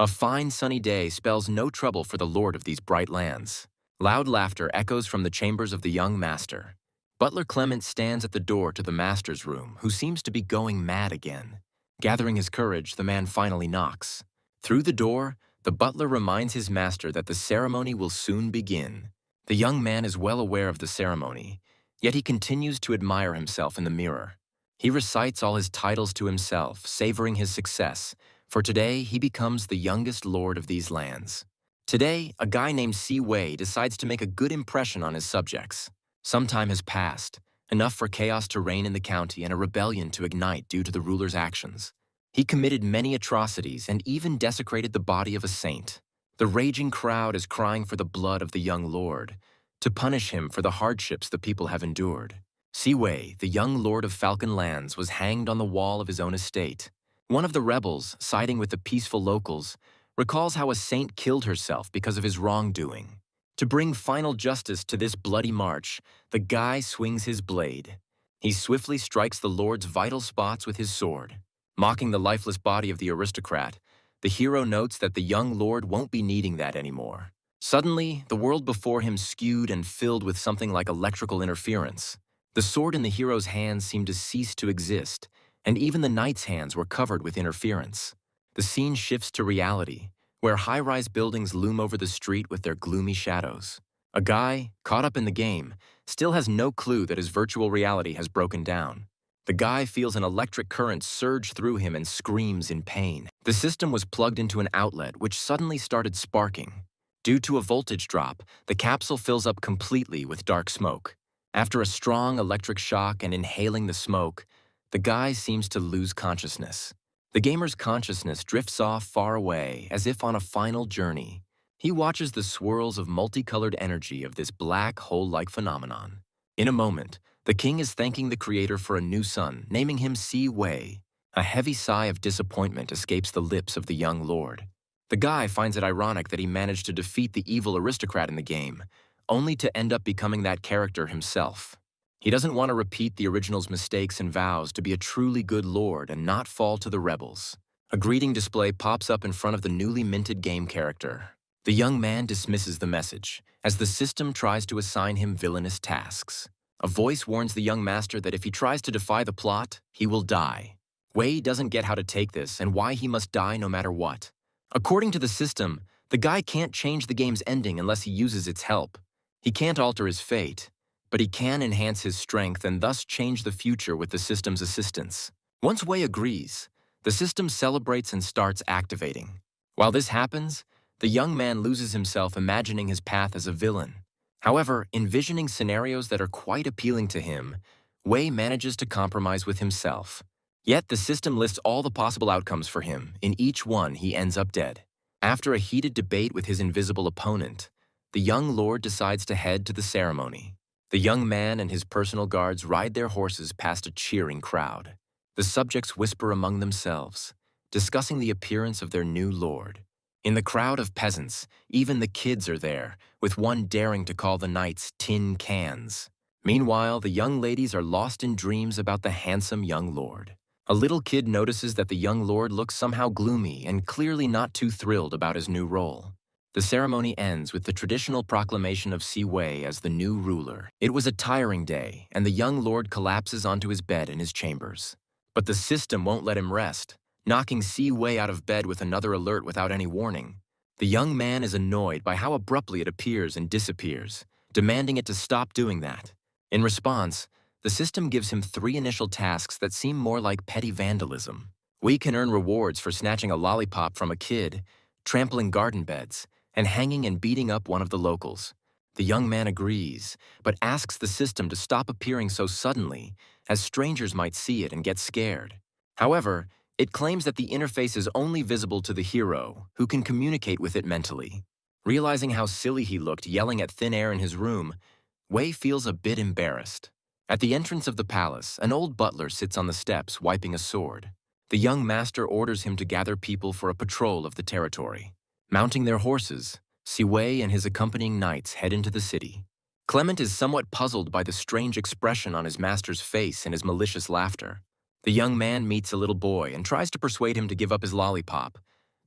A fine sunny day spells no trouble for the lord of these bright lands. Loud laughter echoes from the chambers of the young master. Butler Clement stands at the door to the master's room, who seems to be going mad again. Gathering his courage, the man finally knocks. Through the door, the butler reminds his master that the ceremony will soon begin. The young man is well aware of the ceremony, yet he continues to admire himself in the mirror. He recites all his titles to himself, savoring his success, for today he becomes the youngest lord of these lands. Today, a guy named Si Wei decides to make a good impression on his subjects. Some time has passed, enough for chaos to reign in the county and a rebellion to ignite due to the ruler's actions. He committed many atrocities and even desecrated the body of a saint. The raging crowd is crying for the blood of the young lord, to punish him for the hardships the people have endured. Si Wei, the young lord of Falcon Lands, was hanged on the wall of his own estate. One of the rebels, siding with the peaceful locals, recalls how a saint killed herself because of his wrongdoing. To bring final justice to this bloody march, the guy swings his blade. He swiftly strikes the lord's vital spots with his sword. Mocking the lifeless body of the aristocrat, the hero notes that the young lord won't be needing that anymore. Suddenly, the world before him skewed and filled with something like electrical interference. The sword in the hero's hands seemed to cease to exist, and even the knight's hands were covered with interference. The scene shifts to reality, where high-rise buildings loom over the street with their gloomy shadows. A guy, caught up in the game, still has no clue that his virtual reality has broken down. The guy feels an electric current surge through him and screams in pain. The system was plugged into an outlet which suddenly started sparking. Due to a voltage drop, the capsule fills up completely with dark smoke. After a strong electric shock and inhaling the smoke, the guy seems to lose consciousness. The gamer's consciousness drifts off far away, as if on a final journey. He watches the swirls of multicolored energy of this black hole-like phenomenon. In a moment, the king is thanking the creator for a new son, naming him Si Wei. A heavy sigh of disappointment escapes the lips of the young lord. The guy finds it ironic that he managed to defeat the evil aristocrat in the game, only to end up becoming that character himself. He doesn't want to repeat the original's mistakes and vows to be a truly good lord and not fall to the rebels. A greeting display pops up in front of the newly minted game character. The young man dismisses the message, as the system tries to assign him villainous tasks. A voice warns the young master that if he tries to defy the plot, he will die. Wei doesn't get how to take this and why he must die no matter what. According to the system, the guy can't change the game's ending unless he uses its help. He can't alter his fate, but he can enhance his strength and thus change the future with the system's assistance. Once Wei agrees, the system celebrates and starts activating. While this happens, the young man loses himself imagining his path as a villain. However, envisioning scenarios that are quite appealing to him, Wei manages to compromise with himself. Yet the system lists all the possible outcomes for him. In each one, he ends up dead. After a heated debate with his invisible opponent, the young lord decides to head to the ceremony. The young man and his personal guards ride their horses past a cheering crowd. The subjects whisper among themselves, discussing the appearance of their new lord. In the crowd of peasants, even the kids are there, with one daring to call the knights tin cans. Meanwhile, the young ladies are lost in dreams about the handsome young lord. A little kid notices that the young lord looks somehow gloomy and clearly not too thrilled about his new role. The ceremony ends with the traditional proclamation of Si Wei as the new ruler. It was a tiring day, and the young lord collapses onto his bed in his chambers. But the system won't let him rest, knocking Si Wei out of bed with another alert without any warning. The young man is annoyed by how abruptly it appears and disappears, demanding it to stop doing that. In response, the system gives him 3 initial tasks that seem more like petty vandalism. We can earn rewards for snatching a lollipop from a kid, trampling garden beds, and hanging and beating up one of the locals. The young man agrees, but asks the system to stop appearing so suddenly, as strangers might see it and get scared. However, it claims that the interface is only visible to the hero, who can communicate with it mentally. Realizing how silly he looked yelling at thin air in his room, Wei feels a bit embarrassed. At the entrance of the palace, an old butler sits on the steps wiping a sword. The young master orders him to gather people for a patrol of the territory. Mounting their horses, Si Wei and his accompanying knights head into the city. Clement is somewhat puzzled by the strange expression on his master's face and his malicious laughter. The young man meets a little boy and tries to persuade him to give up his lollipop,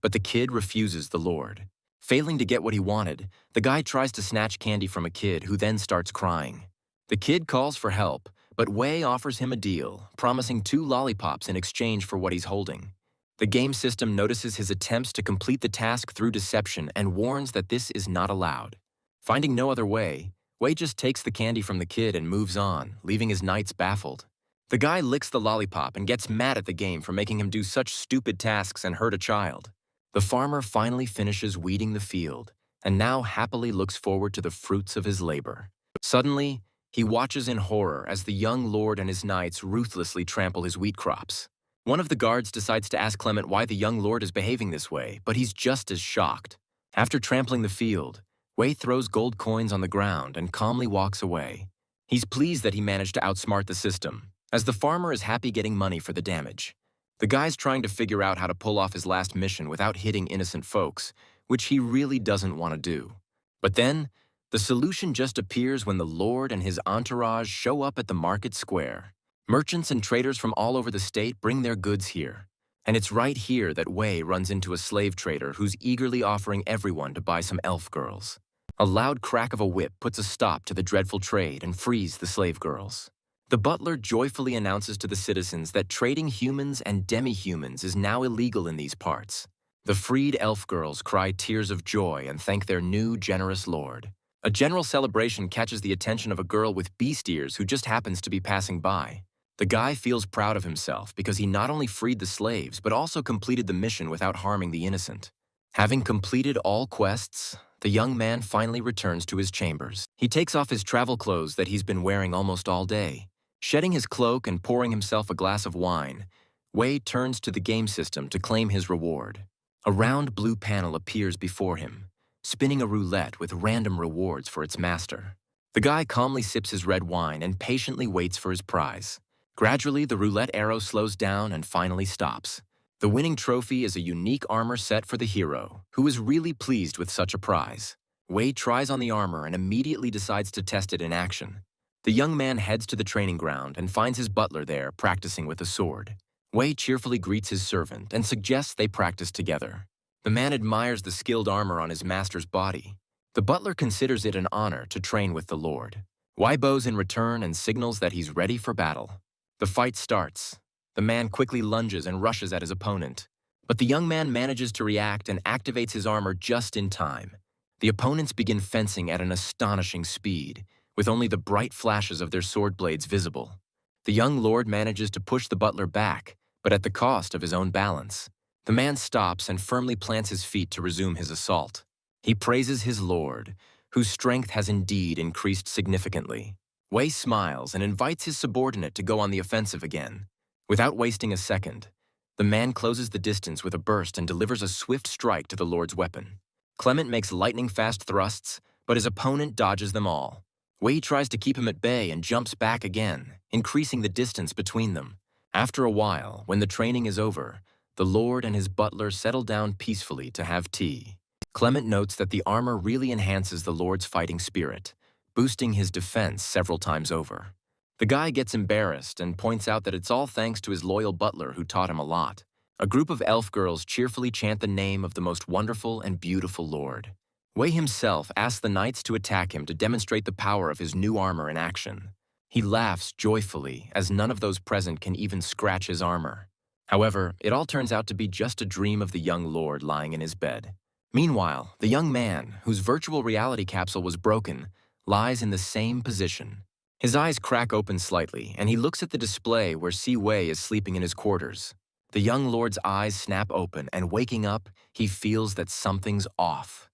but the kid refuses the Lord. Failing to get what he wanted, the guy tries to snatch candy from a kid who then starts crying. The kid calls for help, but Wei offers him a deal, promising 2 lollipops in exchange for what he's holding. The game system notices his attempts to complete the task through deception and warns that this is not allowed. Finding no other way, Wei just takes the candy from the kid and moves on, leaving his knights baffled. The guy licks the lollipop and gets mad at the game for making him do such stupid tasks and hurt a child. The farmer finally finishes weeding the field, and now happily looks forward to the fruits of his labor. Suddenly, he watches in horror as the young lord and his knights ruthlessly trample his wheat crops. One of the guards decides to ask Clement why the young lord is behaving this way, but he's just as shocked. After trampling the field, Wei throws gold coins on the ground and calmly walks away. He's pleased that he managed to outsmart the system, as the farmer is happy getting money for the damage. The guy's trying to figure out how to pull off his last mission without hitting innocent folks, which he really doesn't want to do. But then, the solution just appears when the Lord and his entourage show up at the market square. Merchants and traders from all over the state bring their goods here. And it's right here that Wei runs into a slave trader who's eagerly offering everyone to buy some elf girls. A loud crack of a whip puts a stop to the dreadful trade and frees the slave girls. The butler joyfully announces to the citizens that trading humans and demi-humans is now illegal in these parts. The freed elf girls cry tears of joy and thank their new generous lord. A general celebration catches the attention of a girl with beast ears who just happens to be passing by. The guy feels proud of himself because he not only freed the slaves but also completed the mission without harming the innocent. Having completed all quests, the young man finally returns to his chambers. He takes off his travel clothes that he's been wearing almost all day. Shedding his cloak and pouring himself a glass of wine, Wei turns to the game system to claim his reward. A round blue panel appears before him, spinning a roulette with random rewards for its master. The guy calmly sips his red wine and patiently waits for his prize. Gradually, the roulette arrow slows down and finally stops. The winning trophy is a unique armor set for the hero, who is really pleased with such a prize. Wei tries on the armor and immediately decides to test it in action. The young man heads to the training ground and finds his butler there practicing with a sword. Wei cheerfully greets his servant and suggests they practice together. The man admires the skilled armor on his master's body. The butler considers it an honor to train with the Lord. Wei bows in return and signals that he's ready for battle. The fight starts. The man quickly lunges and rushes at his opponent. But the young man manages to react and activates his armor just in time. The opponents begin fencing at an astonishing speed, with only the bright flashes of their sword blades visible. The young lord manages to push the butler back, but at the cost of his own balance. The man stops and firmly plants his feet to resume his assault. He praises his lord, whose strength has indeed increased significantly. Wei smiles and invites his subordinate to go on the offensive again. Without wasting a second, the man closes the distance with a burst and delivers a swift strike to the lord's weapon. Clement makes lightning-fast thrusts, but his opponent dodges them all. Wei tries to keep him at bay and jumps back again, increasing the distance between them. After a while, when the training is over, the lord and his butler settle down peacefully to have tea. Clement notes that the armor really enhances the lord's fighting spirit, boosting his defense several times over. The guy gets embarrassed and points out that it's all thanks to his loyal butler who taught him a lot. A group of elf girls cheerfully chant the name of the most wonderful and beautiful lord. Wei himself asks the knights to attack him to demonstrate the power of his new armor in action. He laughs joyfully, as none of those present can even scratch his armor. However, it all turns out to be just a dream of the young lord lying in his bed. Meanwhile, the young man, whose virtual reality capsule was broken, lies in the same position. His eyes crack open slightly, and he looks at the display where Si Wei is sleeping in his quarters. The young lord's eyes snap open, and waking up, he feels that something's off.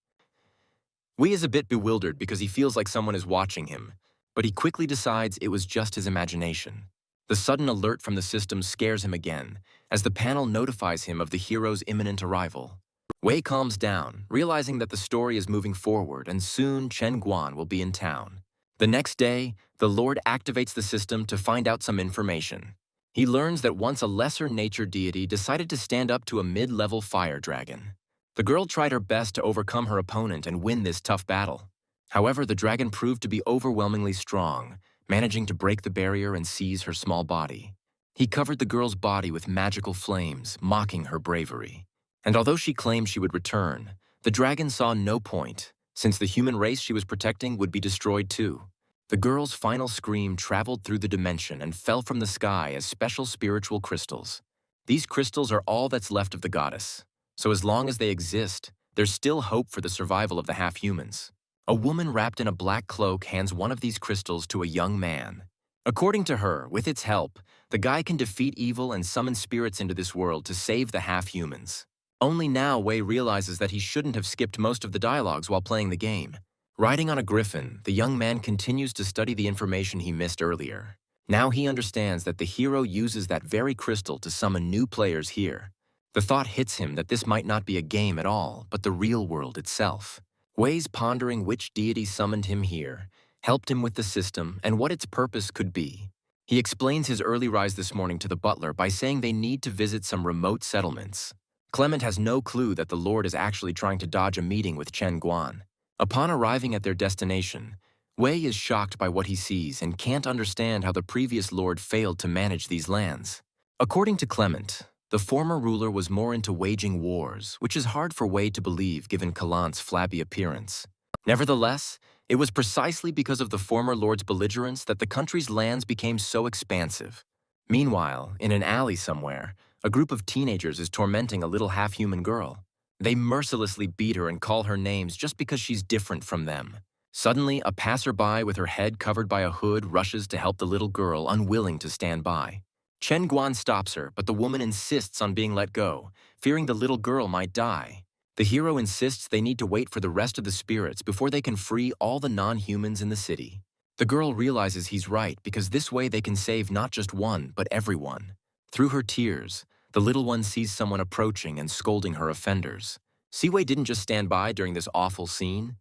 Wei is a bit bewildered because he feels like someone is watching him, but he quickly decides it was just his imagination. The sudden alert from the system scares him again, as the panel notifies him of the hero's imminent arrival. Wei calms down, realizing that the story is moving forward and soon Chen Guan will be in town. The next day, the Lord activates the system to find out some information. He learns that once a lesser nature deity decided to stand up to a mid-level fire dragon. The girl tried her best to overcome her opponent and win this tough battle. However, the dragon proved to be overwhelmingly strong, managing to break the barrier and seize her small body. He covered the girl's body with magical flames, mocking her bravery. And although she claimed she would return, the dragon saw no point, since the human race she was protecting would be destroyed too. The girl's final scream traveled through the dimension and fell from the sky as special spiritual crystals. These crystals are all that's left of the goddess, so as long as they exist, there's still hope for the survival of the half-humans. A woman wrapped in a black cloak hands one of these crystals to a young man. According to her, with its help, the guy can defeat evil and summon spirits into this world to save the half-humans. Only now Wei realizes that he shouldn't have skipped most of the dialogues while playing the game. Riding on a griffin, the young man continues to study the information he missed earlier. Now he understands that the hero uses that very crystal to summon new players here. The thought hits him that this might not be a game at all, but the real world itself. Wei's pondering which deity summoned him here, helped him with the system, and what its purpose could be. He explains his early rise this morning to the butler by saying they need to visit some remote settlements. Clement has no clue that the Lord is actually trying to dodge a meeting with Chen Guan. Upon arriving at their destination, Wei is shocked by what he sees and can't understand how the previous Lord failed to manage these lands. According to Clement, the former ruler was more into waging wars, which is hard for Wei to believe given Kalant's flabby appearance. Nevertheless, it was precisely because of the former Lord's belligerence that the country's lands became so expansive. Meanwhile, in an alley somewhere, a group of teenagers is tormenting a little half-human girl. They mercilessly beat her and call her names just because she's different from them. Suddenly, a passerby with her head covered by a hood rushes to help the little girl, unwilling to stand by. Chen Guan stops her, but the woman insists on being let go, fearing the little girl might die. The hero insists they need to wait for the rest of the spirits before they can free all the non-humans in the city. The girl realizes he's right because this way they can save not just one, but everyone. Through her tears, the little one sees someone approaching and scolding her offenders. Siwei didn't just stand by during this awful scene.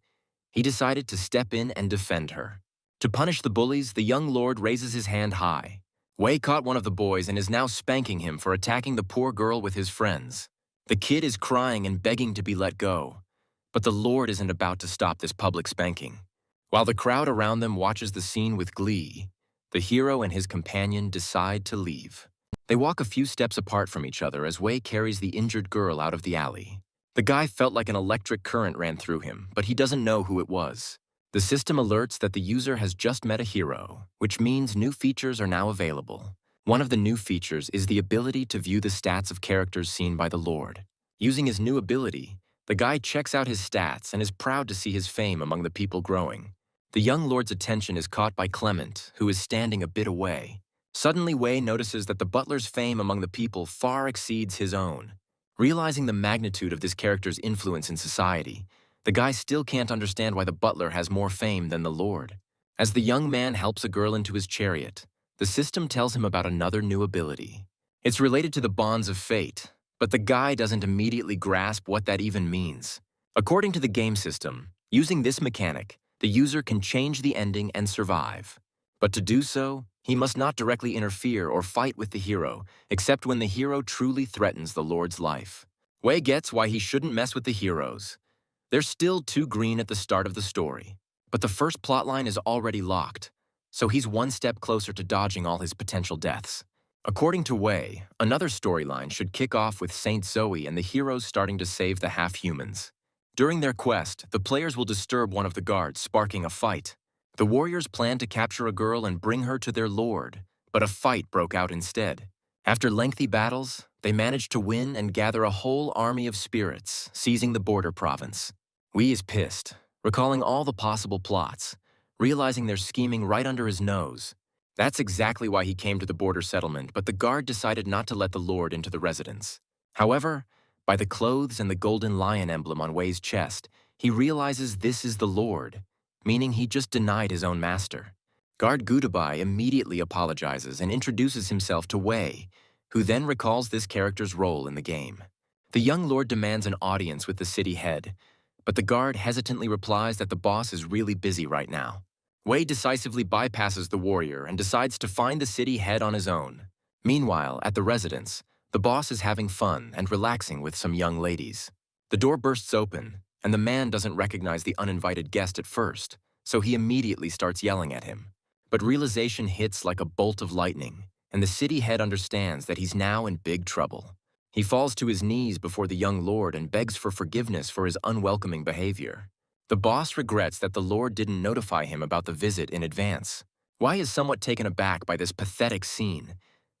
He decided to step in and defend her. To punish the bullies, the young lord raises his hand high. Wei caught one of the boys and is now spanking him for attacking the poor girl with his friends. The kid is crying and begging to be let go. But the lord isn't about to stop this public spanking. While the crowd around them watches the scene with glee, the hero and his companion decide to leave. They walk a few steps apart from each other as Wei carries the injured girl out of the alley. The guy felt like an electric current ran through him, but he doesn't know who it was. The system alerts that the user has just met a hero, which means new features are now available. One of the new features is the ability to view the stats of characters seen by the Lord. Using his new ability, the guy checks out his stats and is proud to see his fame among the people growing. The young lord's attention is caught by Clement, who is standing a bit away. Suddenly, Wei notices that the butler's fame among the people far exceeds his own. Realizing the magnitude of this character's influence in society, the guy still can't understand why the butler has more fame than the lord. As the young man helps a girl into his chariot, the system tells him about another new ability. It's related to the bonds of fate, but the guy doesn't immediately grasp what that even means. According to the game system, using this mechanic, the user can change the ending and survive. But to do so, he must not directly interfere or fight with the hero, except when the hero truly threatens the Lord's life. Wei gets why he shouldn't mess with the heroes. They're still too green at the start of the story, but the first plotline is already locked, so he's one step closer to dodging all his potential deaths. According to Wei, another storyline should kick off with Saint Zoe and the heroes starting to save the half-humans. During their quest, the players will disturb one of the guards, sparking a fight. The warriors plan to capture a girl and bring her to their lord, but a fight broke out instead. After lengthy battles, they managed to win and gather a whole army of spirits, seizing the border province. Wei is pissed, recalling all the possible plots, realizing they're scheming right under his nose. That's exactly why he came to the border settlement, but the guard decided not to let the lord into the residence. However, by the clothes and the golden lion emblem on Wei's chest, he realizes this is the lord, meaning he just denied his own master. Guard Gudabai immediately apologizes and introduces himself to Wei, who then recalls this character's role in the game. The young lord demands an audience with the city head, but the guard hesitantly replies that the boss is really busy right now. Wei decisively bypasses the warrior and decides to find the city head on his own. Meanwhile, at the residence, the boss is having fun and relaxing with some young ladies. The door bursts open, and the man doesn't recognize the uninvited guest at first, so he immediately starts yelling at him. But realization hits like a bolt of lightning, and the city head understands that he's now in big trouble. He falls to his knees before the young lord and begs for forgiveness for his unwelcoming behavior. The boss regrets that the lord didn't notify him about the visit in advance. Wei is somewhat taken aback by this pathetic scene,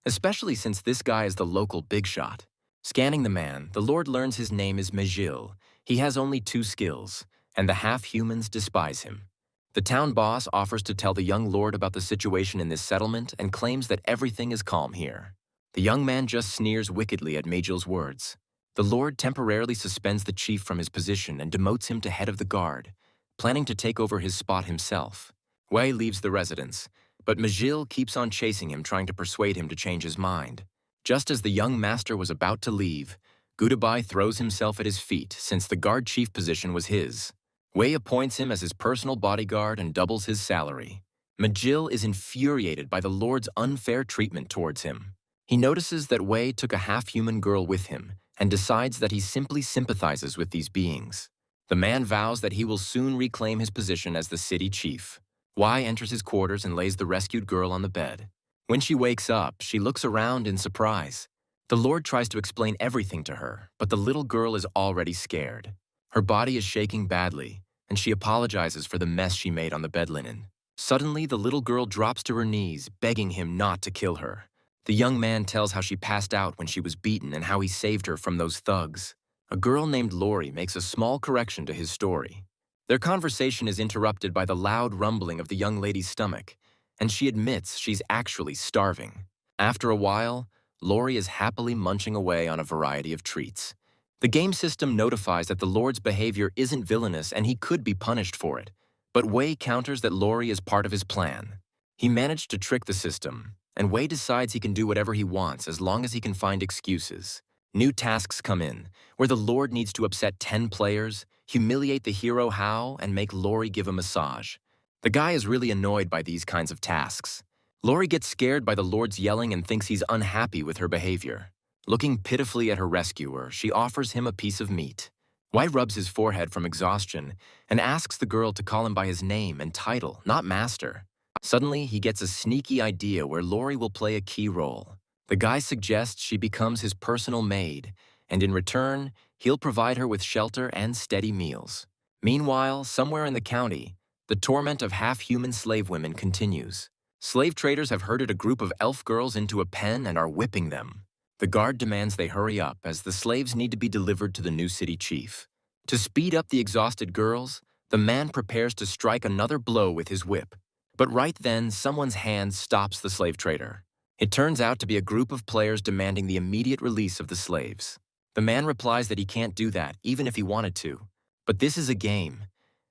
especially since this guy is the local big shot. Scanning the man, the lord learns his name is Majil. He has only 2 skills, and the half-humans despise him. The town boss offers to tell the young lord about the situation in this settlement and claims that everything is calm here. The young man just sneers wickedly at Majil's words. The lord temporarily suspends the chief from his position and demotes him to head of the guard, planning to take over his spot himself. Wei leaves the residence, but Majil keeps on chasing him, trying to persuade him to change his mind. Just as the young master was about to leave, Gutabai throws himself at his feet since the guard chief position was his. Wei appoints him as his personal bodyguard and doubles his salary. Majil is infuriated by the lord's unfair treatment towards him. He notices that Wei took a half-human girl with him and decides that he simply sympathizes with these beings. The man vows that he will soon reclaim his position as the city chief. Wei enters his quarters and lays the rescued girl on the bed. When she wakes up, she looks around in surprise. The lord tries to explain everything to her, but the little girl is already scared. Her body is shaking badly, and she apologizes for the mess she made on the bed linen. Suddenly, the little girl drops to her knees, begging him not to kill her. The young man tells how she passed out when she was beaten and how he saved her from those thugs. A girl named Lori makes a small correction to his story. Their conversation is interrupted by the loud rumbling of the young lady's stomach, and she admits she's actually starving. After a while, Lori is happily munching away on a variety of treats. The game system notifies that the lord's behavior isn't villainous and he could be punished for it, but Wei counters that Lori is part of his plan. He managed to trick the system, and Wei decides he can do whatever he wants as long as he can find excuses. New tasks come in, where the lord needs to upset 10 players, humiliate the hero Hao, and make Lori give a massage. The guy is really annoyed by these kinds of tasks. Lori gets scared by the lord's yelling and thinks he's unhappy with her behavior. Looking pitifully at her rescuer, she offers him a piece of meat. Wei rubs his forehead from exhaustion and asks the girl to call him by his name and title, not master. Suddenly, he gets a sneaky idea where Lori will play a key role. The guy suggests she becomes his personal maid, and in return, he'll provide her with shelter and steady meals. Meanwhile, somewhere in the county, the torment of half-human slave women continues. Slave traders have herded a group of elf girls into a pen and are whipping them. The guard demands they hurry up as the slaves need to be delivered to the new city chief. To speed up the exhausted girls, the man prepares to strike another blow with his whip. But right then, someone's hand stops the slave trader. It turns out to be a group of players demanding the immediate release of the slaves. The man replies that he can't do that, even if he wanted to. But this is a game,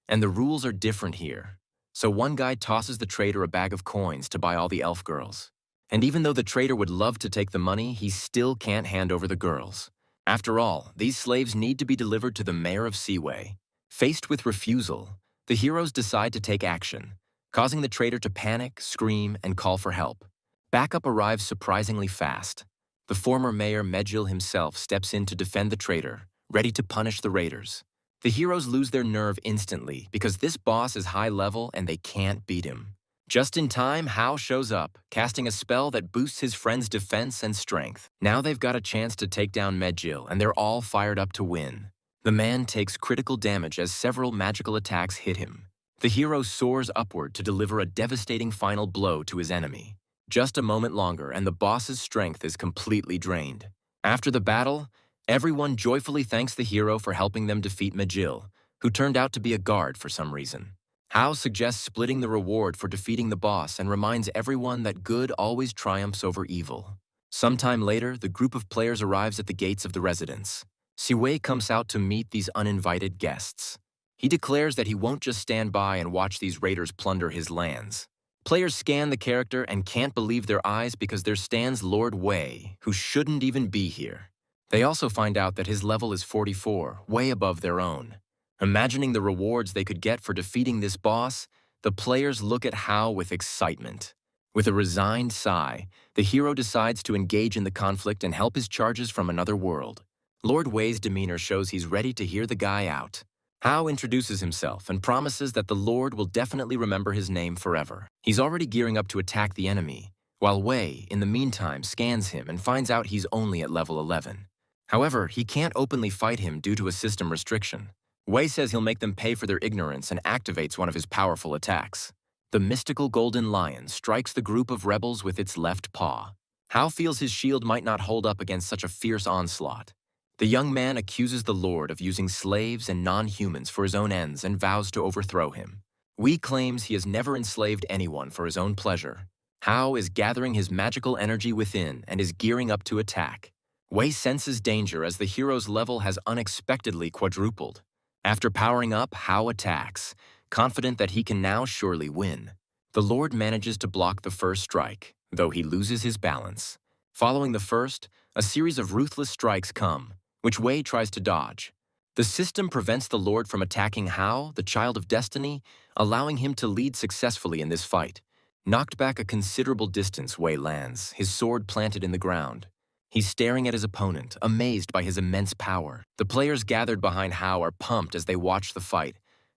and the rules are different here. So one guy tosses the trader a bag of coins to buy all the elf girls. And even though the trader would love to take the money, he still can't hand over the girls. After all, these slaves need to be delivered to the mayor of Seaway. Faced with refusal, the heroes decide to take action, causing the trader to panic, scream, and call for help. Backup arrives surprisingly fast. The former mayor Medjil himself steps in to defend the trader, ready to punish the raiders. The heroes lose their nerve instantly because this boss is high level and they can't beat him. Just in time, Hao shows up, casting a spell that boosts his friend's defense and strength. Now they've got a chance to take down Medjil, and they're all fired up to win. The man takes critical damage as several magical attacks hit him. The hero soars upward to deliver a devastating final blow to his enemy. Just a moment longer, and the boss's strength is completely drained. After the battle, everyone joyfully thanks the hero for helping them defeat Medjil, who turned out to be a guard for some reason. Hao suggests splitting the reward for defeating the boss and reminds everyone that good always triumphs over evil. Sometime later, the group of players arrives at the gates of the residence. Siwei comes out to meet these uninvited guests. He declares that he won't just stand by and watch these raiders plunder his lands. Players scan the character and can't believe their eyes because there stands Lord Wei, who shouldn't even be here. They also find out that his level is 44, way above their own. Imagining the rewards they could get for defeating this boss, the players look at Hao with excitement. With a resigned sigh, the hero decides to engage in the conflict and help his charges from another world. Lord Wei's demeanor shows he's ready to hear the guy out. Hao introduces himself and promises that the Lord will definitely remember his name forever. He's already gearing up to attack the enemy, while Wei, in the meantime, scans him and finds out he's only at level 11. However, he can't openly fight him due to a system restriction. Wei says he'll make them pay for their ignorance and activates one of his powerful attacks. The mystical golden lion strikes the group of rebels with its left paw. Hao feels his shield might not hold up against such a fierce onslaught. The young man accuses the Lord of using slaves and non-humans for his own ends and vows to overthrow him. Wei claims he has never enslaved anyone for his own pleasure. Hao is gathering his magical energy within and is gearing up to attack. Wei senses danger as the hero's level has unexpectedly quadrupled. After powering up, Hao attacks, confident that he can now surely win. The Lord manages to block the first strike, though he loses his balance. Following the first, a series of ruthless strikes come, which Wei tries to dodge. The system prevents the Lord from attacking Hao, the child of destiny, allowing him to lead successfully in this fight. Knocked back a considerable distance, Wei lands, his sword planted in the ground. He's staring at his opponent, amazed by his immense power. The players gathered behind Hao are pumped as they watch the fight,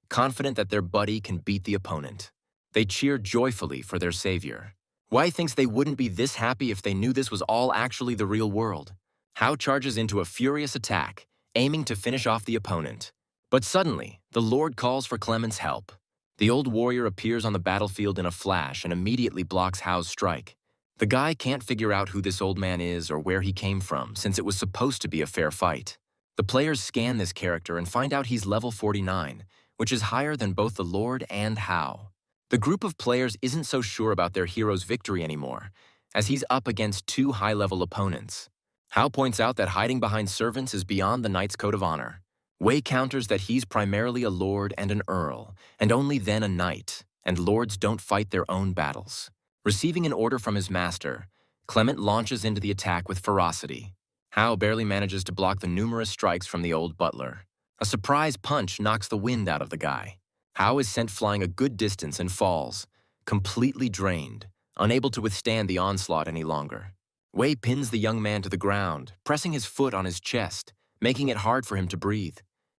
confident that their buddy can beat the opponent. They cheer joyfully for their savior. Wei thinks they wouldn't be this happy if they knew this was all actually the real world. Hao charges into a furious attack, aiming to finish off the opponent. But suddenly, the Lord calls for Clement's help. The old warrior appears on the battlefield in a flash and immediately blocks Hao's strike. The guy can't figure out who this old man is or where he came from, since it was supposed to be a fair fight. The players scan this character and find out he's level 49, which is higher than both the Lord and Hao. The group of players isn't so sure about their hero's victory anymore, as he's up against two high-level opponents. Hao points out that hiding behind servants is beyond the knight's code of honor. Wei counters that he's primarily a lord and an earl, and only then a knight, and lords don't fight their own battles. Receiving an order from his master, Clement launches into the attack with ferocity. Hao barely manages to block the numerous strikes from the old butler. A surprise punch knocks the wind out of the guy. Hao is sent flying a good distance and falls, completely drained, unable to withstand the onslaught any longer. Wei pins the young man to the ground, pressing his foot on his chest, making it hard for him to breathe.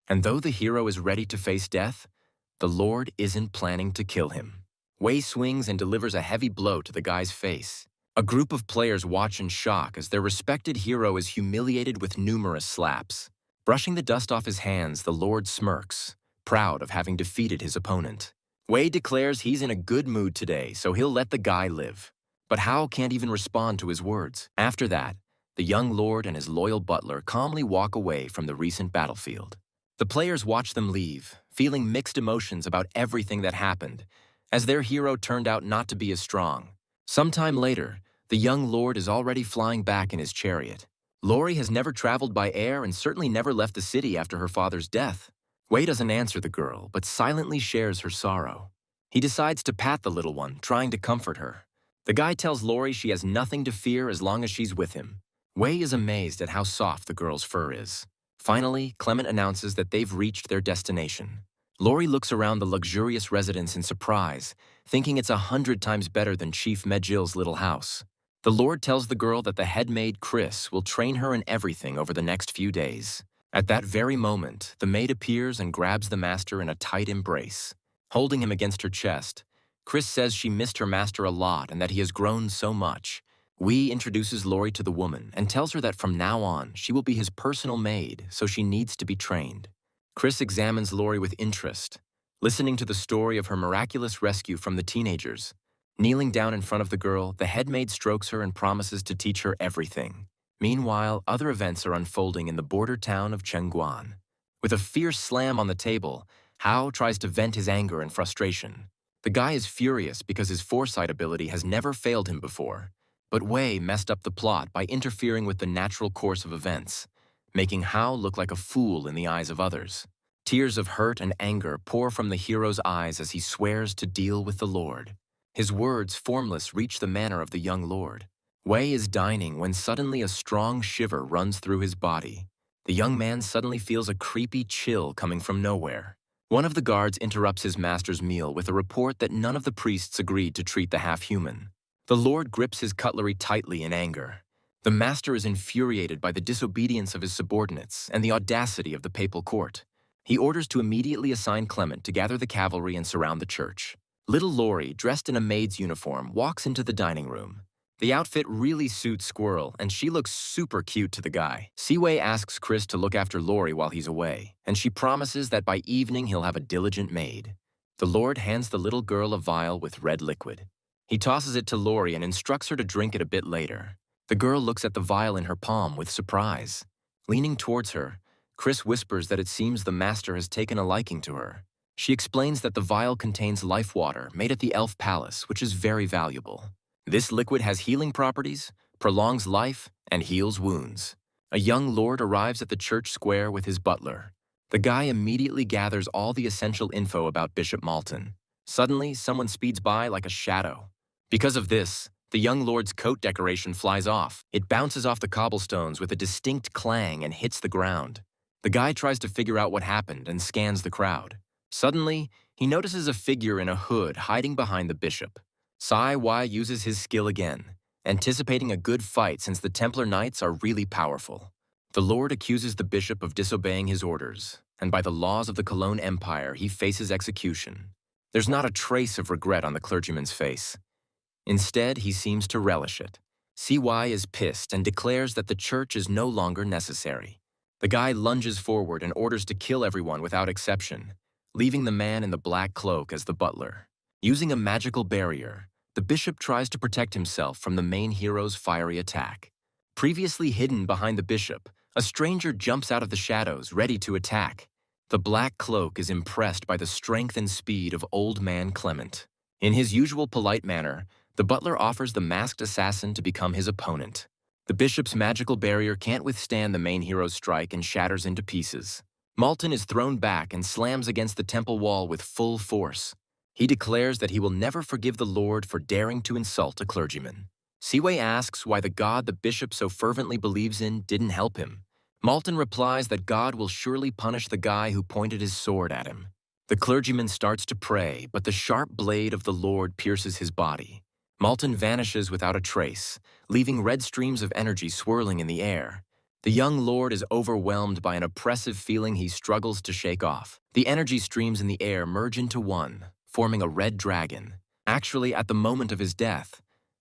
And though the hero is ready to face death, the Lord isn't planning to kill him. Wei swings and delivers a heavy blow to the guy's face. A group of players watch in shock as their respected hero is humiliated with numerous slaps. Brushing the dust off his hands, the Lord smirks, proud of having defeated his opponent. Wei declares he's in a good mood today, so he'll let the guy live. But Hao can't even respond to his words. After that, the young lord and his loyal butler calmly walk away from the recent battlefield. The players watch them leave, feeling mixed emotions about everything that happened, as their hero turned out not to be as strong. Sometime later, the young lord is already flying back in his chariot. Lori has never traveled by air and certainly never left the city after her father's death. Wei doesn't answer the girl, but silently shares her sorrow. He decides to pat the little one, trying to comfort her. The guy tells Lori she has nothing to fear as long as she's with him. Wei is amazed at how soft the girl's fur is. Finally, Clement announces that they've reached their destination. Lori looks around the luxurious residence in surprise, thinking it's 100 times better than Chief Medjil's little house. The Lord tells the girl that the head maid, Chris, will train her in everything over the next few days. At that very moment, the maid appears and grabs the master in a tight embrace. Holding him against her chest, Chris says she missed her master a lot and that he has grown so much. Wei introduces Lori to the woman and tells her that from now on, she will be his personal maid, so she needs to be trained. Chris examines Lori with interest, listening to the story of her miraculous rescue from the teenagers. Kneeling down in front of the girl, the head maid strokes her and promises to teach her everything. Meanwhile, other events are unfolding in the border town of Chengguan. With a fierce slam on the table, Hao tries to vent his anger and frustration. The guy is furious because his foresight ability has never failed him before. But Wei messed up the plot by interfering with the natural course of events, making Hao look like a fool in the eyes of others. Tears of hurt and anger pour from the hero's eyes as he swears to deal with the Lord. His words, formless, reach the manor of the young lord. Wei is dining when suddenly a strong shiver runs through his body. The young man suddenly feels a creepy chill coming from nowhere. One of the guards interrupts his master's meal with a report that none of the priests agreed to treat the half-human. The lord grips his cutlery tightly in anger. The master is infuriated by the disobedience of his subordinates and the audacity of the papal court. He orders to immediately assign Clement to gather the cavalry and surround the church. Little Lori, dressed in a maid's uniform, walks into the dining room. The outfit really suits Squirrel, and she looks super cute to the guy. Seaway asks Chris to look after Lori while he's away, and she promises that by evening he'll have a diligent maid. The Lord hands the little girl a vial with red liquid. He tosses it to Lori and instructs her to drink it a bit later. The girl looks at the vial in her palm with surprise. Leaning towards her, Chris whispers that it seems the master has taken a liking to her. She explains that the vial contains life water made at the Elf Palace, which is very valuable. This liquid has healing properties, prolongs life, and heals wounds. A young lord arrives at the church square with his butler. The guy immediately gathers all the essential info about Bishop Malton. Suddenly, someone speeds by like a shadow. Because of this, the young lord's coat decoration flies off. It bounces off the cobblestones with a distinct clang and hits the ground. The guy tries to figure out what happened and scans the crowd. Suddenly, he notices a figure in a hood hiding behind the bishop. Sai Wai uses his skill again, anticipating a good fight since the Templar Knights are really powerful. The Lord accuses the bishop of disobeying his orders, and by the laws of the Cologne Empire, he faces execution. There's not a trace of regret on the clergyman's face. Instead, he seems to relish it. CY is pissed and declares that the church is no longer necessary. The guy lunges forward and orders to kill everyone without exception, leaving the man in the black cloak as the butler. Using a magical barrier, the bishop tries to protect himself from the main hero's fiery attack. Previously hidden behind the bishop, a stranger jumps out of the shadows, ready to attack. The black cloak is impressed by the strength and speed of Old Man Clement. In his usual polite manner, the butler offers the masked assassin to become his opponent. The bishop's magical barrier can't withstand the main hero's strike and shatters into pieces. Malton is thrown back and slams against the temple wall with full force. He declares that he will never forgive the Lord for daring to insult a clergyman. Siwei asks why the God the bishop so fervently believes in didn't help him. Malton replies that God will surely punish the guy who pointed his sword at him. The clergyman starts to pray, but the sharp blade of the Lord pierces his body. Malton vanishes without a trace, leaving red streams of energy swirling in the air. The young lord is overwhelmed by an oppressive feeling he struggles to shake off. The energy streams in the air merge into one, forming a red dragon. Actually, at the moment of his death,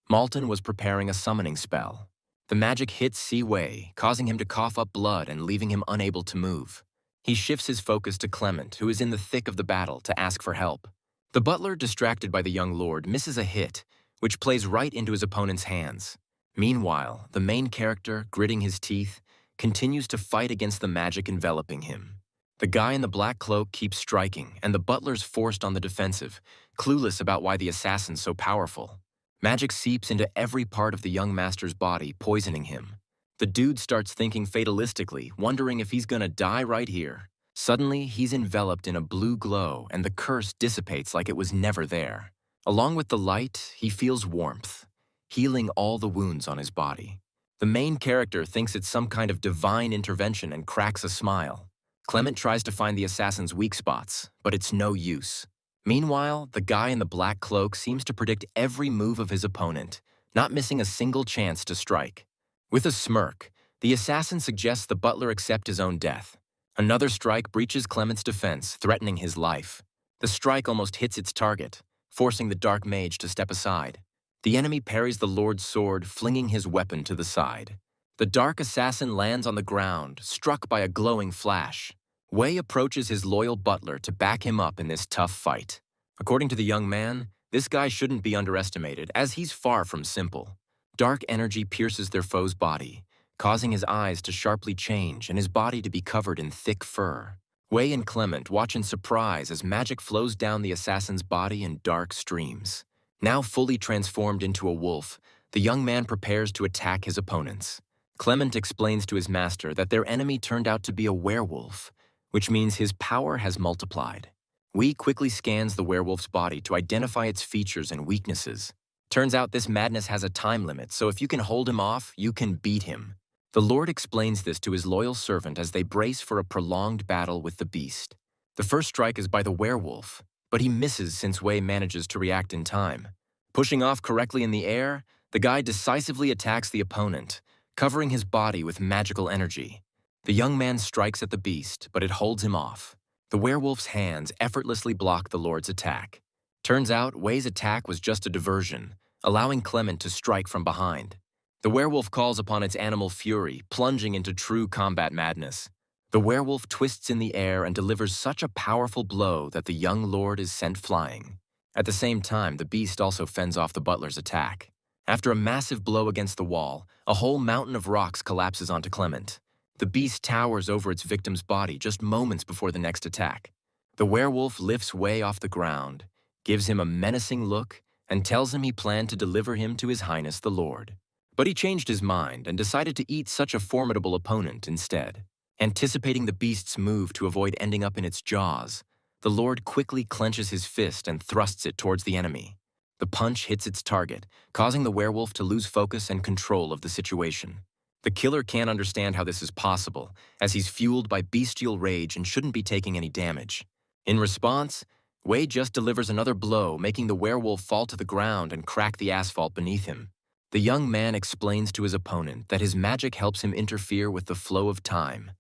Malton was preparing a summoning spell. The magic hits Si-Wei, causing him to cough up blood and leaving him unable to move. He shifts his focus to Clement, who is in the thick of the battle, to ask for help. The butler, distracted by the young lord, misses a hit, which plays right into his opponent's hands. Meanwhile, the main character, gritting his teeth, continues to fight against the magic enveloping him. The guy in the black cloak keeps striking, and the butler's forced on the defensive, clueless about why the assassin's so powerful. Magic seeps into every part of the young master's body, poisoning him. The dude starts thinking fatalistically, wondering if he's gonna die right here. Suddenly, he's enveloped in a blue glow, and the curse dissipates like it was never there. Along with the light, he feels warmth, healing all the wounds on his body. The main character thinks it's some kind of divine intervention and cracks a smile. Clement tries to find the assassin's weak spots, but it's no use. Meanwhile, the guy in the black cloak seems to predict every move of his opponent, not missing a single chance to strike. With a smirk, the assassin suggests the butler accept his own death. Another strike breaches Clement's defense, threatening his life. The strike almost hits its target, forcing the dark mage to step aside. The enemy parries the Lord's sword, flinging his weapon to the side. The dark assassin lands on the ground, struck by a glowing flash. Wei approaches his loyal butler to back him up in this tough fight. According to the young man, this guy shouldn't be underestimated, as he's far from simple. Dark energy pierces their foe's body, causing his eyes to sharply change and his body to be covered in thick fur. Wei and Clement watch in surprise as magic flows down the assassin's body in dark streams. Now fully transformed into a wolf, the young man prepares to attack his opponents. Clement explains to his master that their enemy turned out to be a werewolf, which means his power has multiplied. Wei quickly scans the werewolf's body to identify its features and weaknesses. Turns out this madness has a time limit, so if you can hold him off, you can beat him. The Lord explains this to his loyal servant as they brace for a prolonged battle with the beast. The first strike is by the werewolf, but he misses since Wei manages to react in time. Pushing off correctly in the air, the guy decisively attacks the opponent, covering his body with magical energy. The young man strikes at the beast, but it holds him off. The werewolf's hands effortlessly block the Lord's attack. Turns out, Wei's attack was just a diversion, allowing Clement to strike from behind. The werewolf calls upon its animal fury, plunging into true combat madness. The werewolf twists in the air and delivers such a powerful blow that the young lord is sent flying. At the same time, the beast also fends off the butler's attack. After a massive blow against the wall, a whole mountain of rocks collapses onto Clement. The beast towers over its victim's body just moments before the next attack. The werewolf lifts Wei off the ground, gives him a menacing look, and tells him he planned to deliver him to His Highness the Lord. But he changed his mind and decided to eat such a formidable opponent instead. Anticipating the beast's move to avoid ending up in its jaws, the Lord quickly clenches his fist and thrusts it towards the enemy. The punch hits its target, causing the werewolf to lose focus and control of the situation. The killer can't understand how this is possible, as he's fueled by bestial rage and shouldn't be taking any damage. In response, Wei just delivers another blow, making the werewolf fall to the ground and crack the asphalt beneath him. The young man explains to his opponent that his magic helps him interfere with the flow of time,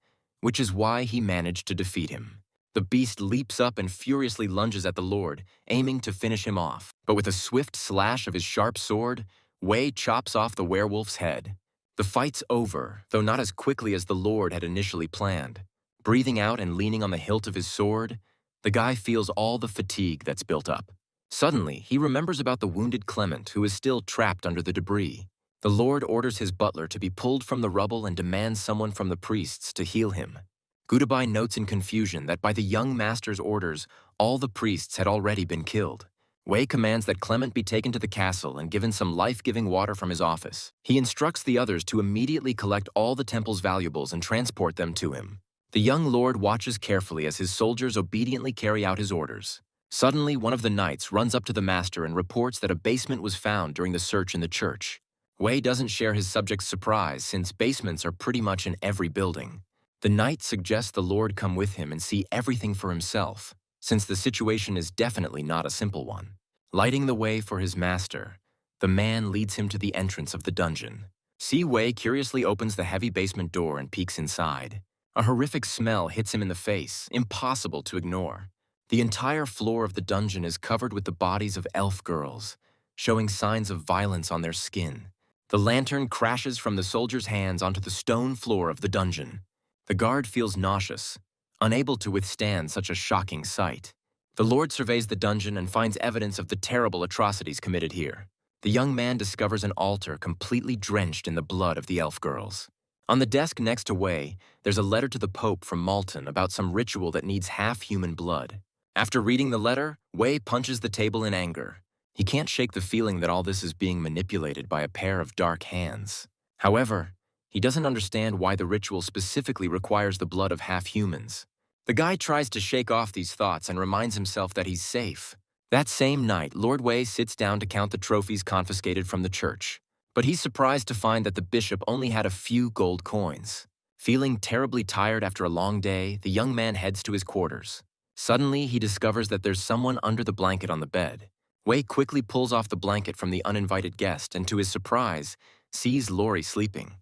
which is why he managed to defeat him. The beast leaps up and furiously lunges at the Lord, aiming to finish him off. But with a swift slash of his sharp sword, Wei chops off the werewolf's head. The fight's over, though not as quickly as the Lord had initially planned. Breathing out and leaning on the hilt of his sword, the guy feels all the fatigue that's built up. Suddenly, he remembers about the wounded Clement, who is still trapped under the debris. The Lord orders his butler to be pulled from the rubble and demands someone from the priests to heal him. Gutabai notes in confusion that by the young master's orders, all the priests had already been killed. Wei commands that Clement be taken to the castle and given some life-giving water from his office. He instructs the others to immediately collect all the temple's valuables and transport them to him. The young lord watches carefully as his soldiers obediently carry out his orders. Suddenly, one of the knights runs up to the master and reports that a basement was found during the search in the church. Wei doesn't share his subject's surprise, since basements are pretty much in every building. The knight suggests the lord come with him and see everything for himself, since the situation is definitely not a simple one. Lighting the way for his master, the man leads him to the entrance of the dungeon. Si Wei curiously opens the heavy basement door and peeks inside. A horrific smell hits him in the face, impossible to ignore. The entire floor of the dungeon is covered with the bodies of elf girls, showing signs of violence on their skin. The lantern crashes from the soldier's hands onto the stone floor of the dungeon. The guard feels nauseous, unable to withstand such a shocking sight. The Lord surveys the dungeon and finds evidence of the terrible atrocities committed here. The young man discovers an altar completely drenched in the blood of the elf girls. On the desk next to Wei, there's a letter to the Pope from Malton about some ritual that needs half-human blood. After reading the letter, Wei punches the table in anger. He can't shake the feeling that all this is being manipulated by a pair of dark hands. However, he doesn't understand why the ritual specifically requires the blood of half-humans. The guy tries to shake off these thoughts and reminds himself that he's safe. That same night, Lord Wei sits down to count the trophies confiscated from the church. But he's surprised to find that the bishop only had a few gold coins. Feeling terribly tired after a long day, the young man heads to his quarters. Suddenly, he discovers that there's someone under the blanket on the bed. Wei quickly pulls off the blanket from the uninvited guest and, to his surprise, sees Lori sleeping.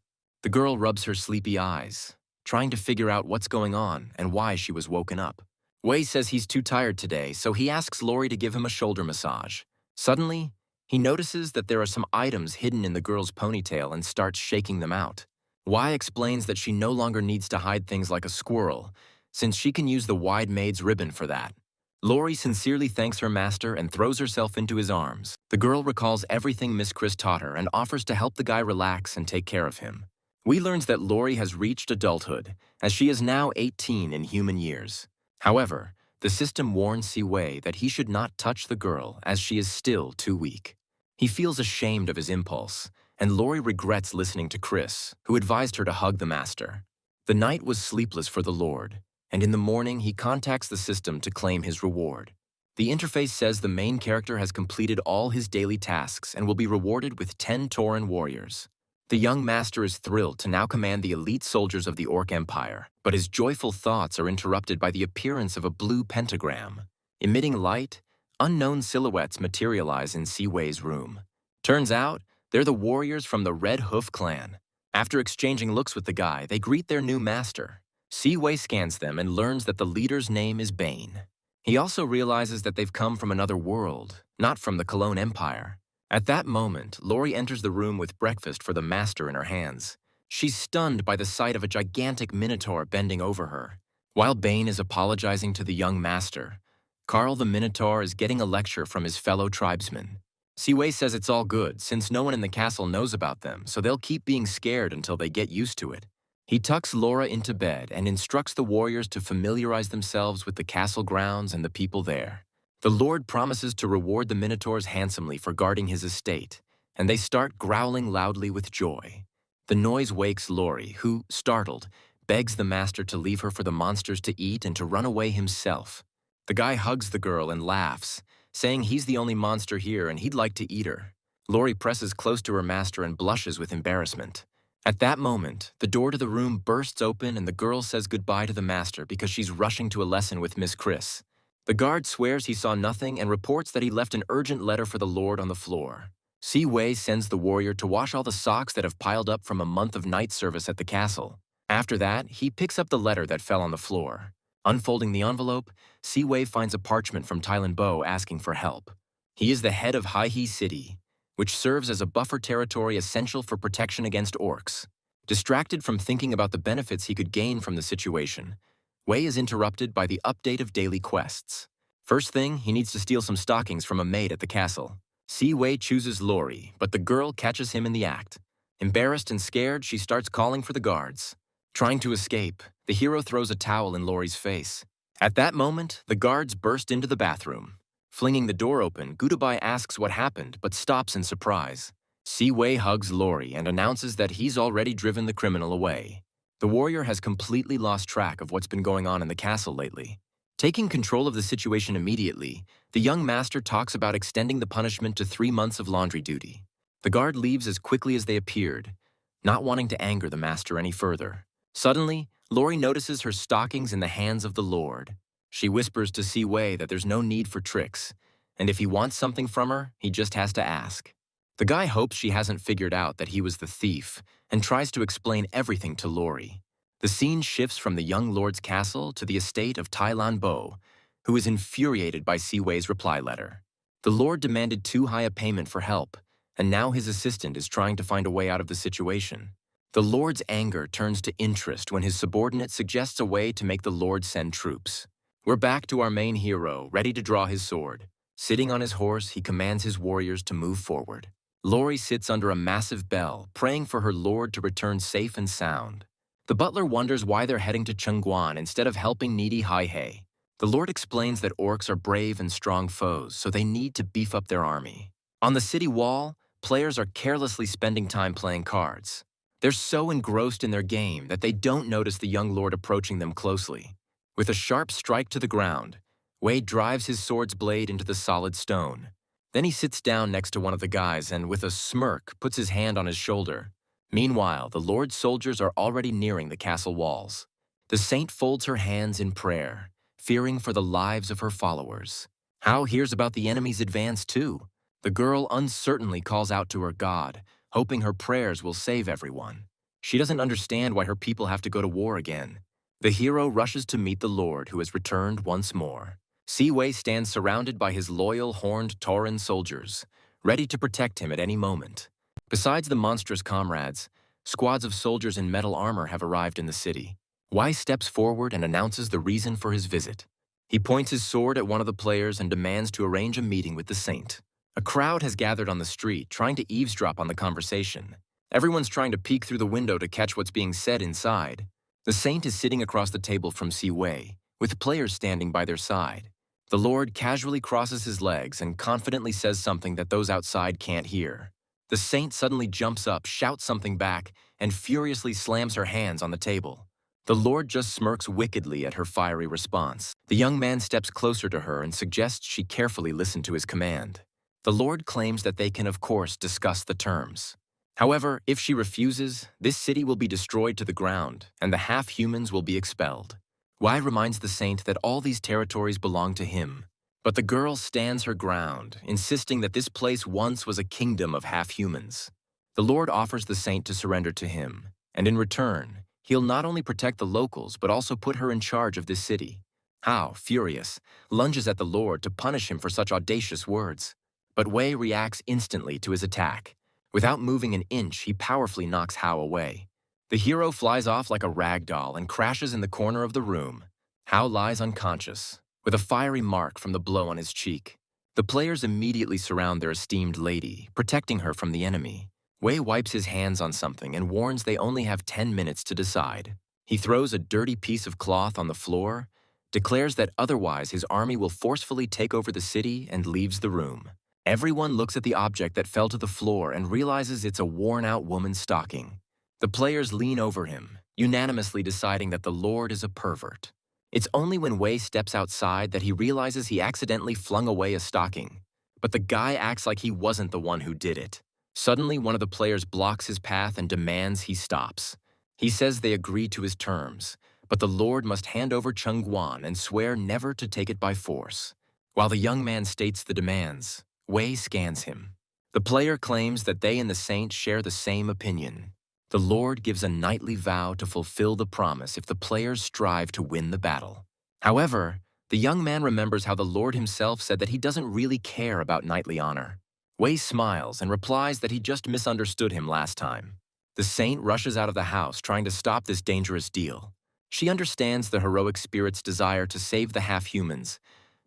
The girl rubs her sleepy eyes, trying to figure out what's going on and why she was woken up. Wei says he's too tired today, so he asks Lori to give him a shoulder massage. Suddenly, he notices that there are some items hidden in the girl's ponytail and starts shaking them out. Wei explains that she no longer needs to hide things like a squirrel, since she can use the wide maid's ribbon for that. Lori sincerely thanks her master and throws herself into his arms. The girl recalls everything Miss Chris taught her and offers to help the guy relax and take care of him. Wei learns that Lori has reached adulthood, as she is now 18 in human years. However, the system warns Si Wei that he should not touch the girl as she is still too weak. He feels ashamed of his impulse, and Lori regrets listening to Chris, who advised her to hug the master. The night was sleepless for the Lord, and in the morning he contacts the system to claim his reward. The interface says the main character has completed all his daily tasks and will be rewarded with 10 Tauren warriors. The young master is thrilled to now command the elite soldiers of the Orc Empire, but his joyful thoughts are interrupted by the appearance of a blue pentagram. Emitting light, unknown silhouettes materialize in Si Wei's room. Turns out, they're the warriors from the Red Hoof clan. After exchanging looks with the guy, they greet their new master. Si Wei scans them and learns that the leader's name is Bane. He also realizes that they've come from another world, not from the Cologne Empire. At that moment, Lori enters the room with breakfast for the master in her hands. She's stunned by the sight of a gigantic minotaur bending over her. While Bane is apologizing to the young master, Carl the Minotaur is getting a lecture from his fellow tribesmen. Siwei says it's all good, since no one in the castle knows about them, so they'll keep being scared until they get used to it. He tucks Laura into bed and instructs the warriors to familiarize themselves with the castle grounds and the people there. The Lord promises to reward the Minotaurs handsomely for guarding his estate, and they start growling loudly with joy. The noise wakes Lori, who, startled, begs the master to leave her for the monsters to eat and to run away himself. The guy hugs the girl and laughs, saying he's the only monster here and he'd like to eat her. Lori presses close to her master and blushes with embarrassment. At that moment, the door to the room bursts open and the girl says goodbye to the master because she's rushing to a lesson with Miss Chris. The guard swears he saw nothing and reports that he left an urgent letter for the Lord on the floor. Si Wei sends the warrior to wash all the socks that have piled up from a month of night service at the castle. After that, he picks up the letter that fell on the floor. Unfolding the envelope, Si Wei finds a parchment from Tylan Bo asking for help. He is the head of Hai-He City, which serves as a buffer territory essential for protection against orcs. Distracted from thinking about the benefits he could gain from the situation, Wei is interrupted by the update of daily quests. First thing, he needs to steal some stockings from a maid at the castle. Si Wei chooses Lori, but the girl catches him in the act. Embarrassed and scared, she starts calling for the guards. Trying to escape, the hero throws a towel in Lori's face. At that moment, the guards burst into the bathroom. Flinging the door open, Gutabai asks what happened, but stops in surprise. Si Wei hugs Lori and announces that he's already driven the criminal away. The warrior has completely lost track of what's been going on in the castle lately. Taking control of the situation immediately, the young master talks about extending the punishment to 3 months of laundry duty. The guard leaves as quickly as they appeared, not wanting to anger the master any further. Suddenly, Lori notices her stockings in the hands of the Lord. She whispers to Si Wei that there's no need for tricks, and if he wants something from her, he just has to ask. The guy hopes she hasn't figured out that he was the thief and tries to explain everything to Lori. The scene shifts from the young lord's castle to the estate of Tylan Bo, who is infuriated by Si Wei's reply letter. The lord demanded too high a payment for help, and now his assistant is trying to find a way out of the situation. The lord's anger turns to interest when his subordinate suggests a way to make the lord send troops. We're back to our main hero, ready to draw his sword. Sitting on his horse, he commands his warriors to move forward. Lori sits under a massive bell, praying for her lord to return safe and sound. The butler wonders why they're heading to Chengguan instead of helping needy Hai-He. The lord explains that orcs are brave and strong foes, so they need to beef up their army. On the city wall, players are carelessly spending time playing cards. They're so engrossed in their game that they don't notice the young lord approaching them closely. With a sharp strike to the ground, Wei drives his sword's blade into the solid stone. Then he sits down next to one of the guys and, with a smirk, puts his hand on his shoulder. Meanwhile, the Lord's soldiers are already nearing the castle walls. The saint folds her hands in prayer, fearing for the lives of her followers. Hao hears about the enemy's advance too. The girl uncertainly calls out to her god, hoping her prayers will save everyone. She doesn't understand why her people have to go to war again. The hero rushes to meet the Lord, who has returned once more. Si Wei stands surrounded by his loyal horned Tauran soldiers, ready to protect him at any moment. Besides the monstrous comrades, squads of soldiers in metal armor have arrived in the city. Wei steps forward and announces the reason for his visit. He points his sword at one of the players and demands to arrange a meeting with the saint. A crowd has gathered on the street, trying to eavesdrop on the conversation. Everyone's trying to peek through the window to catch what's being said inside. The saint is sitting across the table from Si Wei, with players standing by their side. The Lord casually crosses his legs and confidently says something that those outside can't hear. The saint suddenly jumps up, shouts something back, and furiously slams her hands on the table. The Lord just smirks wickedly at her fiery response. The young man steps closer to her and suggests she carefully listen to his command. The Lord claims that they can, of course, discuss the terms. However, if she refuses, this city will be destroyed to the ground, and the half-humans will be expelled. Wei reminds the saint that all these territories belong to him. But the girl stands her ground, insisting that this place once was a kingdom of half-humans. The Lord offers the saint to surrender to him, and in return, he'll not only protect the locals but also put her in charge of this city. Hao, furious, lunges at the Lord to punish him for such audacious words. but Wei reacts instantly to his attack. Without moving an inch, he powerfully knocks Hao away. The hero flies off like a rag doll and crashes in the corner of the room. Hao lies unconscious, with a fiery mark from the blow on his cheek. The players immediately surround their esteemed lady, protecting her from the enemy. Wei wipes his hands on something and warns they only have 10 minutes to decide. He throws a dirty piece of cloth on the floor, declares that otherwise his army will forcefully take over the city, and leaves the room. Everyone looks at the object that fell to the floor and realizes it's a worn-out woman's stocking. The players lean over him, unanimously deciding that the Lord is a pervert. It's only when Wei steps outside that he realizes he accidentally flung away a stocking. But the guy acts like he wasn't the one who did it. Suddenly, one of the players blocks his path and demands he stops. He says they agree to his terms, but the Lord must hand over Chengguan and swear never to take it by force. While the young man states the demands, Wei scans him. The player claims that they and the saint share the same opinion. The Lord gives a knightly vow to fulfill the promise if the players strive to win the battle. However, the young man remembers how the Lord himself said that he doesn't really care about knightly honor. Wei smiles and replies that he just misunderstood him last time. The saint rushes out of the house trying to stop this dangerous deal. She understands the heroic spirit's desire to save the half-humans,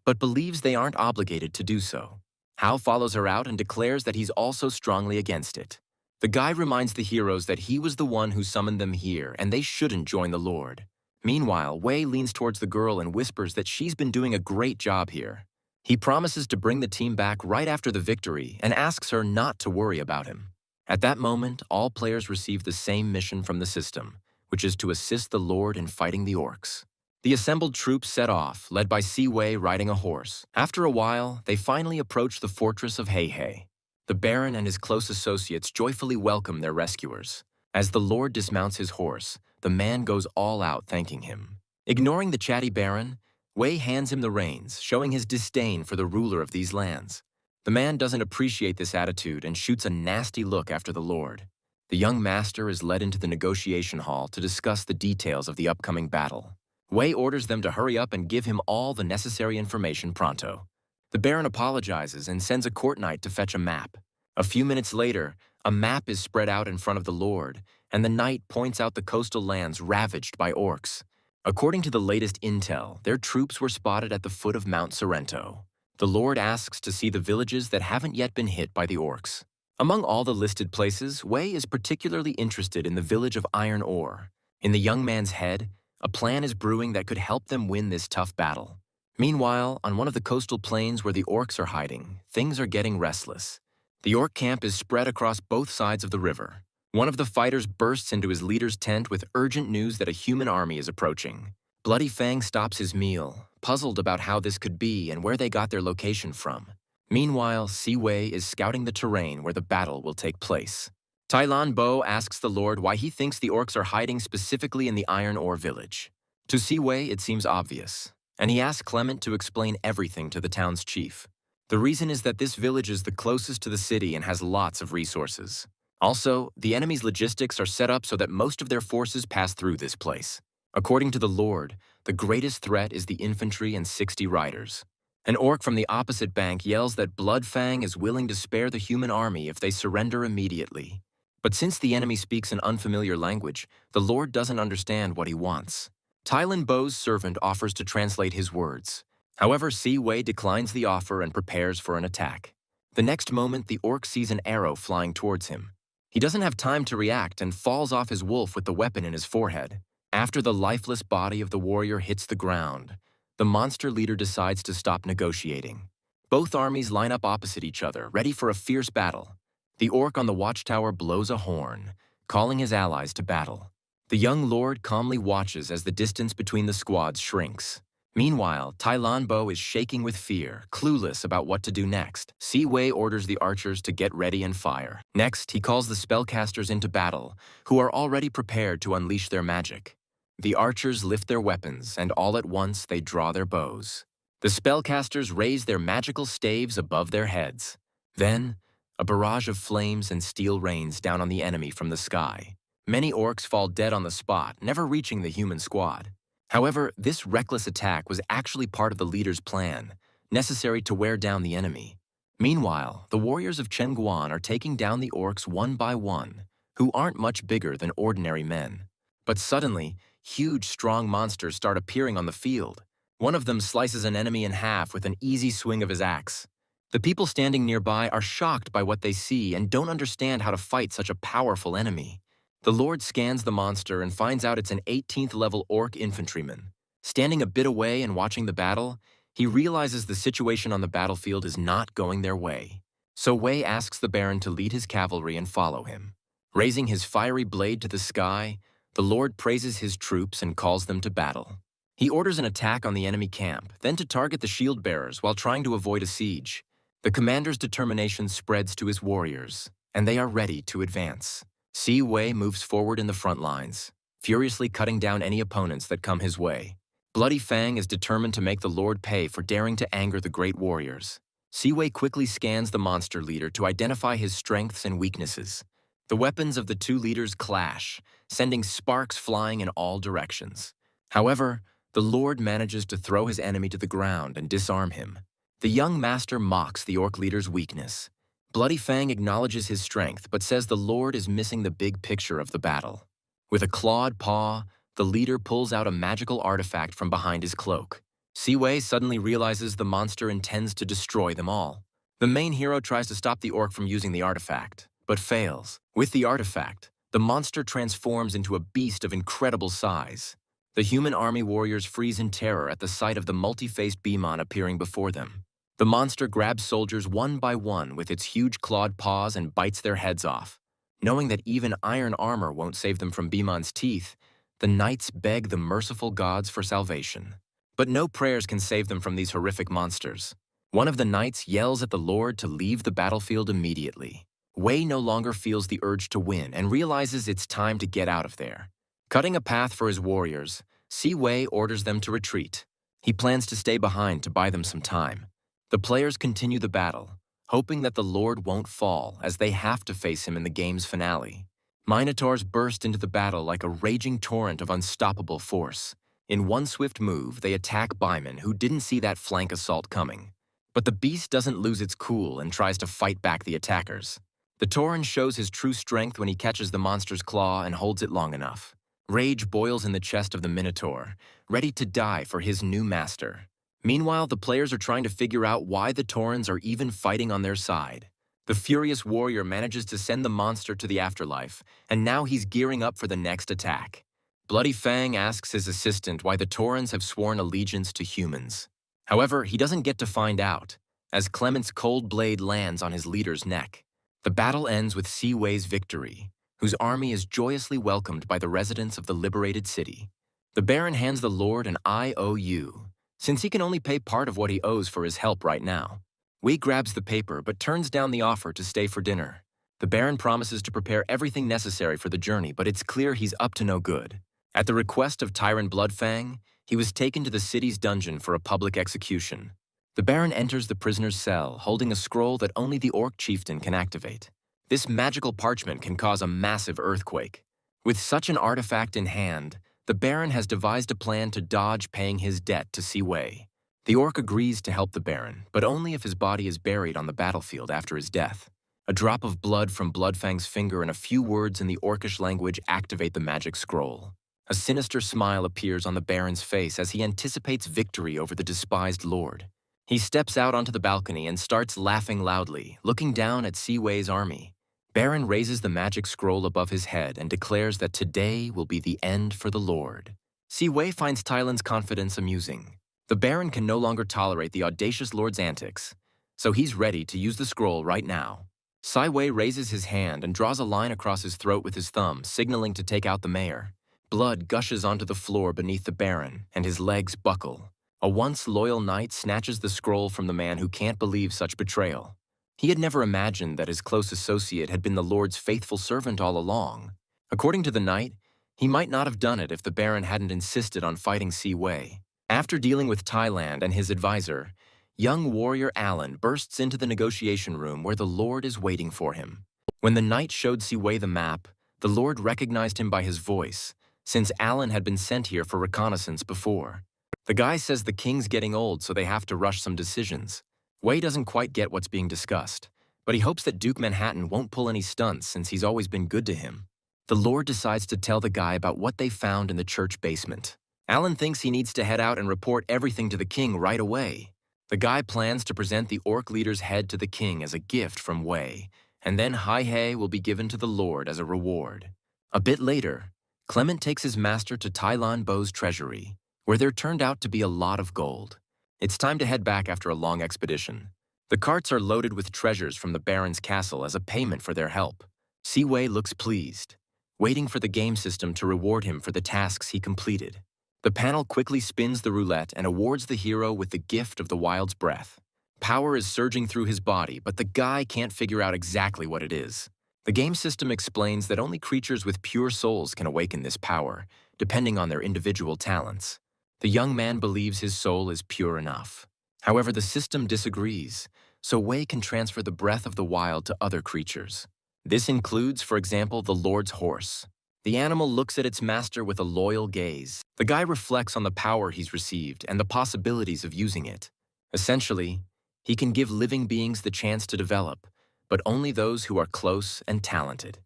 but believes they aren't obligated to do so. Hao follows her out and declares that he's also strongly against it. The guy reminds the heroes that he was the one who summoned them here and they shouldn't join the Lord. Meanwhile, Wei leans towards the girl and whispers that she's been doing a great job here. He promises to bring the team back right after the victory and asks her not to worry about him. At that moment, all players receive the same mission from the system, which is to assist the Lord in fighting the orcs. The assembled troops set off, led by Si Wei riding a horse. After a while, they finally approach the fortress of Heihei. The Baron and his close associates joyfully welcome their rescuers. As the Lord dismounts his horse, the man goes all out thanking him. Ignoring the chatty Baron, Wei hands him the reins, showing his disdain for the ruler of these lands. The man doesn't appreciate this attitude and shoots a nasty look after the Lord. The young master is led into the negotiation hall to discuss the details of the upcoming battle. Wei orders them to hurry up and give him all the necessary information pronto. The Baron apologizes and sends a court knight to fetch a map. A few minutes later, a map is spread out in front of the Lord, and the knight points out the coastal lands ravaged by orcs. According to the latest intel, their troops were spotted at the foot of Mount Sorrento. The Lord asks to see the villages that haven't yet been hit by the orcs. Among all the listed places, Wei is particularly interested in the village of Iron Ore. In the young man's head, a plan is brewing that could help them win this tough battle. Meanwhile, on one of the coastal plains where the orcs are hiding, things are getting restless. The orc camp is spread across both sides of the river. One of the fighters bursts into his leader's tent with urgent news that a human army is approaching. Bloody Fang stops his meal, puzzled about how this could be and where they got their location from. Meanwhile, Si Wei is scouting the terrain where the battle will take place. Tai Lan Bo asks the Lord why he thinks the orcs are hiding specifically in the Iron Ore village. To Si Wei, it seems obvious, and he asks Clement to explain everything to the town's chief. The reason is that this village is the closest to the city and has lots of resources. Also, the enemy's logistics are set up so that most of their forces pass through this place. According to the Lord, the greatest threat is the infantry and 60 riders. An orc from the opposite bank yells that Bloodfang is willing to spare the human army if they surrender immediately. But since the enemy speaks an unfamiliar language, the Lord doesn't understand what he wants. Tai Lan Bo's servant offers to translate his words. However, Si Wei declines the offer and prepares for an attack. The next moment, the orc sees an arrow flying towards him. He doesn't have time to react and falls off his wolf with the weapon in his forehead. After the lifeless body of the warrior hits the ground, the monster leader decides to stop negotiating. Both armies line up opposite each other, ready for a fierce battle. The orc on the watchtower blows a horn, calling his allies to battle. The young lord calmly watches as the distance between the squads shrinks. Meanwhile, Tai Lan Bo is shaking with fear, clueless about what to do next. Si Wei orders the archers to get ready and fire. Next, he calls the spellcasters into battle, who are already prepared to unleash their magic. The archers lift their weapons, and all at once they draw their bows. The spellcasters raise their magical staves above their heads. Then, a barrage of flames and steel rains down on the enemy from the sky. Many orcs fall dead on the spot, never reaching the human squad. However, this reckless attack was actually part of the leader's plan, necessary to wear down the enemy. Meanwhile, the warriors of Chengguan are taking down the orcs one by one, who aren't much bigger than ordinary men. But suddenly, huge, strong monsters start appearing on the field. One of them slices an enemy in half with an easy swing of his axe. The people standing nearby are shocked by what they see and don't understand how to fight such a powerful enemy. The Lord scans the monster and finds out it's an 18th level orc infantryman. Standing a bit away and watching the battle, he realizes the situation on the battlefield is not going their way. So Wei asks the Baron to lead his cavalry and follow him. Raising his fiery blade to the sky, the Lord praises his troops and calls them to battle. He orders an attack on the enemy camp, then to target the shield bearers while trying to avoid a siege. The commander's determination spreads to his warriors, and they are ready to advance. Si Wei moves forward in the front lines, furiously cutting down any opponents that come his way. Bloody Fang is determined to make the Lord pay for daring to anger the great warriors. Si Wei quickly scans the monster leader to identify his strengths and weaknesses. The weapons of the two leaders clash, sending sparks flying in all directions. However, the Lord manages to throw his enemy to the ground and disarm him. The young master mocks the orc leader's weakness. Bloody Fang acknowledges his strength but says the Lord is missing the big picture of the battle. With a clawed paw, the leader pulls out a magical artifact from behind his cloak. Si Wei suddenly realizes the monster intends to destroy them all. The main hero tries to stop the orc from using the artifact, but fails. With the artifact, the monster transforms into a beast of incredible size. The human army warriors freeze in terror at the sight of the multi-faced Beemon appearing before them. The monster grabs soldiers one by one with its huge clawed paws and bites their heads off. Knowing that even iron armor won't save them from Beemon's teeth, the knights beg the merciful gods for salvation. But no prayers can save them from these horrific monsters. One of the knights yells at the Lord to leave the battlefield immediately. Wei no longer feels the urge to win and realizes it's time to get out of there. Cutting a path for his warriors, Si Wei orders them to retreat. He plans to stay behind to buy them some time. The players continue the battle, hoping that the Lord won't fall as they have to face him in the game's finale. Minotaurs burst into the battle like a raging torrent of unstoppable force. In one swift move, they attack Baiman, who didn't see that flank assault coming. But the beast doesn't lose its cool and tries to fight back the attackers. The Tauren shows his true strength when he catches the monster's claw and holds it long enough. Rage boils in the chest of the Minotaur, ready to die for his new master. Meanwhile, the players are trying to figure out why the Taurens are even fighting on their side. The furious warrior manages to send the monster to the afterlife, and now he's gearing up for the next attack. Bloody Fang asks his assistant why the Taurens have sworn allegiance to humans. However, he doesn't get to find out, as Clement's cold blade lands on his leader's neck. The battle ends with Si Wei's victory, whose army is joyously welcomed by the residents of the liberated city. The Baron hands the Lord an IOU, since he can only pay part of what he owes for his help right now. Wei grabs the paper but turns down the offer to stay for dinner. The Baron promises to prepare everything necessary for the journey, but it's clear he's up to no good. At the request of Tyrant Bloodfang, he was taken to the city's dungeon for a public execution. The Baron enters the prisoner's cell, holding a scroll that only the Orc chieftain can activate. This magical parchment can cause a massive earthquake. With such an artifact in hand, the Baron has devised a plan to dodge paying his debt to Si Wei. The Orc agrees to help the Baron, but only if his body is buried on the battlefield after his death. A drop of blood from Bloodfang's finger and a few words in the Orcish language activate the magic scroll. A sinister smile appears on the Baron's face as he anticipates victory over the despised Lord. He steps out onto the balcony and starts laughing loudly, looking down at Si Wei's army. Baron raises the magic scroll above his head and declares that today will be the end for the Lord. Si Wei finds Tylan's confidence amusing. The Baron can no longer tolerate the audacious Lord's antics, so he's ready to use the scroll right now. Si Wei raises his hand and draws a line across his throat with his thumb, signaling to take out the mayor. Blood gushes onto the floor beneath the Baron, and his legs buckle. A once loyal knight snatches the scroll from the man who can't believe such betrayal. He had never imagined that his close associate had been the Lord's faithful servant all along. According to the knight, he might not have done it if the Baron hadn't insisted on fighting Si Wei. After dealing with Thailand and his advisor, young warrior Alan bursts into the negotiation room where the Lord is waiting for him. When the knight showed Si Wei the map, the Lord recognized him by his voice, since Alan had been sent here for reconnaissance before. The guy says the king's getting old, so they have to rush some decisions. Wei doesn't quite get what's being discussed, but he hopes that Duke Manhattan won't pull any stunts since he's always been good to him. The Lord decides to tell the guy about what they found in the church basement. Alan thinks he needs to head out and report everything to the king right away. The guy plans to present the orc leader's head to the king as a gift from Wei, and then Hai will be given to the Lord as a reward. A bit later, Clement takes his master to Tai Lan Bo's treasury, where there turned out to be a lot of gold. It's time to head back after a long expedition. The carts are loaded with treasures from the Baron's castle as a payment for their help. Siwei looks pleased, waiting for the game system to reward him for the tasks he completed. The panel quickly spins the roulette and awards the hero with the gift of the Wild's Breath. Power is surging through his body, but the guy can't figure out exactly what it is. The game system explains that only creatures with pure souls can awaken this power, depending on their individual talents. The young man believes his soul is pure enough. However, the system disagrees, so Wei can transfer the breath of the wild to other creatures. This includes, for example, the Lord's horse. The animal looks at its master with a loyal gaze. The guy reflects on the power he's received and the possibilities of using it. Essentially, he can give living beings the chance to develop, but only those who are close and talented.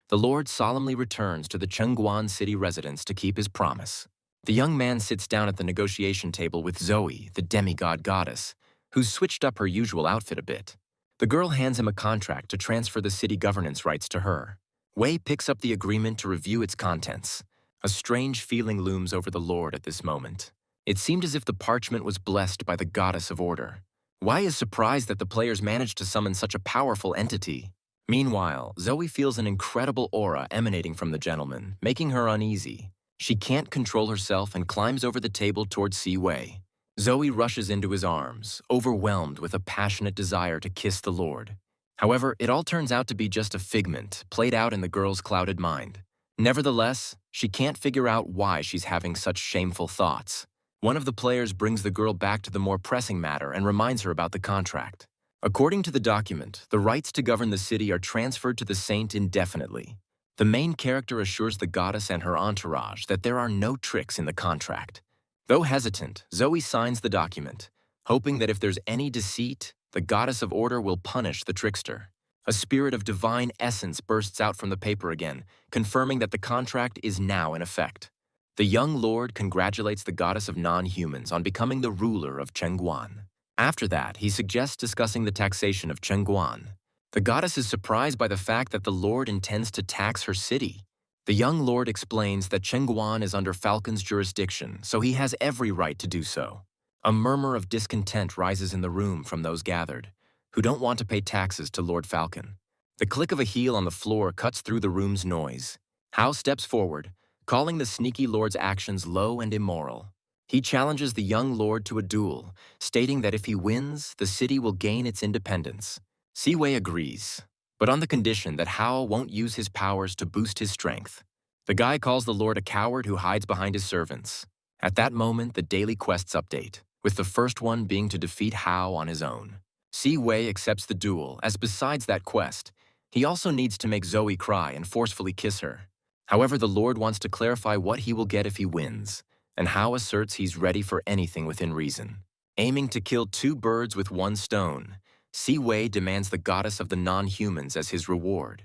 The Lord solemnly returns to the Chengguan city residence to keep his promise. The young man sits down at the negotiation table with Zoe, the demigod goddess, who's switched up her usual outfit a bit. The girl hands him a contract to transfer the city governance rights to her. Wei picks up the agreement to review its contents. A strange feeling looms over the Lord at this moment. It seemed as if the parchment was blessed by the goddess of order. Wei is surprised that the players managed to summon such a powerful entity. Meanwhile, Zoe feels an incredible aura emanating from the gentleman, making her uneasy. She can't control herself and climbs over the table towards Siwei. Zoe rushes into his arms, overwhelmed with a passionate desire to kiss the Lord. However, it all turns out to be just a figment, played out in the girl's clouded mind. Nevertheless, she can't figure out why she's having such shameful thoughts. One of the players brings the girl back to the more pressing matter and reminds her about the contract. According to the document, the rights to govern the city are transferred to the saint indefinitely. The main character assures the goddess and her entourage that there are no tricks in the contract. Though hesitant, Zoe signs the document, hoping that if there's any deceit, the goddess of order will punish the trickster. A spirit of divine essence bursts out from the paper again, confirming that the contract is now in effect. The young lord congratulates the goddess of non-humans on becoming the ruler of Chengguan. After that, he suggests discussing the taxation of Chengguan. The goddess is surprised by the fact that the lord intends to tax her city. The young lord explains that Chengguan is under Falcon's jurisdiction, so he has every right to do so. A murmur of discontent rises in the room from those gathered, who don't want to pay taxes to Lord Falcon. The click of a heel on the floor cuts through the room's noise. Hao steps forward, calling the sneaky lord's actions low and immoral. He challenges the young lord to a duel, stating that if he wins, the city will gain its independence. Siwei agrees, but on the condition that Hao won't use his powers to boost his strength. The guy calls the lord a coward who hides behind his servants. At that moment, the daily quests update, with the first one being to defeat Hao on his own. Siwei accepts the duel, as besides that quest, he also needs to make Zoe cry and forcefully kiss her. However, the Lord wants to clarify what he will get if he wins, and Hao asserts he's ready for anything within reason. Aiming to kill two birds with one stone, Siwei demands the goddess of the non-humans as his reward.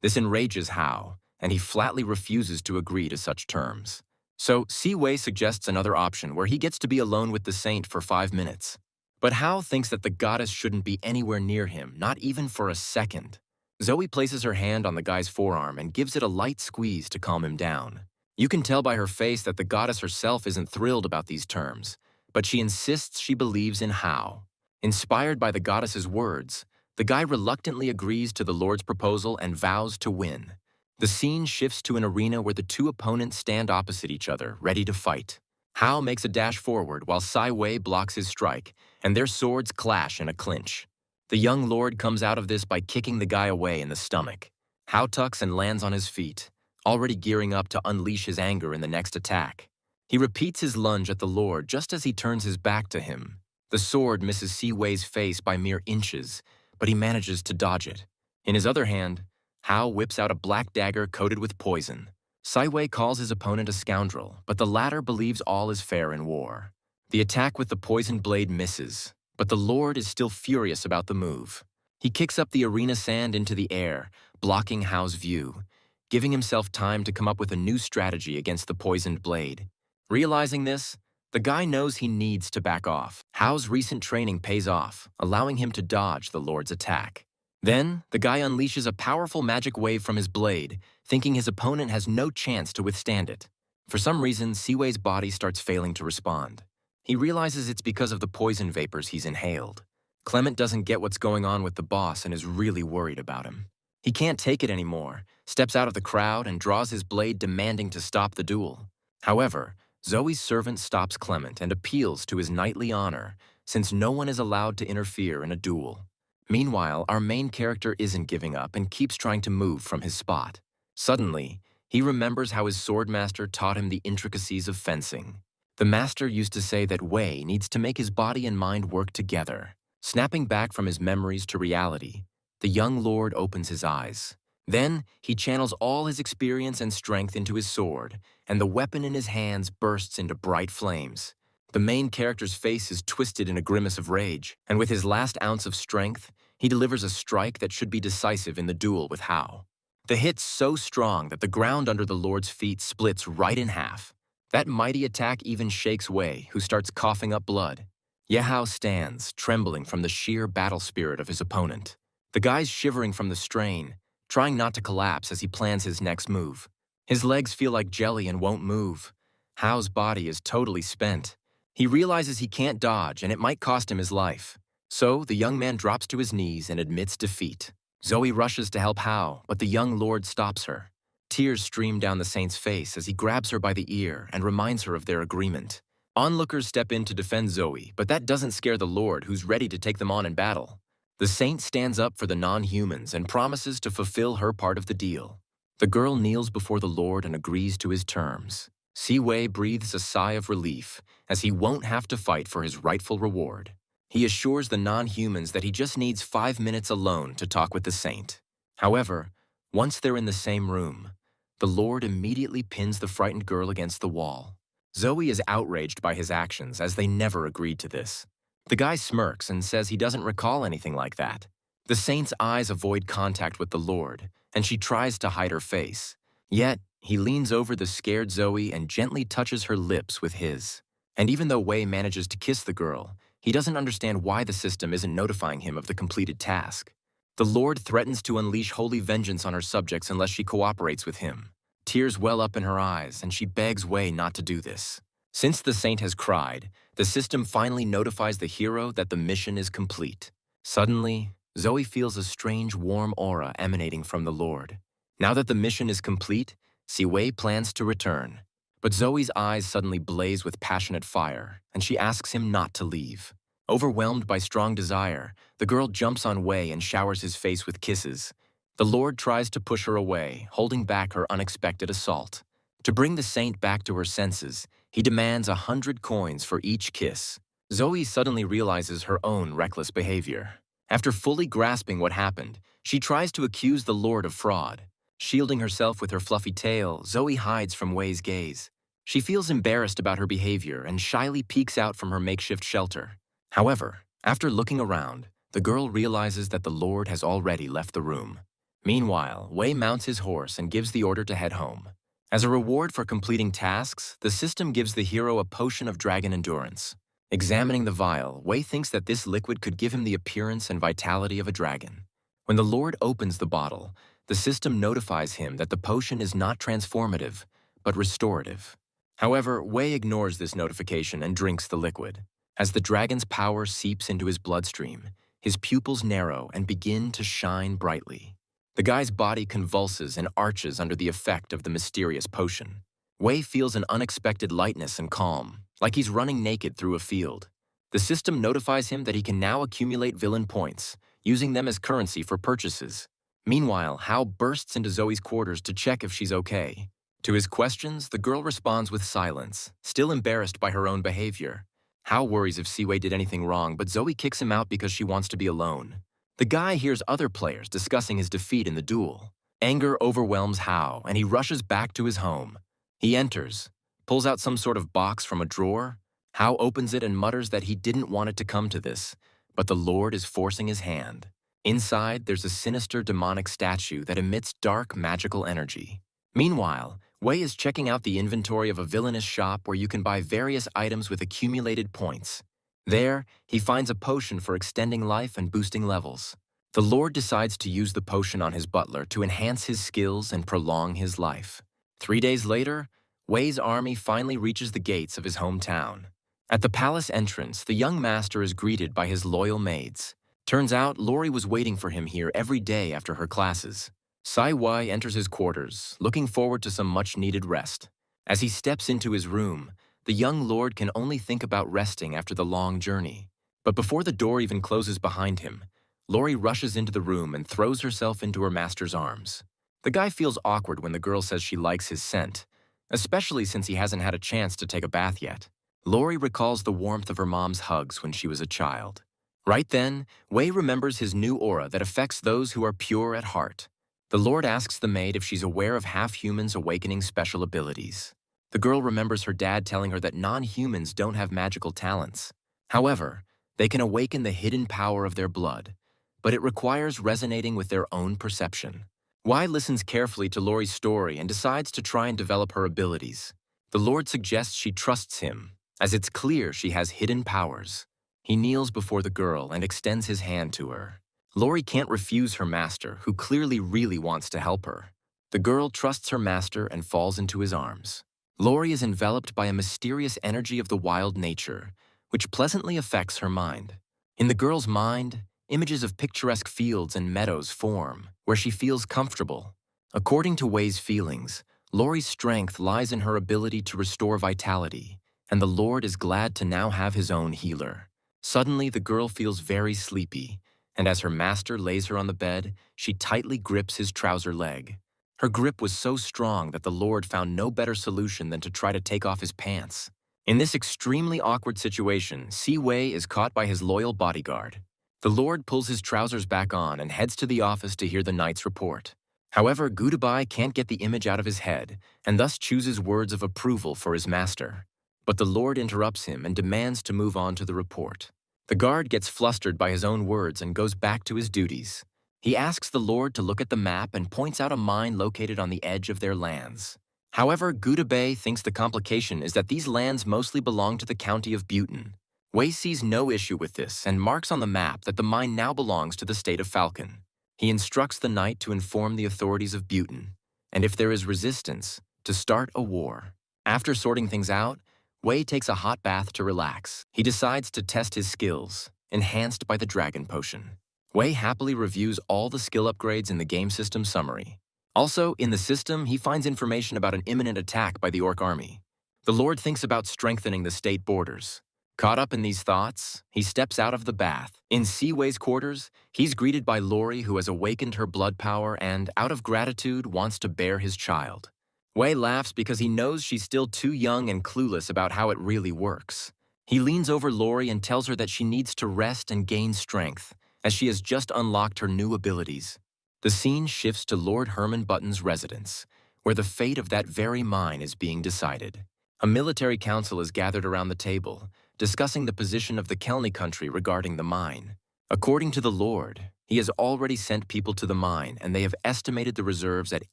This enrages Hao, and he flatly refuses to agree to such terms. So, Siwei suggests another option where he gets to be alone with the saint for 5 minutes. But Hao thinks that the goddess shouldn't be anywhere near him, not even for a second. Zoe places her hand on the guy's forearm and gives it a light squeeze to calm him down. You can tell by her face that the goddess herself isn't thrilled about these terms, but she insists she believes in Hao. Inspired by the goddess's words, the guy reluctantly agrees to the Lord's proposal and vows to win. The scene shifts to an arena where the two opponents stand opposite each other, ready to fight. Hao makes a dash forward while Siwei blocks his strike, and their swords clash in a clinch. The young lord comes out of this by kicking the guy away in the stomach. Hao tucks and lands on his feet, already gearing up to unleash his anger in the next attack. He repeats his lunge at the lord just as he turns his back to him. The sword misses Siwei's face by mere inches, but he manages to dodge it. In his other hand, Hao whips out a black dagger coated with poison. Siwei calls his opponent a scoundrel, but the latter believes all is fair in war. The attack with the poisoned blade misses, But the Lord is still furious about the move. He kicks up the arena sand into the air, blocking Hao's view, giving himself time to come up with a new strategy against the poisoned blade. Realizing this, the guy knows he needs to back off. Hao's recent training pays off, allowing him to dodge the Lord's attack. Then, the guy unleashes a powerful magic wave from his blade, thinking his opponent has no chance to withstand it. For some reason, Siwei's body starts failing to respond. He realizes it's because of the poison vapors he's inhaled. Clement doesn't get what's going on with the boss and is really worried about him. He can't take it anymore, steps out of the crowd and draws his blade demanding to stop the duel. However, Zoe's servant stops Clement and appeals to his knightly honor, since no one is allowed to interfere in a duel. Meanwhile, our main character isn't giving up and keeps trying to move from his spot. Suddenly, he remembers how his swordmaster taught him the intricacies of fencing. The master used to say that Wei needs to make his body and mind work together. Snapping back from his memories to reality, the young lord opens his eyes. Then, he channels all his experience and strength into his sword, and the weapon in his hands bursts into bright flames. The main character's face is twisted in a grimace of rage, and with his last ounce of strength, he delivers a strike that should be decisive in the duel with Hao. The hit's so strong that the ground under the Lord's feet splits right in half. That mighty attack even shakes Wei, who starts coughing up blood. Yehao stands, trembling from the sheer battle spirit of his opponent. The guy's shivering from the strain, trying not to collapse as he plans his next move. His legs feel like jelly and won't move. Hao's body is totally spent. He realizes he can't dodge and it might cost him his life. So, the young man drops to his knees and admits defeat. Zoe rushes to help Hao, but the young lord stops her. Tears stream down the saint's face as he grabs her by the ear and reminds her of their agreement. Onlookers step in to defend Zoe, but that doesn't scare the Lord, who's ready to take them on in battle. The saint stands up for the non-humans and promises to fulfill her part of the deal. The girl kneels before the Lord and agrees to his terms. Siwei breathes a sigh of relief, as he won't have to fight for his rightful reward. He assures the non-humans that he just needs 5 minutes alone to talk with the saint. However, once they're in the same room, the Lord immediately pins the frightened girl against the wall. Zoe is outraged by his actions, as they never agreed to this. The guy smirks and says he doesn't recall anything like that. The saint's eyes avoid contact with the Lord, and she tries to hide her face. Yet, he leans over the scared Zoe and gently touches her lips with his. And even though Wei manages to kiss the girl, he doesn't understand why the system isn't notifying him of the completed task. The Lord threatens to unleash holy vengeance on her subjects unless she cooperates with him. Tears well up in her eyes, and she begs Wei not to do this. Since the saint has cried, the system finally notifies the hero that the mission is complete. Suddenly, Zoe feels a strange warm aura emanating from the Lord. Now that the mission is complete, Siwei plans to return. But Zoe's eyes suddenly blaze with passionate fire, and she asks him not to leave. Overwhelmed by strong desire, the girl jumps on Wei and showers his face with kisses. The Lord tries to push her away, holding back her unexpected assault. To bring the saint back to her senses, he demands 100 coins for each kiss. Zoe suddenly realizes her own reckless behavior. After fully grasping what happened, she tries to accuse the Lord of fraud. Shielding herself with her fluffy tail, Zoe hides from Wei's gaze. She feels embarrassed about her behavior and shyly peeks out from her makeshift shelter. However, after looking around, the girl realizes that the Lord has already left the room. Meanwhile, Wei mounts his horse and gives the order to head home. As a reward for completing tasks, the system gives the hero a potion of dragon endurance. Examining the vial, Wei thinks that this liquid could give him the appearance and vitality of a dragon. When the Lord opens the bottle, the system notifies him that the potion is not transformative, but restorative. However, Wei ignores this notification and drinks the liquid. As the dragon's power seeps into his bloodstream, his pupils narrow and begin to shine brightly. The guy's body convulses and arches under the effect of the mysterious potion. Wei feels an unexpected lightness and calm, like he's running naked through a field. The system notifies him that he can now accumulate villain points, using them as currency for purchases. Meanwhile, Hao bursts into Zoe's quarters to check if she's okay. To his questions, the girl responds with silence, still embarrassed by her own behavior. Hao worries if Siwei did anything wrong, but Zoe kicks him out because she wants to be alone. The guy hears other players discussing his defeat in the duel. Anger overwhelms Hao, and he rushes back to his home. He enters, pulls out some sort of box from a drawer. Hao opens it and mutters that he didn't want it to come to this, but the Lord is forcing his hand. Inside, there's a sinister demonic statue that emits dark magical energy. Meanwhile, Wei is checking out the inventory of a villainous shop where you can buy various items with accumulated points. There, he finds a potion for extending life and boosting levels. The Lord decides to use the potion on his butler to enhance his skills and prolong his life. 3 days later, Wei's army finally reaches the gates of his hometown. At the palace entrance, the young master is greeted by his loyal maids. Turns out, Lori was waiting for him here every day after her classes. Sai Wei enters his quarters, looking forward to some much-needed rest. As he steps into his room, the young lord can only think about resting after the long journey. But before the door even closes behind him, Lori rushes into the room and throws herself into her master's arms. The guy feels awkward when the girl says she likes his scent, especially since he hasn't had a chance to take a bath yet. Lori recalls the warmth of her mom's hugs when she was a child. Right then, Wei remembers his new aura that affects those who are pure at heart. The Lord asks the maid if she's aware of half-humans awakening special abilities. The girl remembers her dad telling her that non-humans don't have magical talents. However, they can awaken the hidden power of their blood, but it requires resonating with their own perception. Wei listens carefully to Lori's story and decides to try and develop her abilities. The Lord suggests she trusts him, as it's clear she has hidden powers. He kneels before the girl and extends his hand to her. Lori can't refuse her master, who clearly really wants to help her. The girl trusts her master and falls into his arms. Lori is enveloped by a mysterious energy of the wild nature, which pleasantly affects her mind. In the girl's mind, images of picturesque fields and meadows form, where she feels comfortable. According to Wei's feelings, Lori's strength lies in her ability to restore vitality, and the Lord is glad to now have his own healer. Suddenly, the girl feels very sleepy, and as her master lays her on the bed, she tightly grips his trouser leg. Her grip was so strong that the Lord found no better solution than to try to take off his pants. In this extremely awkward situation, Si Wei is caught by his loyal bodyguard. The Lord pulls his trousers back on and heads to the office to hear the knight's report. However, Gutabai can't get the image out of his head, and thus chooses words of approval for his master. But the Lord interrupts him and demands to move on to the report. The guard gets flustered by his own words and goes back to his duties. He asks the Lord to look at the map and points out a mine located on the edge of their lands. However, Gutabai thinks the complication is that these lands mostly belong to the county of Buton. Wei sees no issue with this and marks on the map that the mine now belongs to the state of Falcon. He instructs the knight to inform the authorities of Buton, and if there is resistance, to start a war. After sorting things out, Wei takes a hot bath to relax. He decides to test his skills, enhanced by the dragon potion. Wei happily reviews all the skill upgrades in the game system summary. Also, in the system, he finds information about an imminent attack by the Orc army. The Lord thinks about strengthening the state borders. Caught up in these thoughts, he steps out of the bath. In Si Wei's quarters, he's greeted by Lori, who has awakened her blood power and, out of gratitude, wants to bear his child. Wei laughs because he knows she's still too young and clueless about how it really works. He leans over Lori and tells her that she needs to rest and gain strength, as she has just unlocked her new abilities. The scene shifts to Lord Herman Button's residence, where the fate of that very mine is being decided. A military council is gathered around the table, discussing the position of the Kelney country regarding the mine. According to the Lord, he has already sent people to the mine, and they have estimated the reserves at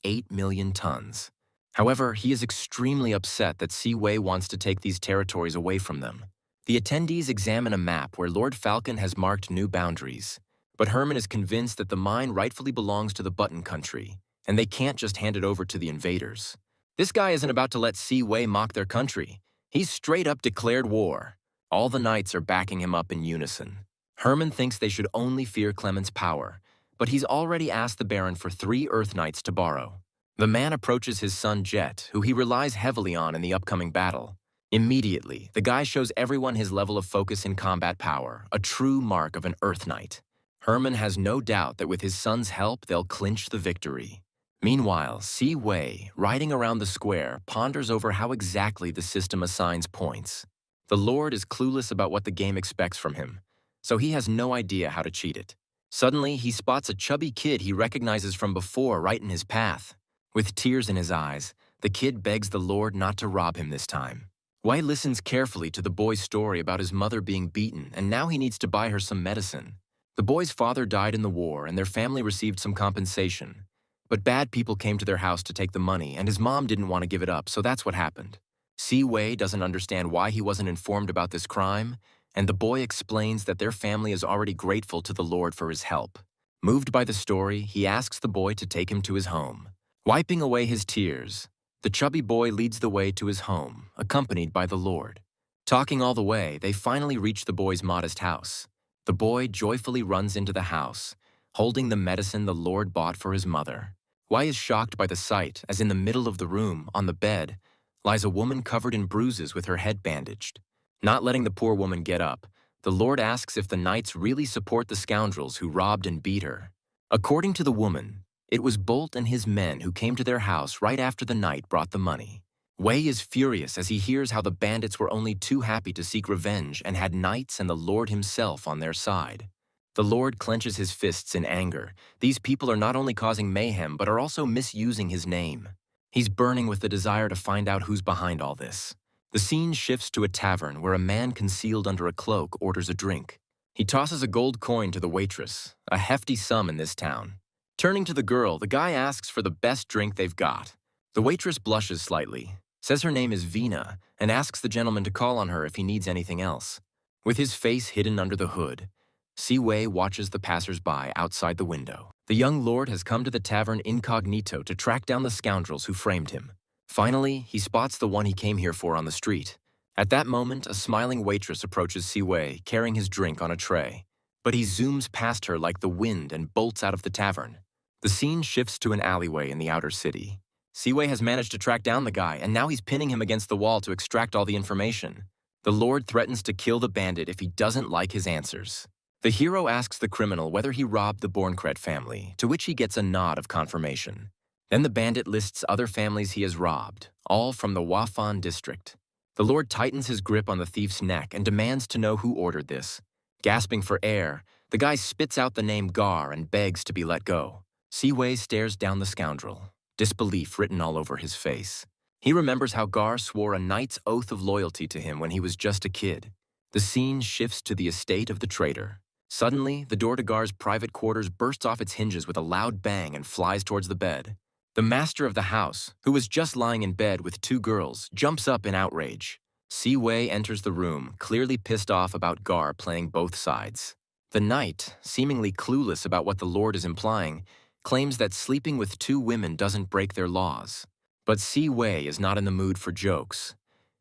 8 million tons. However, he is extremely upset that Si Wei wants to take these territories away from them. The attendees examine a map where Lord Falcon has marked new boundaries, but Herman is convinced that the mine rightfully belongs to the Button country, and they can't just hand it over to the invaders. This guy isn't about to let Si Wei mock their country. He's straight up declared war. All the knights are backing him up in unison. Herman thinks they should only fear Clement's power, but he's already asked the Baron for 3 Earth Knights to borrow. The man approaches his son Jet, who he relies heavily on in the upcoming battle. Immediately, the guy shows everyone his level of focus and combat power, a true mark of an Earth Knight. Herman has no doubt that with his son's help, they'll clinch the victory. Meanwhile, Si Wei, riding around the square, ponders over how exactly the system assigns points. The Lord is clueless about what the game expects from him, so he has no idea how to cheat it. Suddenly, he spots a chubby kid he recognizes from before right in his path. With tears in his eyes, the kid begs the Lord not to rob him this time. Wei listens carefully to the boy's story about his mother being beaten, and now he needs to buy her some medicine. The boy's father died in the war, and their family received some compensation. But bad people came to their house to take the money, and his mom didn't want to give it up, so that's what happened. Si Wei doesn't understand why he wasn't informed about this crime, and the boy explains that their family is already grateful to the Lord for his help. Moved by the story, he asks the boy to take him to his home. Wiping away his tears, the chubby boy leads the way to his home, accompanied by the Lord. Talking all the way, they finally reach the boy's modest house. The boy joyfully runs into the house, holding the medicine the Lord bought for his mother. Wei is shocked by the sight, as in the middle of the room, on the bed, lies a woman covered in bruises with her head bandaged. Not letting the poor woman get up, the Lord asks if the knights really support the scoundrels who robbed and beat her. According to the woman, it was Bolt and his men who came to their house right after the knight brought the money. Wei is furious as he hears how the bandits were only too happy to seek revenge and had knights and the Lord himself on their side. The Lord clenches his fists in anger. These people are not only causing mayhem, but are also misusing his name. He's burning with the desire to find out who's behind all this. The scene shifts to a tavern where a man concealed under a cloak orders a drink. He tosses a gold coin to the waitress, a hefty sum in this town. Turning to the girl, the guy asks for the best drink they've got. The waitress blushes slightly, says her name is Vina, and asks the gentleman to call on her if he needs anything else. With his face hidden under the hood, Si Wei watches the passers-by outside the window. The young lord has come to the tavern incognito to track down the scoundrels who framed him. Finally, he spots the one he came here for on the street. At that moment, a smiling waitress approaches Si Wei, carrying his drink on a tray. But he zooms past her like the wind and bolts out of the tavern. The scene shifts to an alleyway in the outer city. Si Wei has managed to track down the guy, and now he's pinning him against the wall to extract all the information. The Lord threatens to kill the bandit if he doesn't like his answers. The hero asks the criminal whether he robbed the Bornkret family, to which he gets a nod of confirmation. Then the bandit lists other families he has robbed, all from the Wafan district. The Lord tightens his grip on the thief's neck and demands to know who ordered this. Gasping for air, the guy spits out the name Gar and begs to be let go. Si Wei stares down the scoundrel, disbelief written all over his face. He remembers how Gar swore a knight's oath of loyalty to him when he was just a kid. The scene shifts to the estate of the traitor. Suddenly, the door to Gar's private quarters bursts off its hinges with a loud bang and flies towards the bed. The master of the house, who was just lying in bed with two girls, jumps up in outrage. Si Wei enters the room, clearly pissed off about Gar playing both sides. The knight, seemingly clueless about what the Lord is implying, claims that sleeping with two women doesn't break their laws. But Si Wei is not in the mood for jokes.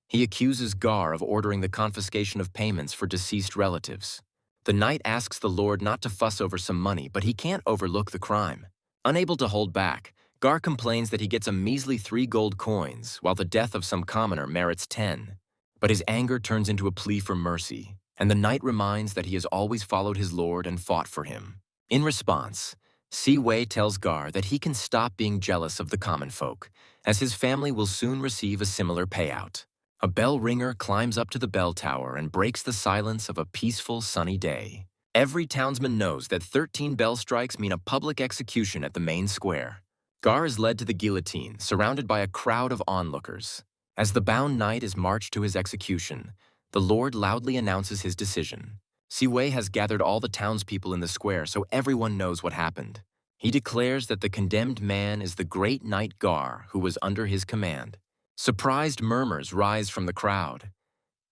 He accuses Gar of ordering the confiscation of payments for deceased relatives. The knight asks the Lord not to fuss over some money, but he can't overlook the crime. Unable to hold back, Gar complains that he gets a measly 3 gold coins, while the death of some commoner merits 10. But his anger turns into a plea for mercy, and the knight reminds that he has always followed his Lord and fought for him. In response, Si Wei tells Gar that he can stop being jealous of the common folk, as his family will soon receive a similar payout. A bell ringer climbs up to the bell tower and breaks the silence of a peaceful, sunny day. Every townsman knows that 13 bell strikes mean a public execution at the main square. Gar is led to the guillotine, surrounded by a crowd of onlookers. As the bound knight is marched to his execution, the Lord loudly announces his decision. Si Wei has gathered all the townspeople in the square so everyone knows what happened. He declares that the condemned man is the great knight Gar, who was under his command. Surprised murmurs rise from the crowd.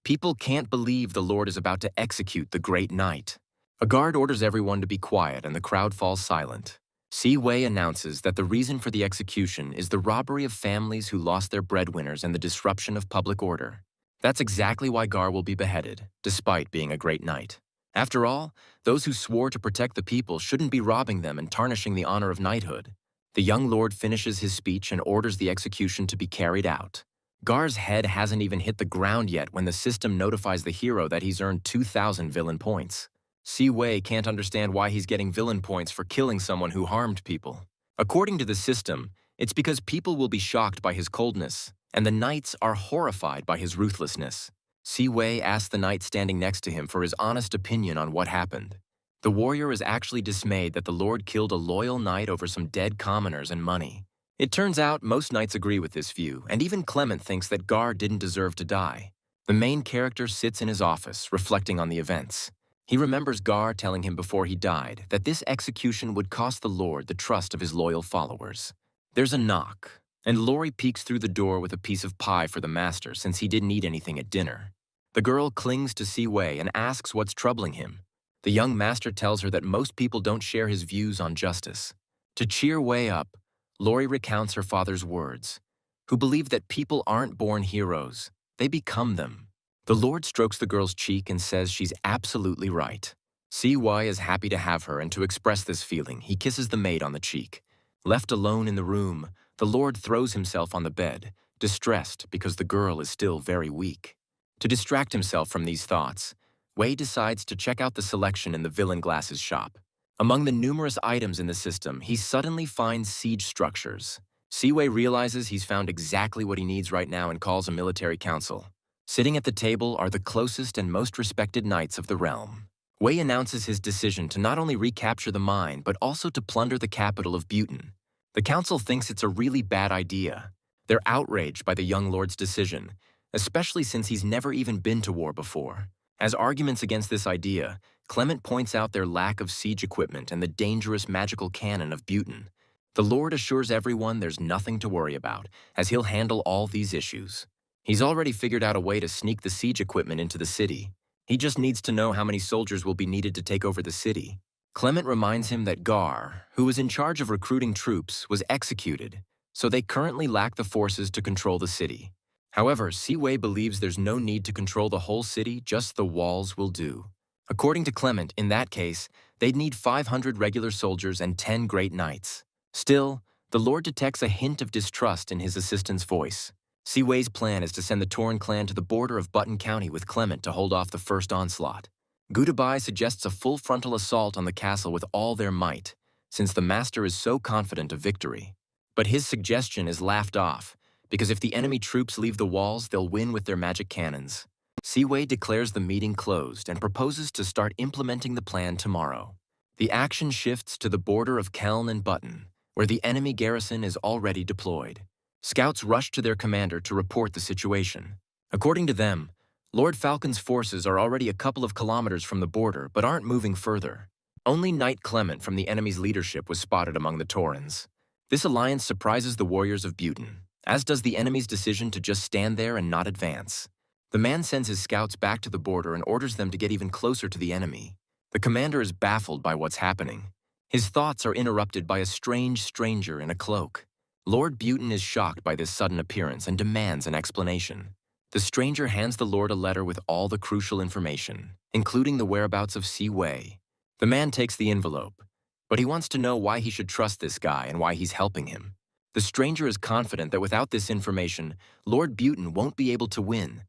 People can't believe the Lord is about to execute the great knight. A guard orders everyone to be quiet and the crowd falls silent. Si Wei announces that the reason for the execution is the robbery of families who lost their breadwinners and the disruption of public order. That's exactly why Gar will be beheaded, despite being a great knight. After all, those who swore to protect the people shouldn't be robbing them and tarnishing the honor of knighthood. The young lord finishes his speech and orders the execution to be carried out. Gar's head hasn't even hit the ground yet when the system notifies the hero that he's earned 2,000 villain points. Si Wei can't understand why he's getting villain points for killing someone who harmed people. According to the system, it's because people will be shocked by his coldness, and the knights are horrified by his ruthlessness. Si Wei asks the knight standing next to him for his honest opinion on what happened. The warrior is actually dismayed that the Lord killed a loyal knight over some dead commoners and money. It turns out most knights agree with this view, and even Clement thinks that Gar didn't deserve to die. The main character sits in his office, reflecting on the events. He remembers Gar telling him before he died that this execution would cost the Lord the trust of his loyal followers. There's a knock, and Lori peeks through the door with a piece of pie for the master since he didn't eat anything at dinner. The girl clings to Si Wei and asks what's troubling him. The young master tells her that most people don't share his views on justice. To cheer Wei up, Lori recounts her father's words, who believed that people aren't born heroes, they become them. The Lord strokes the girl's cheek and says she's absolutely right. CY is happy to have her, and to express this feeling, he kisses the maid on the cheek. Left alone in the room, the Lord throws himself on the bed, distressed because the girl is still very weak. To distract himself from these thoughts, Wei decides to check out the selection in the villain glasses shop. Among the numerous items in the system, he suddenly finds siege structures. Siwei realizes he's found exactly what he needs right now and calls a military council. Sitting at the table are the closest and most respected knights of the realm. Wei announces his decision to not only recapture the mine, but also to plunder the capital of Buton. The council thinks it's a really bad idea. They're outraged by the young lord's decision, especially since he's never even been to war before. As arguments against this idea, Clement points out their lack of siege equipment and the dangerous magical cannon of Buton. The Lord assures everyone there's nothing to worry about, as he'll handle all these issues. He's already figured out a way to sneak the siege equipment into the city. He just needs to know how many soldiers will be needed to take over the city. Clement reminds him that Gar, who was in charge of recruiting troops, was executed, so they currently lack the forces to control the city. However, Siwei believes there's no need to control the whole city, just the walls will do. According to Clement, in that case, they'd need 500 regular soldiers and 10 great knights. Still, the Lord detects a hint of distrust in his assistant's voice. Siwei's plan is to send the Torin clan to the border of Button County with Clement to hold off the first onslaught. Gutabai suggests a full frontal assault on the castle with all their might, since the master is so confident of victory. But his suggestion is laughed off, because if the enemy troops leave the walls, they'll win with their magic cannons. Siwei declares the meeting closed and proposes to start implementing the plan tomorrow. The action shifts to the border of Keln and Button, where the enemy garrison is already deployed. Scouts rush to their commander to report the situation. According to them, Lord Falcon's forces are already a couple of kilometers from the border but aren't moving further. Only Knight Clement from the enemy's leadership was spotted among the Torrens. This alliance surprises the warriors of Buton, as does the enemy's decision to just stand there and not advance. The man sends his scouts back to the border and orders them to get even closer to the enemy. The commander is baffled by what's happening. His thoughts are interrupted by a strange stranger in a cloak. Lord Buton is shocked by this sudden appearance and demands an explanation. The stranger hands the Lord a letter with all the crucial information, including the whereabouts of Si Wei. The man takes the envelope, but he wants to know why he should trust this guy and why he's helping him. The stranger is confident that without this information, Lord Buton won't be able to win.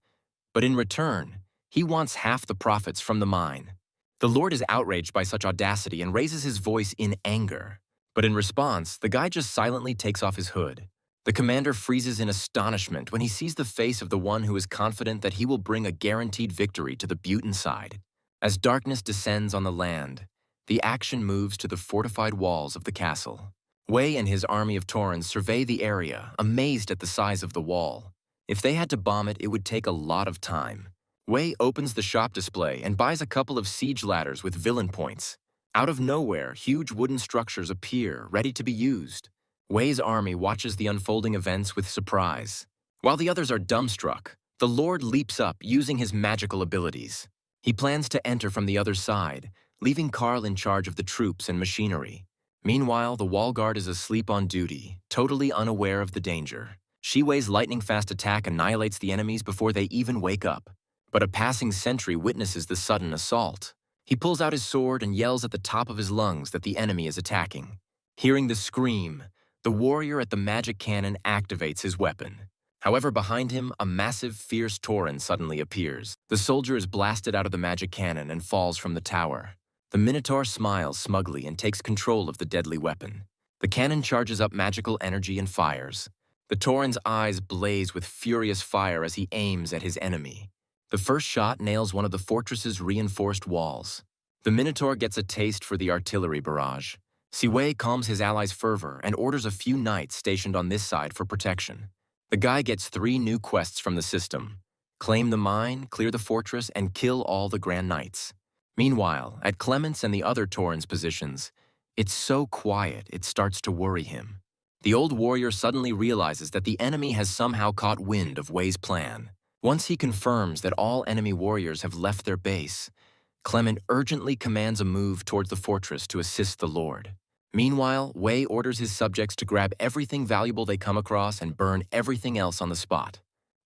But in return, he wants half the profits from the mine. The Lord is outraged by such audacity and raises his voice in anger. But in response, the guy just silently takes off his hood. The commander freezes in astonishment when he sees the face of the one who is confident that he will bring a guaranteed victory to the Buton side. As darkness descends on the land, the action moves to the fortified walls of the castle. Wei and his army of Taurens survey the area, amazed at the size of the wall. If they had to bomb it, it would take a lot of time. Wei opens the shop display and buys a couple of siege ladders with villain points. Out of nowhere, huge wooden structures appear, ready to be used. Wei's army watches the unfolding events with surprise. While the others are dumbstruck, the Lord leaps up using his magical abilities. He plans to enter from the other side, leaving Carl in charge of the troops and machinery. Meanwhile, the wall guard is asleep on duty, totally unaware of the danger. Shiwei's lightning-fast attack annihilates the enemies before they even wake up. But a passing sentry witnesses the sudden assault. He pulls out his sword and yells at the top of his lungs that the enemy is attacking. Hearing the scream, the warrior at the magic cannon activates his weapon. However, behind him, a massive, fierce Tauren suddenly appears. The soldier is blasted out of the magic cannon and falls from the tower. The Minotaur smiles smugly and takes control of the deadly weapon. The cannon charges up magical energy and fires. The Tauren's eyes blaze with furious fire as he aims at his enemy. The first shot nails one of the fortress's reinforced walls. The Minotaur gets a taste for the artillery barrage. Siwei calms his allies' fervor and orders a few knights stationed on this side for protection. The guy gets 3 new quests from the system. claim the mine, clear the fortress, and kill all the Grand Knights. Meanwhile, at Clement's and the other Tauren's positions, it's so quiet it starts to worry him. The old warrior suddenly realizes that the enemy has somehow caught wind of Wei's plan. Once he confirms that all enemy warriors have left their base, Clement urgently commands a move towards the fortress to assist the Lord. Meanwhile, Wei orders his subjects to grab everything valuable they come across and burn everything else on the spot.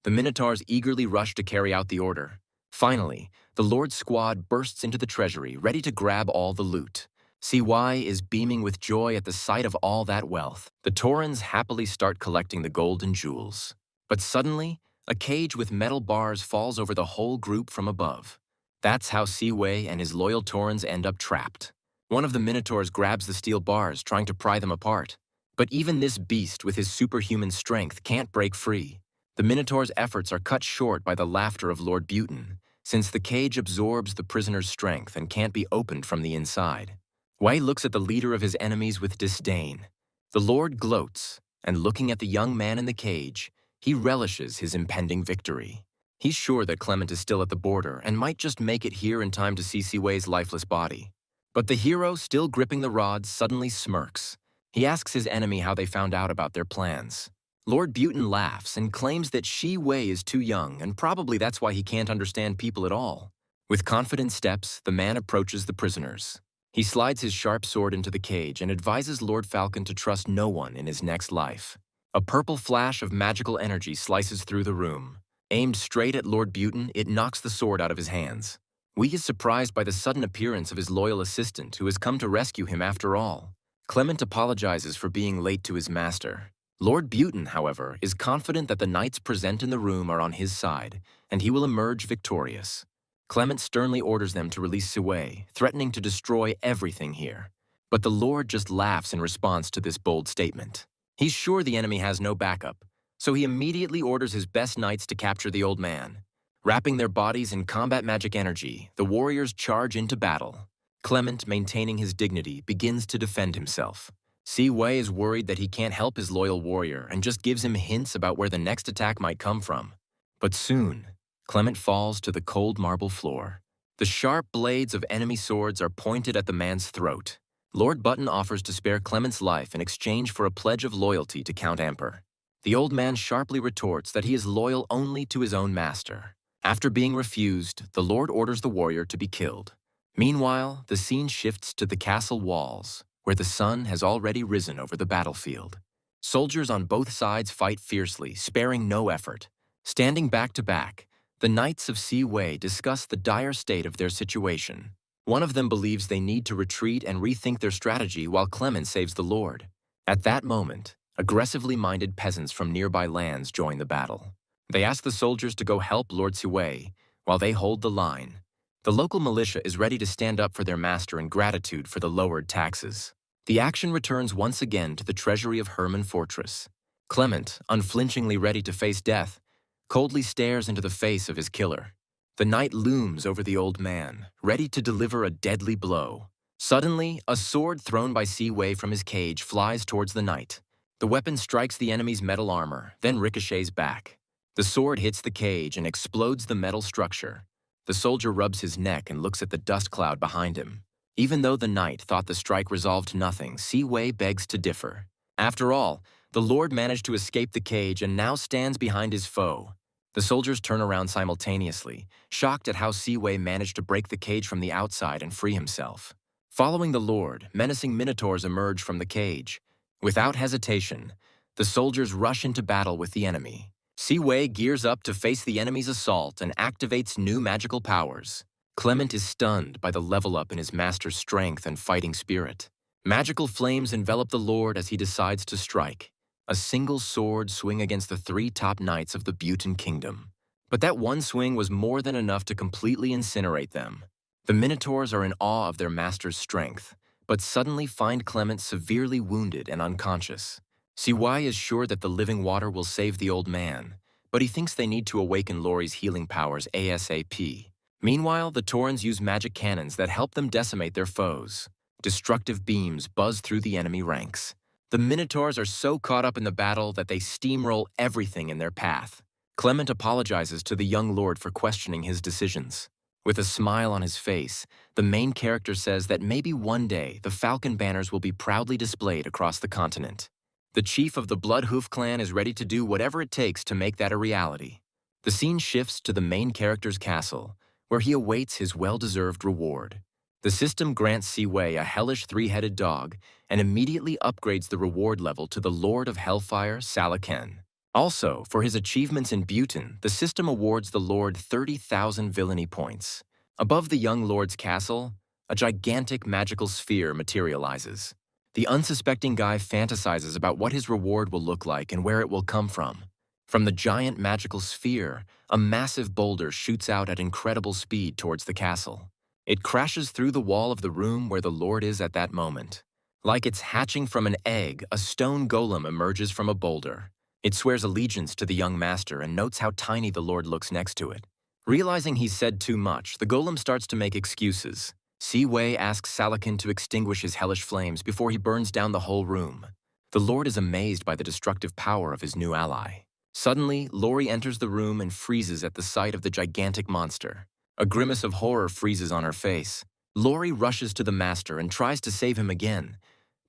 The Minotaurs eagerly rush to carry out the order. Finally, the Lord's squad bursts into the treasury, ready to grab all the loot. CY is beaming with joy at the sight of all that wealth. The Taurens happily start collecting the gold and jewels. But suddenly, a cage with metal bars falls over the whole group from above. That's how Siwei and his loyal Taurens end up trapped. One of the Minotaurs grabs the steel bars, trying to pry them apart. But even this beast with his superhuman strength can't break free. The Minotaur's efforts are cut short by the laughter of Lord Butin, since the cage absorbs the prisoner's strength and can't be opened from the inside. Wei looks at the leader of his enemies with disdain. The Lord gloats, and looking at the young man in the cage, he relishes his impending victory. He's sure that Clement is still at the border and might just make it here in time to see Siwei's lifeless body. But the hero, still gripping the rod, suddenly smirks. He asks his enemy how they found out about their plans. Lord Butin laughs and claims that Shi Wei is too young, and probably that's why he can't understand people at all. With confident steps, the man approaches the prisoners. He slides his sharp sword into the cage and advises Lord Falcon to trust no one in his next life. A purple flash of magical energy slices through the room. Aimed straight at Lord Butin, it knocks the sword out of his hands. Wei is surprised by the sudden appearance of his loyal assistant, who has come to rescue him after all. Clement apologizes for being late to his master. Lord Butin, however, is confident that the knights present in the room are on his side, and he will emerge victorious. Clement sternly orders them to release Siwei, threatening to destroy everything here. But the Lord just laughs in response to this bold statement. He's sure the enemy has no backup, so he immediately orders his best knights to capture the old man. Wrapping their bodies in combat magic energy, the warriors charge into battle. Clement, maintaining his dignity, begins to defend himself. Siwei is worried that he can't help his loyal warrior and just gives him hints about where the next attack might come from. But soon, Clement falls to the cold marble floor. The sharp blades of enemy swords are pointed at the man's throat. Lord Button offers to spare Clement's life in exchange for a pledge of loyalty to Count Amper. The old man sharply retorts that he is loyal only to his own master. After being refused, the Lord orders the warrior to be killed. Meanwhile, the scene shifts to the castle walls, where the sun has already risen over the battlefield. Soldiers on both sides fight fiercely, sparing no effort. Standing back to back, the knights of Siwei discuss the dire state of their situation. One of them believes they need to retreat and rethink their strategy while Clement saves the Lord. At that moment, aggressively minded peasants from nearby lands join the battle. They ask the soldiers to go help Lord Siwei, while they hold the line. The local militia is ready to stand up for their master in gratitude for the lowered taxes. The action returns once again to the treasury of Herman Fortress. Clement, unflinchingly ready to face death, coldly stares into the face of his killer. The knight looms over the old man, ready to deliver a deadly blow. Suddenly, a sword thrown by Siwei from his cage flies towards the knight. The weapon strikes the enemy's metal armor, then ricochets back. The sword hits the cage and explodes the metal structure. The soldier rubs his neck and looks at the dust cloud behind him. Even though the knight thought the strike resolved nothing, Siwei begs to differ. After all, the Lord managed to escape the cage and now stands behind his foe. The soldiers turn around simultaneously, shocked at how Siwei managed to break the cage from the outside and free himself. Following the Lord, menacing minotaurs emerge from the cage. Without hesitation, the soldiers rush into battle with the enemy. Siwei gears up to face the enemy's assault and activates new magical powers. Clement is stunned by the level up in his master's strength and fighting spirit. Magical flames envelop the Lord as he decides to strike. A single sword swing against the 3 top knights of the Butin Kingdom. But that one swing was more than enough to completely incinerate them. The Minotaurs are in awe of their master's strength, but suddenly find Clement severely wounded and unconscious. Siwei is sure that the living water will save the old man, but he thinks they need to awaken Laurie's healing powers ASAP. Meanwhile, the Taurens use magic cannons that help them decimate their foes. Destructive beams buzz through the enemy ranks. The Minotaurs are so caught up in the battle that they steamroll everything in their path. Clement apologizes to the young lord for questioning his decisions. With a smile on his face, the main character says that maybe one day the falcon banners will be proudly displayed across the continent. The chief of the Bloodhoof clan is ready to do whatever it takes to make that a reality. The scene shifts to the main character's castle, where he awaits his well-deserved reward. The system grants Siwei a hellish three-headed dog and immediately upgrades the reward level to the Lord of Hellfire, Salaken. Also, for his achievements in Bhutan, the system awards the Lord 30,000 villainy points. Above the young lord's castle, a gigantic magical sphere materializes. The unsuspecting guy fantasizes about what his reward will look like and where it will come from. From the giant magical sphere, a massive boulder shoots out at incredible speed towards the castle. It crashes through the wall of the room where the lord is at that moment. Like it's hatching from an egg, a stone golem emerges from a boulder. It swears allegiance to the young master and notes how tiny the lord looks next to it. Realizing he's said too much, the golem starts to make excuses. Siwei asks Salakin to extinguish his hellish flames before he burns down the whole room. The lord is amazed by the destructive power of his new ally. Suddenly, Lori enters the room and freezes at the sight of the gigantic monster. A grimace of horror freezes on her face. Lori rushes to the master and tries to save him again,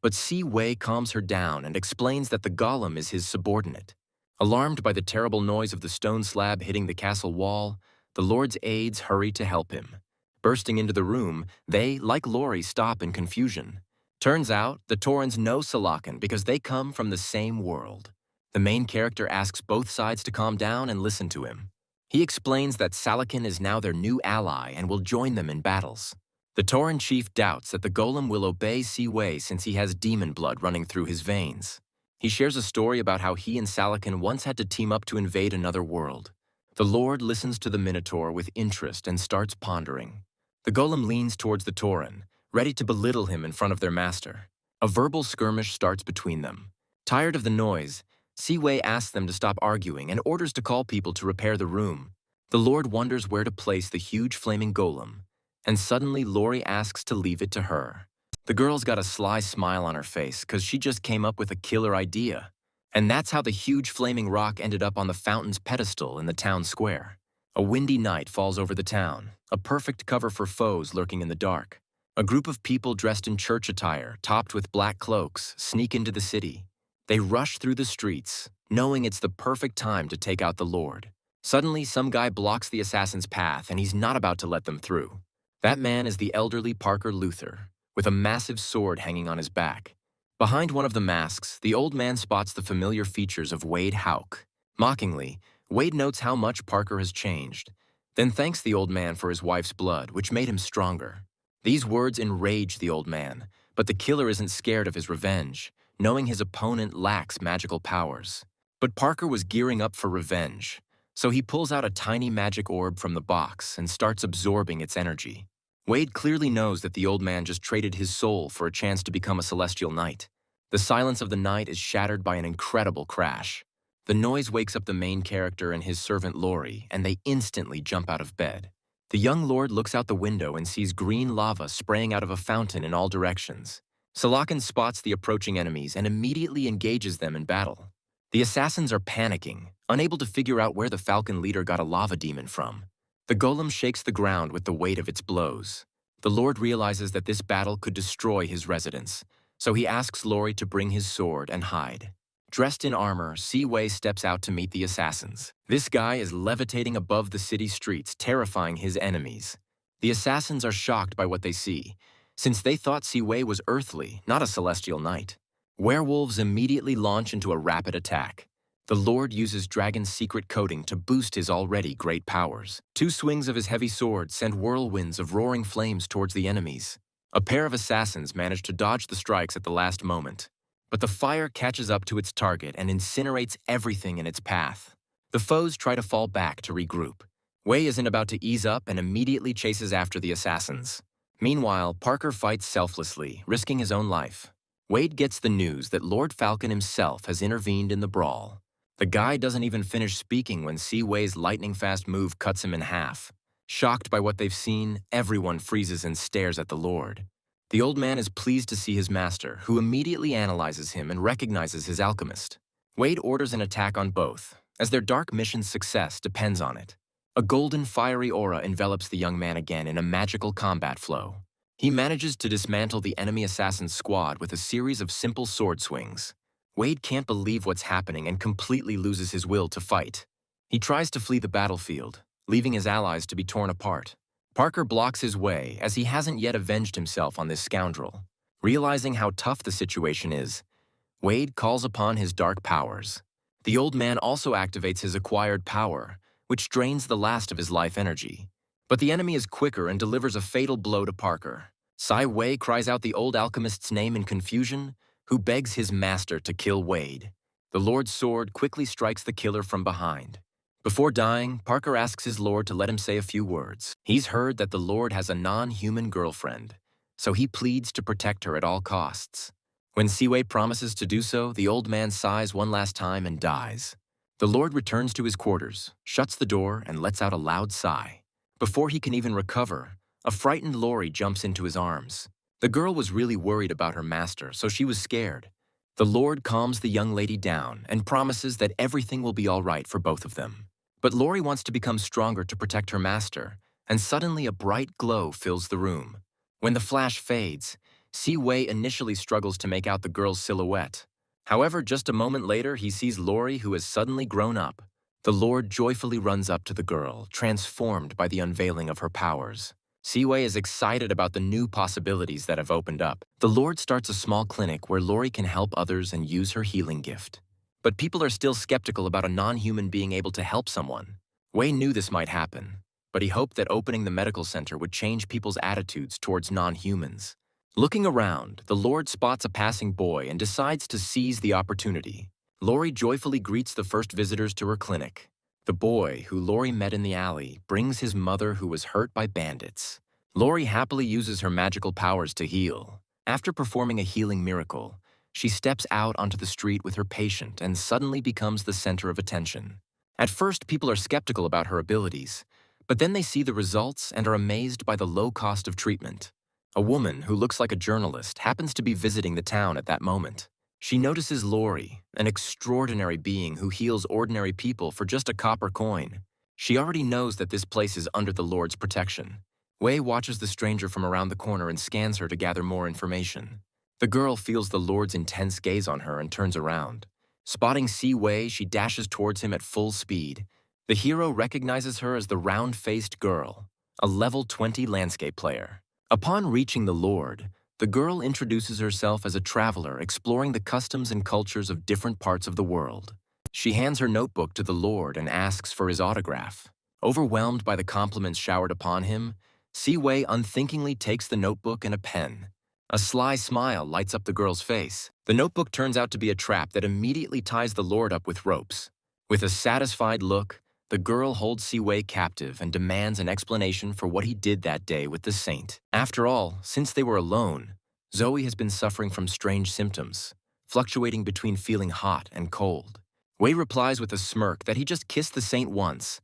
but Siwei calms her down and explains that the golem is his subordinate. Alarmed by the terrible noise of the stone slab hitting the castle wall, the lord's aides hurry to help him. Bursting into the room, they, like Lori, stop in confusion. Turns out, the Taurans know Salakin because they come from the same world. The main character asks both sides to calm down and listen to him. He explains that Salakin is now their new ally and will join them in battles. The Tauran chief doubts that the golem will obey Siwei since he has demon blood running through his veins. He shares a story about how he and Salakin once had to team up to invade another world. The lord listens to the Minotaur with interest and starts pondering. The golem leans towards the Tauran, ready to belittle him in front of their master. A verbal skirmish starts between them. Tired of the noise, Siwei asks them to stop arguing and orders to call people to repair the room. The lord wonders where to place the huge flaming golem, and suddenly Lori asks to leave it to her. The girl's got a sly smile on her face because she just came up with a killer idea. And that's how the huge flaming rock ended up on the fountain's pedestal in the town square. A windy night falls over the town, a perfect cover for foes lurking in the dark. A group of people dressed in church attire, topped with black cloaks, sneak into the city. They rush through the streets, knowing it's the perfect time to take out the lord. Suddenly, some guy blocks the assassin's path and he's not about to let them through. That man is the elderly Parker Luther, with a massive sword hanging on his back. Behind one of the masks, the old man spots the familiar features of Wade Hauk. Mockingly, Wade notes how much Parker has changed, then thanks the old man for his wife's blood, which made him stronger. These words enrage the old man, but the killer isn't scared of his revenge, knowing his opponent lacks magical powers. But Parker was gearing up for revenge, so he pulls out a tiny magic orb from the box and starts absorbing its energy. Wade clearly knows that the old man just traded his soul for a chance to become a celestial knight. The silence of the night is shattered by an incredible crash. The noise wakes up the main character and his servant Lori, and they instantly jump out of bed. The young lord looks out the window and sees green lava spraying out of a fountain in all directions. Salakin spots the approaching enemies and immediately engages them in battle. The assassins are panicking, unable to figure out where the falcon leader got a lava demon from. The golem shakes the ground with the weight of its blows. The lord realizes that this battle could destroy his residence, so he asks Lori to bring his sword and hide. Dressed in armor, Siwei steps out to meet the assassins. This guy is levitating above the city streets, terrifying his enemies. The assassins are shocked by what they see, since they thought Siwei was earthly, not a celestial knight. Werewolves immediately launch into a rapid attack. The lord uses Dragon's secret coating to boost his already great powers. Two swings of his heavy sword send whirlwinds of roaring flames towards the enemies. A pair of assassins manage to dodge the strikes at the last moment, but the fire catches up to its target and incinerates everything in its path. The foes try to fall back to regroup. Wei isn't about to ease up and immediately chases after the assassins. Meanwhile, Parker fights selflessly, risking his own life. Wade gets the news that Lord Falcon himself has intervened in the brawl. The guy doesn't even finish speaking when Siwei's lightning-fast move cuts him in half. Shocked by what they've seen, everyone freezes and stares at the lord. The old man is pleased to see his master, who immediately analyzes him and recognizes his alchemist. Wade orders an attack on both, as their dark mission's success depends on it. A golden fiery aura envelops the young man again in a magical combat flow. He manages to dismantle the enemy assassin's squad with a series of simple sword swings. Wade can't believe what's happening and completely loses his will to fight. He tries to flee the battlefield, leaving his allies to be torn apart. Parker blocks his way as he hasn't yet avenged himself on this scoundrel. Realizing how tough the situation is, Wade calls upon his dark powers. The old man also activates his acquired power, which drains the last of his life energy. But the enemy is quicker and delivers a fatal blow to Parker. Sai Wei cries out the old alchemist's name in confusion, who begs his master to kill Wade. The Lord's sword quickly strikes the killer from behind. Before dying, Parker asks his Lord to let him say a few words. He's heard that the Lord has a non-human girlfriend, so he pleads to protect her at all costs. When Siwei promises to do so, the old man sighs one last time and dies. The Lord returns to his quarters, shuts the door, and lets out a loud sigh. Before he can even recover, a frightened Lori jumps into his arms. The girl was really worried about her master, so she was scared. The Lord calms the young lady down and promises that everything will be all right for both of them. But Lori wants to become stronger to protect her master, and suddenly a bright glow fills the room. When the flash fades, Siwei initially struggles to make out the girl's silhouette. However, just a moment later, he sees Lori, who has suddenly grown up. The Lord joyfully runs up to the girl, transformed by the unveiling of her powers. Siwei is excited about the new possibilities that have opened up. The Lord starts a small clinic where Lori can help others and use her healing gift. But people are still skeptical about a non-human being able to help someone. Wei knew this might happen, but he hoped that opening the medical center would change people's attitudes towards non-humans. Looking around, the Lord spots a passing boy and decides to seize the opportunity. Lori joyfully greets the first visitors to her clinic. The boy, who Lori met in the alley, brings his mother who was hurt by bandits. Lori happily uses her magical powers to heal. After performing a healing miracle, she steps out onto the street with her patient and suddenly becomes the center of attention. At first, people are skeptical about her abilities, but then they see the results and are amazed by the low cost of treatment. A woman who looks like a journalist happens to be visiting the town at that moment. She notices Lori, an extraordinary being who heals ordinary people for just a copper coin. She already knows that this place is under the Lord's protection. Wei watches the stranger from around the corner and scans her to gather more information. The girl feels the Lord's intense gaze on her and turns around. Spotting Siwei, she dashes towards him at full speed. The hero recognizes her as the round-faced girl, a level 20 landscape player. Upon reaching the Lord, the girl introduces herself as a traveler exploring the customs and cultures of different parts of the world. She hands her notebook to the Lord and asks for his autograph. Overwhelmed by the compliments showered upon him, Siwei unthinkingly takes the notebook and a pen. A sly smile lights up the girl's face. The notebook turns out to be a trap that immediately ties the Lord up with ropes. With a satisfied look, the girl holds Siwei captive and demands an explanation for what he did that day with the saint. After all, since they were alone, Zoe has been suffering from strange symptoms, fluctuating between feeling hot and cold. Wei replies with a smirk that he just kissed the saint once,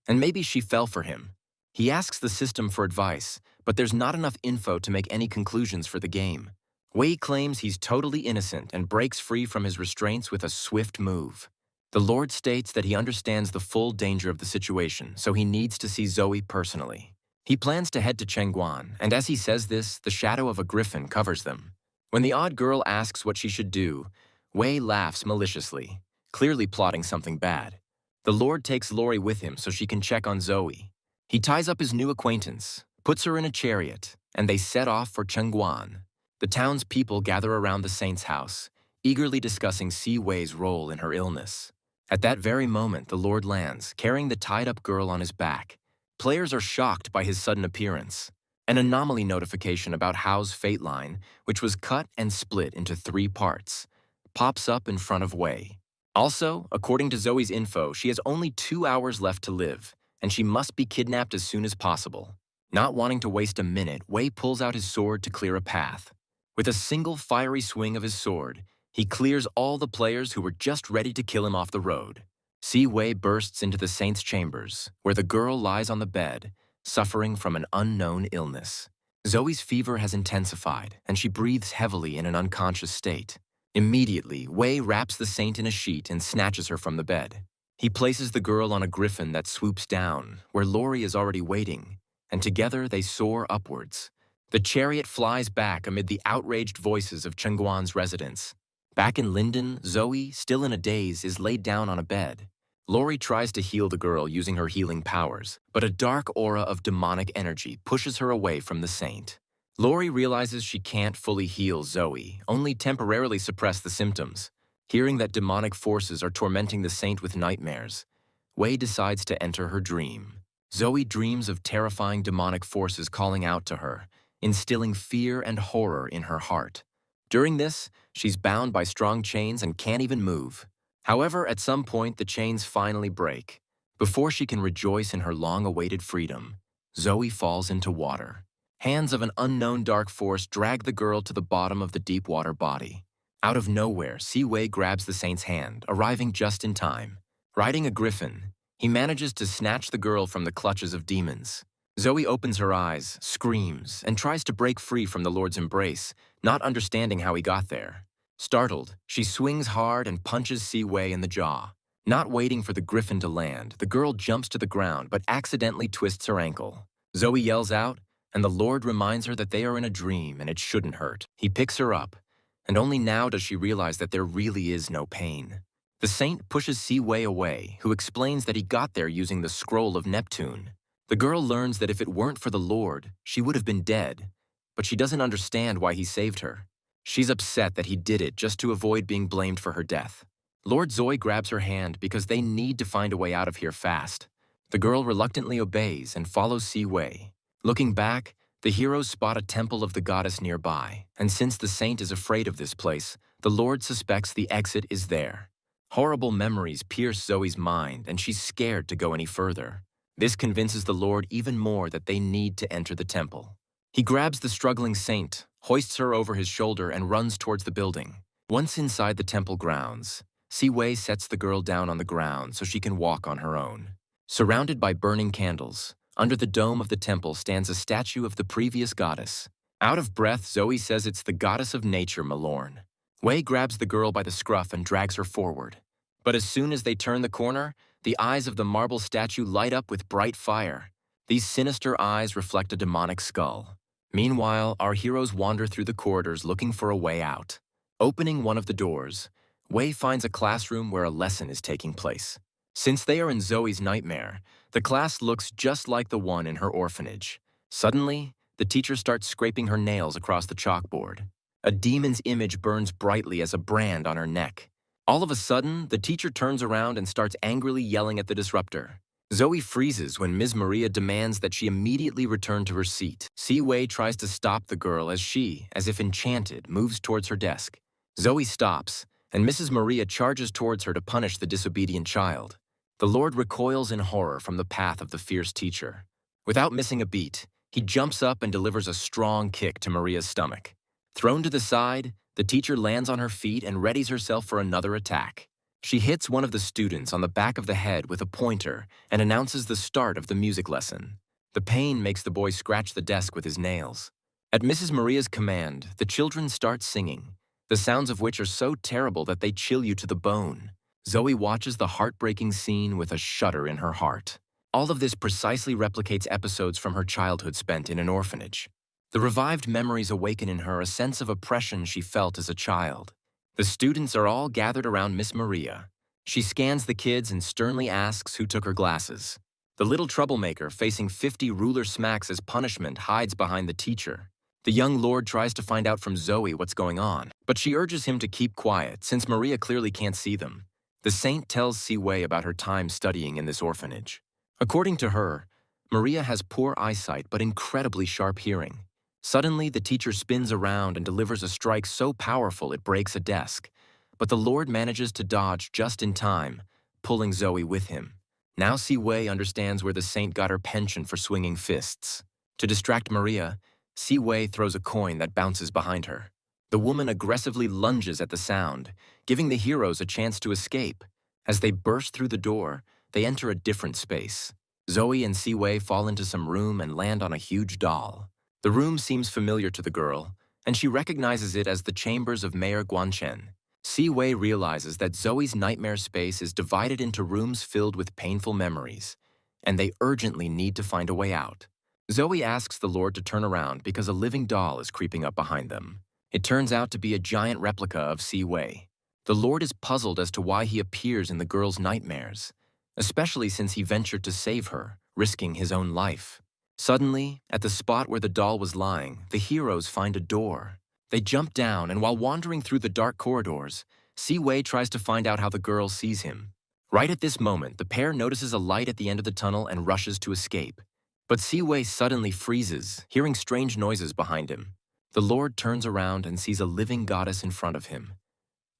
and maybe she fell for him. He asks the system for advice, but there's not enough info to make any conclusions for the game. Wei claims he's totally innocent and breaks free from his restraints with a swift move. The Lord states that he understands the full danger of the situation, so he needs to see Zoe personally. He plans to head to Chengguan, and as he says this, the shadow of a griffin covers them. When the odd girl asks what she should do, Wei laughs maliciously, clearly plotting something bad. The Lord takes Lori with him so she can check on Zoe. He ties up his new acquaintance, puts her in a chariot, and they set off for Chengguan. The town's people gather around the saint's house, eagerly discussing Siwei's role in her illness. At that very moment, the Lord lands, carrying the tied-up girl on his back. Players are shocked by his sudden appearance. An anomaly notification about Hao's fate line, which was cut and split into 3 parts, pops up in front of Wei. Also, according to Zoe's info, she has only 2 hours left to live, and she must be kidnapped as soon as possible. Not wanting to waste a minute, Wei pulls out his sword to clear a path. With a single fiery swing of his sword, he clears all the players who were just ready to kill him off the road. Siwei bursts into the saint's chambers, where the girl lies on the bed, suffering from an unknown illness. Zoe's fever has intensified, and she breathes heavily in an unconscious state. Immediately, Wei wraps the saint in a sheet and snatches her from the bed. He places the girl on a griffin that swoops down, where Lori is already waiting, and together they soar upwards. The chariot flies back amid the outraged voices of Chengguan's residents. Back in Linden, Zoe, still in a daze, is laid down on a bed. Lori tries to heal the girl using her healing powers, but a dark aura of demonic energy pushes her away from the saint. Lori realizes she can't fully heal Zoe, only temporarily suppress the symptoms. Hearing that demonic forces are tormenting the saint with nightmares, Wei decides to enter her dream. Zoe dreams of terrifying demonic forces calling out to her, instilling fear and horror in her heart. During this, she's bound by strong chains and can't even move. However, at some point, the chains finally break. Before she can rejoice in her long-awaited freedom, Zoe falls into water. Hands of an unknown dark force drag the girl to the bottom of the deep water body. Out of nowhere, Wei grabs the saint's hand, arriving just in time. Riding a griffin, he manages to snatch the girl from the clutches of demons. Zoe opens her eyes, screams, and tries to break free from the Lord's embrace, not understanding how he got there. Startled, she swings hard and punches Wei in the jaw. Not waiting for the griffin to land, the girl jumps to the ground but accidentally twists her ankle. Zoe yells out, and the Lord reminds her that they are in a dream and it shouldn't hurt. He picks her up, and only now does she realize that there really is no pain. The saint pushes Wei away, who explains that he got there using the scroll of Neptune. The girl learns that if it weren't for the Lord, she would have been dead, but she doesn't understand why he saved her. She's upset that he did it just to avoid being blamed for her death. Lord Zoe grabs her hand because they need to find a way out of here fast. The girl reluctantly obeys and follows Wei. Looking back, the heroes spot a temple of the goddess nearby, and since the saint is afraid of this place, the Lord suspects the exit is there. Horrible memories pierce Zoe's mind, and she's scared to go any further. This convinces the Lord even more that they need to enter the temple. He grabs the struggling saint, hoists her over his shoulder, and runs towards the building. Once inside the temple grounds, Wei sets the girl down on the ground so she can walk on her own. Surrounded by burning candles, under the dome of the temple stands a statue of the previous goddess. Out of breath, Zoe says it's the goddess of nature, Malorn. Wei grabs the girl by the scruff and drags her forward. But as soon as they turn the corner, the eyes of the marble statue light up with bright fire. These sinister eyes reflect a demonic skull. Meanwhile, our heroes wander through the corridors looking for a way out. Opening one of the doors, Wei finds a classroom where a lesson is taking place. Since they are in Zoe's nightmare, the class looks just like the one in her orphanage. Suddenly, the teacher starts scraping her nails across the chalkboard. A demon's image burns brightly as a brand on her neck. All of a sudden, the teacher turns around and starts angrily yelling at the disruptor. Zoe freezes when Ms. Maria demands that she immediately return to her seat. Wei tries to stop the girl as she, as if enchanted, moves towards her desk. Zoe stops, and Mrs. Maria charges towards her to punish the disobedient child. The Lord recoils in horror from the path of the fierce teacher. Without missing a beat, he jumps up and delivers a strong kick to Maria's stomach. Thrown to the side, the teacher lands on her feet and readies herself for another attack. She hits one of the students on the back of the head with a pointer and announces the start of the music lesson. The pain makes the boy scratch the desk with his nails. At Mrs. Maria's command, the children start singing, the sounds of which are so terrible that they chill you to the bone. Zoe watches the heartbreaking scene with a shudder in her heart. All of this precisely replicates episodes from her childhood spent in an orphanage. The revived memories awaken in her a sense of oppression she felt as a child. The students are all gathered around Miss Maria. She scans the kids and sternly asks who took her glasses. The little troublemaker, facing 50 ruler smacks as punishment, hides behind the teacher. The young lord tries to find out from Zoe what's going on, but she urges him to keep quiet since Maria clearly can't see them. The saint tells Wei about her time studying in this orphanage. According to her, Maria has poor eyesight but incredibly sharp hearing. Suddenly, the teacher spins around and delivers a strike so powerful it breaks a desk. But the Lord manages to dodge just in time, pulling Zoe with him. Now Wei understands where the saint got her penchant for swinging fists. To distract Maria, Wei throws a coin that bounces behind her. The woman aggressively lunges at the sound, giving the heroes a chance to escape. As they burst through the door, they enter a different space. Zoe and Wei fall into some room and land on a huge doll. The room seems familiar to the girl, and she recognizes it as the chambers of Mayor Guanchen. Si-wei realizes that Zoe's nightmare space is divided into rooms filled with painful memories, and they urgently need to find a way out. Zoe asks the Lord to turn around because a living doll is creeping up behind them. It turns out to be a giant replica of Si-wei. The Lord is puzzled as to why he appears in the girl's nightmares, especially since he ventured to save her, risking his own life. Suddenly, at the spot where the doll was lying, the heroes find a door. They jump down, and while wandering through the dark corridors, Si-wei tries to find out how the girl sees him. Right at this moment, the pair notices a light at the end of the tunnel and rushes to escape. But Si-wei suddenly freezes, hearing strange noises behind him. The Lord turns around and sees a living goddess in front of him,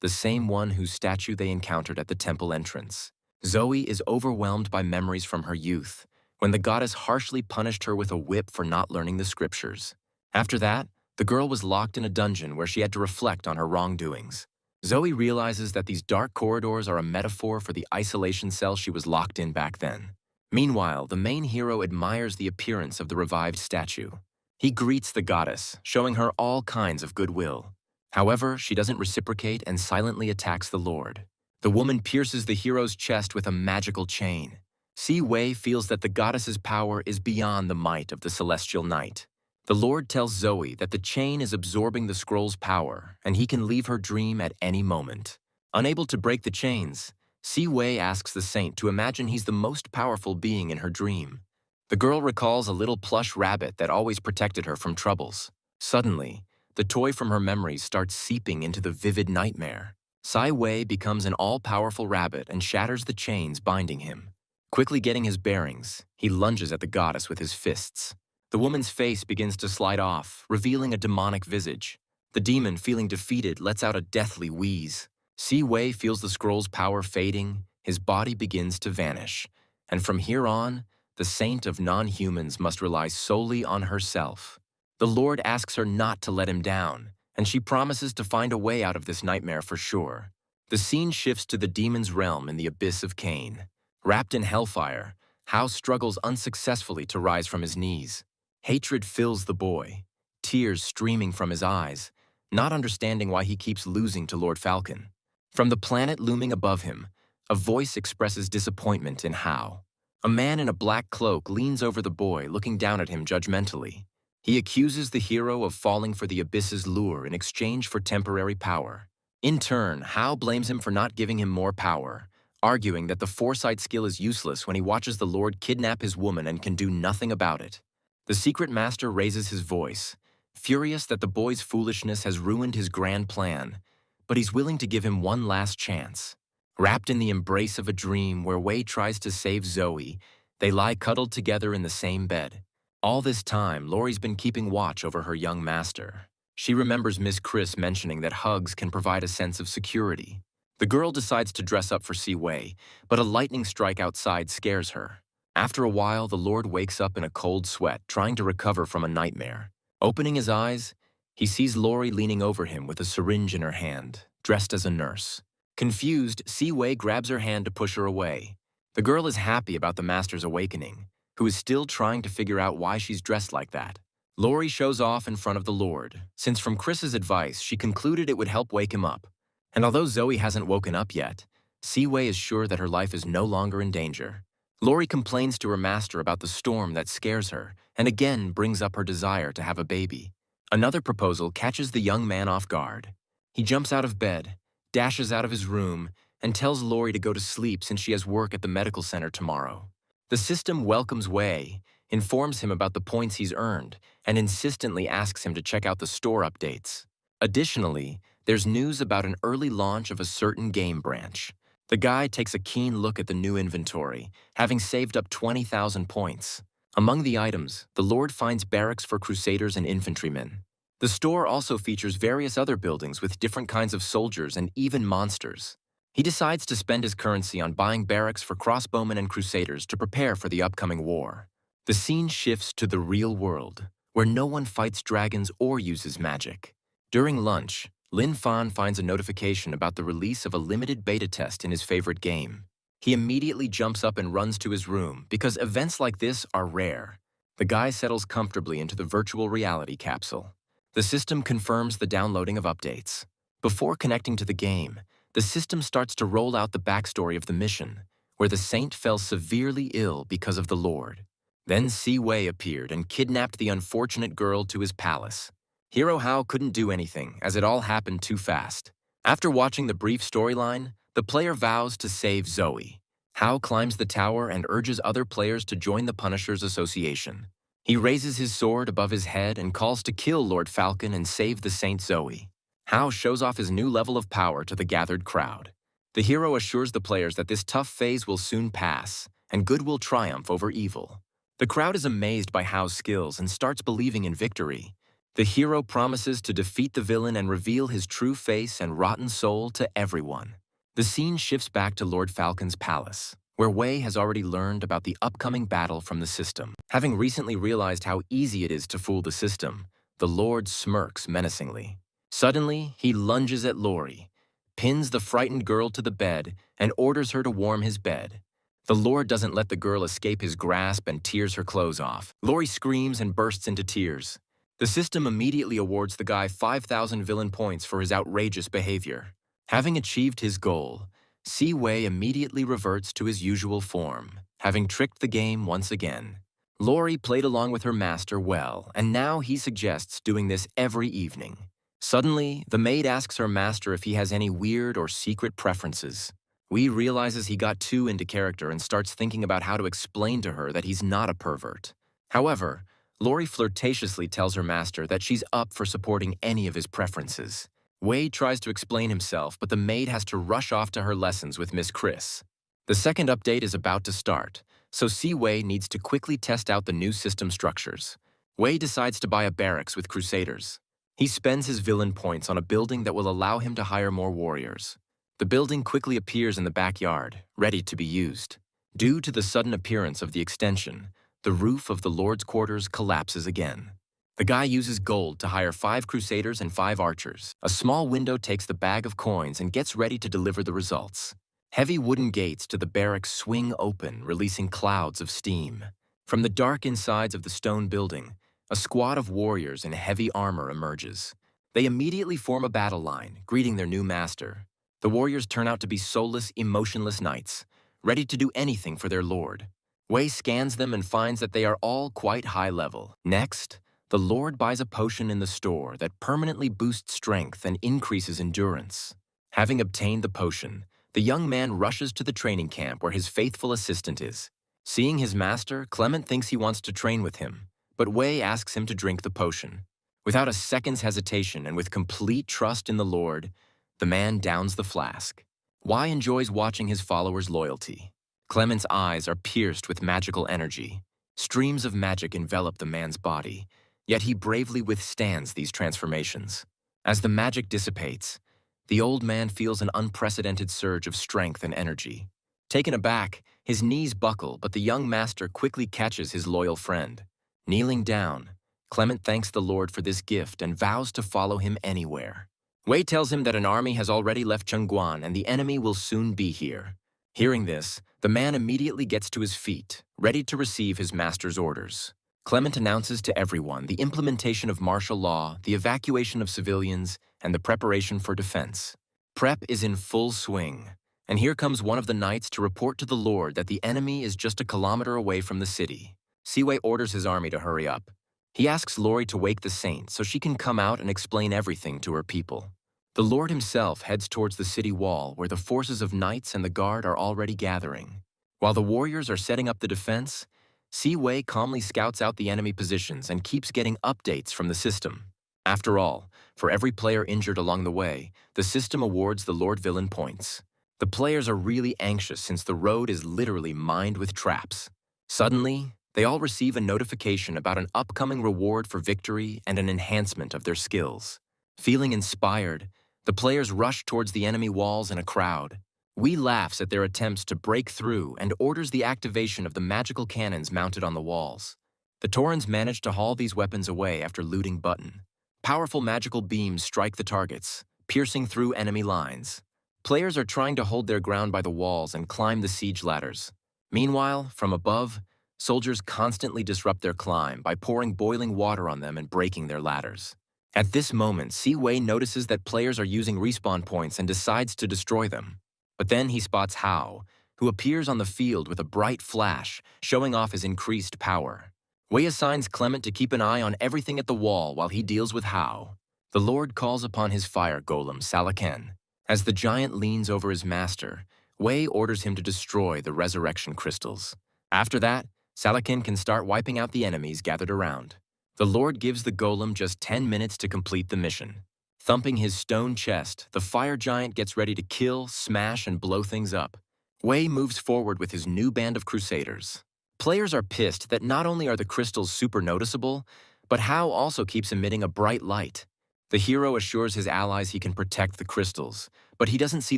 the same one whose statue they encountered at the temple entrance. Zoe is overwhelmed by memories from her youth, when the goddess harshly punished her with a whip for not learning the scriptures. After that, the girl was locked in a dungeon where she had to reflect on her wrongdoings. Zoe realizes that these dark corridors are a metaphor for the isolation cell she was locked in back then. Meanwhile, the main hero admires the appearance of the revived statue. He greets the goddess, showing her all kinds of goodwill. However, she doesn't reciprocate and silently attacks the Lord. The woman pierces the hero's chest with a magical chain. Si-wei feels that the goddess's power is beyond the might of the celestial knight. The Lord tells Zoe that the chain is absorbing the scroll's power, and he can leave her dream at any moment. Unable to break the chains, Si-wei asks the saint to imagine he's the most powerful being in her dream. The girl recalls a little plush rabbit that always protected her from troubles. Suddenly, the toy from her memories starts seeping into the vivid nightmare. Si-wei becomes an all-powerful rabbit and shatters the chains binding him. Quickly getting his bearings, he lunges at the goddess with his fists. The woman's face begins to slide off, revealing a demonic visage. The demon, feeling defeated, lets out a deathly wheeze. Si-wei feels the scroll's power fading, his body begins to vanish. And from here on, the saint of non-humans must rely solely on herself. The Lord asks her not to let him down, and she promises to find a way out of this nightmare for sure. The scene shifts to the demon's realm in the abyss of Cain. Wrapped in hellfire, Hao struggles unsuccessfully to rise from his knees. Hatred fills the boy, tears streaming from his eyes, not understanding why he keeps losing to Lord Falcon. From the planet looming above him, a voice expresses disappointment in Hao. A man in a black cloak leans over the boy, looking down at him judgmentally. He accuses the hero of falling for the abyss's lure in exchange for temporary power. In turn, Hao blames him for not giving him more power, arguing that the foresight skill is useless when he watches the Lord kidnap his woman and can do nothing about it. The secret master raises his voice, furious that the boy's foolishness has ruined his grand plan, but he's willing to give him one last chance. Wrapped in the embrace of a dream where Wei tries to save Zoe, they lie cuddled together in the same bed. All this time, Laurie's been keeping watch over her young master. She remembers Miss Chris mentioning that hugs can provide a sense of security. The girl decides to dress up for Si-wei, but a lightning strike outside scares her. After a while, the Lord wakes up in a cold sweat, trying to recover from a nightmare. Opening his eyes, he sees Laurie leaning over him with a syringe in her hand, dressed as a nurse. Confused, Si-wei grabs her hand to push her away. The girl is happy about the master's awakening, who is still trying to figure out why she's dressed like that. Laurie shows off in front of the Lord, since from Chris's advice, she concluded it would help wake him up. And although Zoe hasn't woken up yet, Si-wei is sure that her life is no longer in danger. Laurie complains to her master about the storm that scares her, and again brings up her desire to have a baby. Another proposal catches the young man off guard. He jumps out of bed, dashes out of his room, and tells Laurie to go to sleep since she has work at the medical center tomorrow. The system welcomes Wei, informs him about the points he's earned, and insistently asks him to check out the store updates. Additionally, there's news about an early launch of a certain game branch. The guy takes a keen look at the new inventory, having saved up 20,000 points. Among the items, the Lord finds barracks for crusaders and infantrymen. The store also features various other buildings with different kinds of soldiers and even monsters. He decides to spend his currency on buying barracks for crossbowmen and crusaders to prepare for the upcoming war. The scene shifts to the real world, where no one fights dragons or uses magic. During lunch, Lin Fan finds a notification about the release of a limited beta test in his favorite game. He immediately jumps up and runs to his room because events like this are rare. The guy settles comfortably into the virtual reality capsule. The system confirms the downloading of updates. Before connecting to the game, the system starts to roll out the backstory of the mission, where the saint fell severely ill because of the Lord. Then Si-Wei appeared and kidnapped the unfortunate girl to his palace. Hero Hao couldn't do anything, as it all happened too fast. After watching the brief storyline, the player vows to save Zoe. Hao climbs the tower and urges other players to join the Punishers Association. He raises his sword above his head and calls to kill Lord Falcon and save the Saint Zoe. Hao shows off his new level of power to the gathered crowd. The hero assures the players that this tough phase will soon pass, and good will triumph over evil. The crowd is amazed by Hao's skills and starts believing in victory. The hero promises to defeat the villain and reveal his true face and rotten soul to everyone. The scene shifts back to Lord Falcon's palace, where Wei has already learned about the upcoming battle from the system. Having recently realized how easy it is to fool the system, the Lord smirks menacingly. Suddenly, he lunges at Lori, pins the frightened girl to the bed, and orders her to warm his bed. The Lord doesn't let the girl escape his grasp and tears her clothes off. Lori screams and bursts into tears. The system immediately awards the guy 5,000 villain points for his outrageous behavior. Having achieved his goal, Si-Wei immediately reverts to his usual form, having tricked the game once again. Lori played along with her master well, and now he suggests doing this every evening. Suddenly, the maid asks her master if he has any weird or secret preferences. Wei realizes he got too into character and starts thinking about how to explain to her that he's not a pervert. However, Lori flirtatiously tells her master that she's up for supporting any of his preferences. Wei tries to explain himself, but the maid has to rush off to her lessons with Miss Chris. The second update is about to start, so Si-Wei needs to quickly test out the new system structures. Wei decides to buy a barracks with Crusaders. He spends his villain points on a building that will allow him to hire more warriors. The building quickly appears in the backyard, ready to be used. Due to the sudden appearance of the extension, the roof of the Lord's quarters collapses again. The guy uses gold to hire 5 Crusaders and 5 archers. A small window takes the bag of coins and gets ready to deliver the results. Heavy wooden gates to the barracks swing open, releasing clouds of steam. From the dark insides of the stone building, a squad of warriors in heavy armor emerges. They immediately form a battle line, greeting their new master. The warriors turn out to be soulless, emotionless knights, ready to do anything for their lord. Wei scans them and finds that they are all quite high level. Next, the Lord buys a potion in the store that permanently boosts strength and increases endurance. Having obtained the potion, the young man rushes to the training camp where his faithful assistant is. Seeing his master, Clement thinks he wants to train with him, but Wei asks him to drink the potion. Without a second's hesitation and with complete trust in the Lord, the man downs the flask. Wei enjoys watching his followers' loyalty. Clement's eyes are pierced with magical energy. Streams of magic envelop the man's body, yet he bravely withstands these transformations. As the magic dissipates, the old man feels an unprecedented surge of strength and energy. Taken aback, his knees buckle, but the young master quickly catches his loyal friend. Kneeling down, Clement thanks the Lord for this gift and vows to follow him anywhere. Wei tells him that an army has already left Chengguan and the enemy will soon be here. Hearing this, the man immediately gets to his feet, ready to receive his master's orders. Clement announces to everyone the implementation of martial law, the evacuation of civilians, and the preparation for defense. Prep is in full swing, and here comes one of the knights to report to the Lord that the enemy is just a kilometer away from the city. Si-Wei orders his army to hurry up. He asks Lori to wake the saint so she can come out and explain everything to her people. The Lord himself heads towards the city wall where the forces of knights and the guard are already gathering. While the warriors are setting up the defense, Si-Wei calmly scouts out the enemy positions and keeps getting updates from the system. After all, for every player injured along the way, the system awards the Lord villain points. The players are really anxious since the road is literally mined with traps. Suddenly, they all receive a notification about an upcoming reward for victory and an enhancement of their skills. Feeling inspired, the players rush towards the enemy walls in a crowd. Wei laughs at their attempts to break through and orders the activation of the magical cannons mounted on the walls. The Taurans manage to haul these weapons away after looting Button. Powerful magical beams strike the targets, piercing through enemy lines. Players are trying to hold their ground by the walls and climb the siege ladders. Meanwhile, from above, soldiers constantly disrupt their climb by pouring boiling water on them and breaking their ladders. At this moment, Si-Wei notices that players are using respawn points and decides to destroy them. But then he spots Hao, who appears on the field with a bright flash, showing off his increased power. Wei assigns Clement to keep an eye on everything at the wall while he deals with Hao. The Lord calls upon his fire golem, Salaken. As the giant leans over his master, Wei orders him to destroy the resurrection crystals. After that, Salaken can start wiping out the enemies gathered around. The Lord gives the golem just 10 minutes to complete the mission. Thumping his stone chest, the fire giant gets ready to kill, smash, and blow things up. Wei moves forward with his new band of crusaders. Players are pissed that not only are the crystals super noticeable, but Hao also keeps emitting a bright light. The hero assures his allies he can protect the crystals, but he doesn't see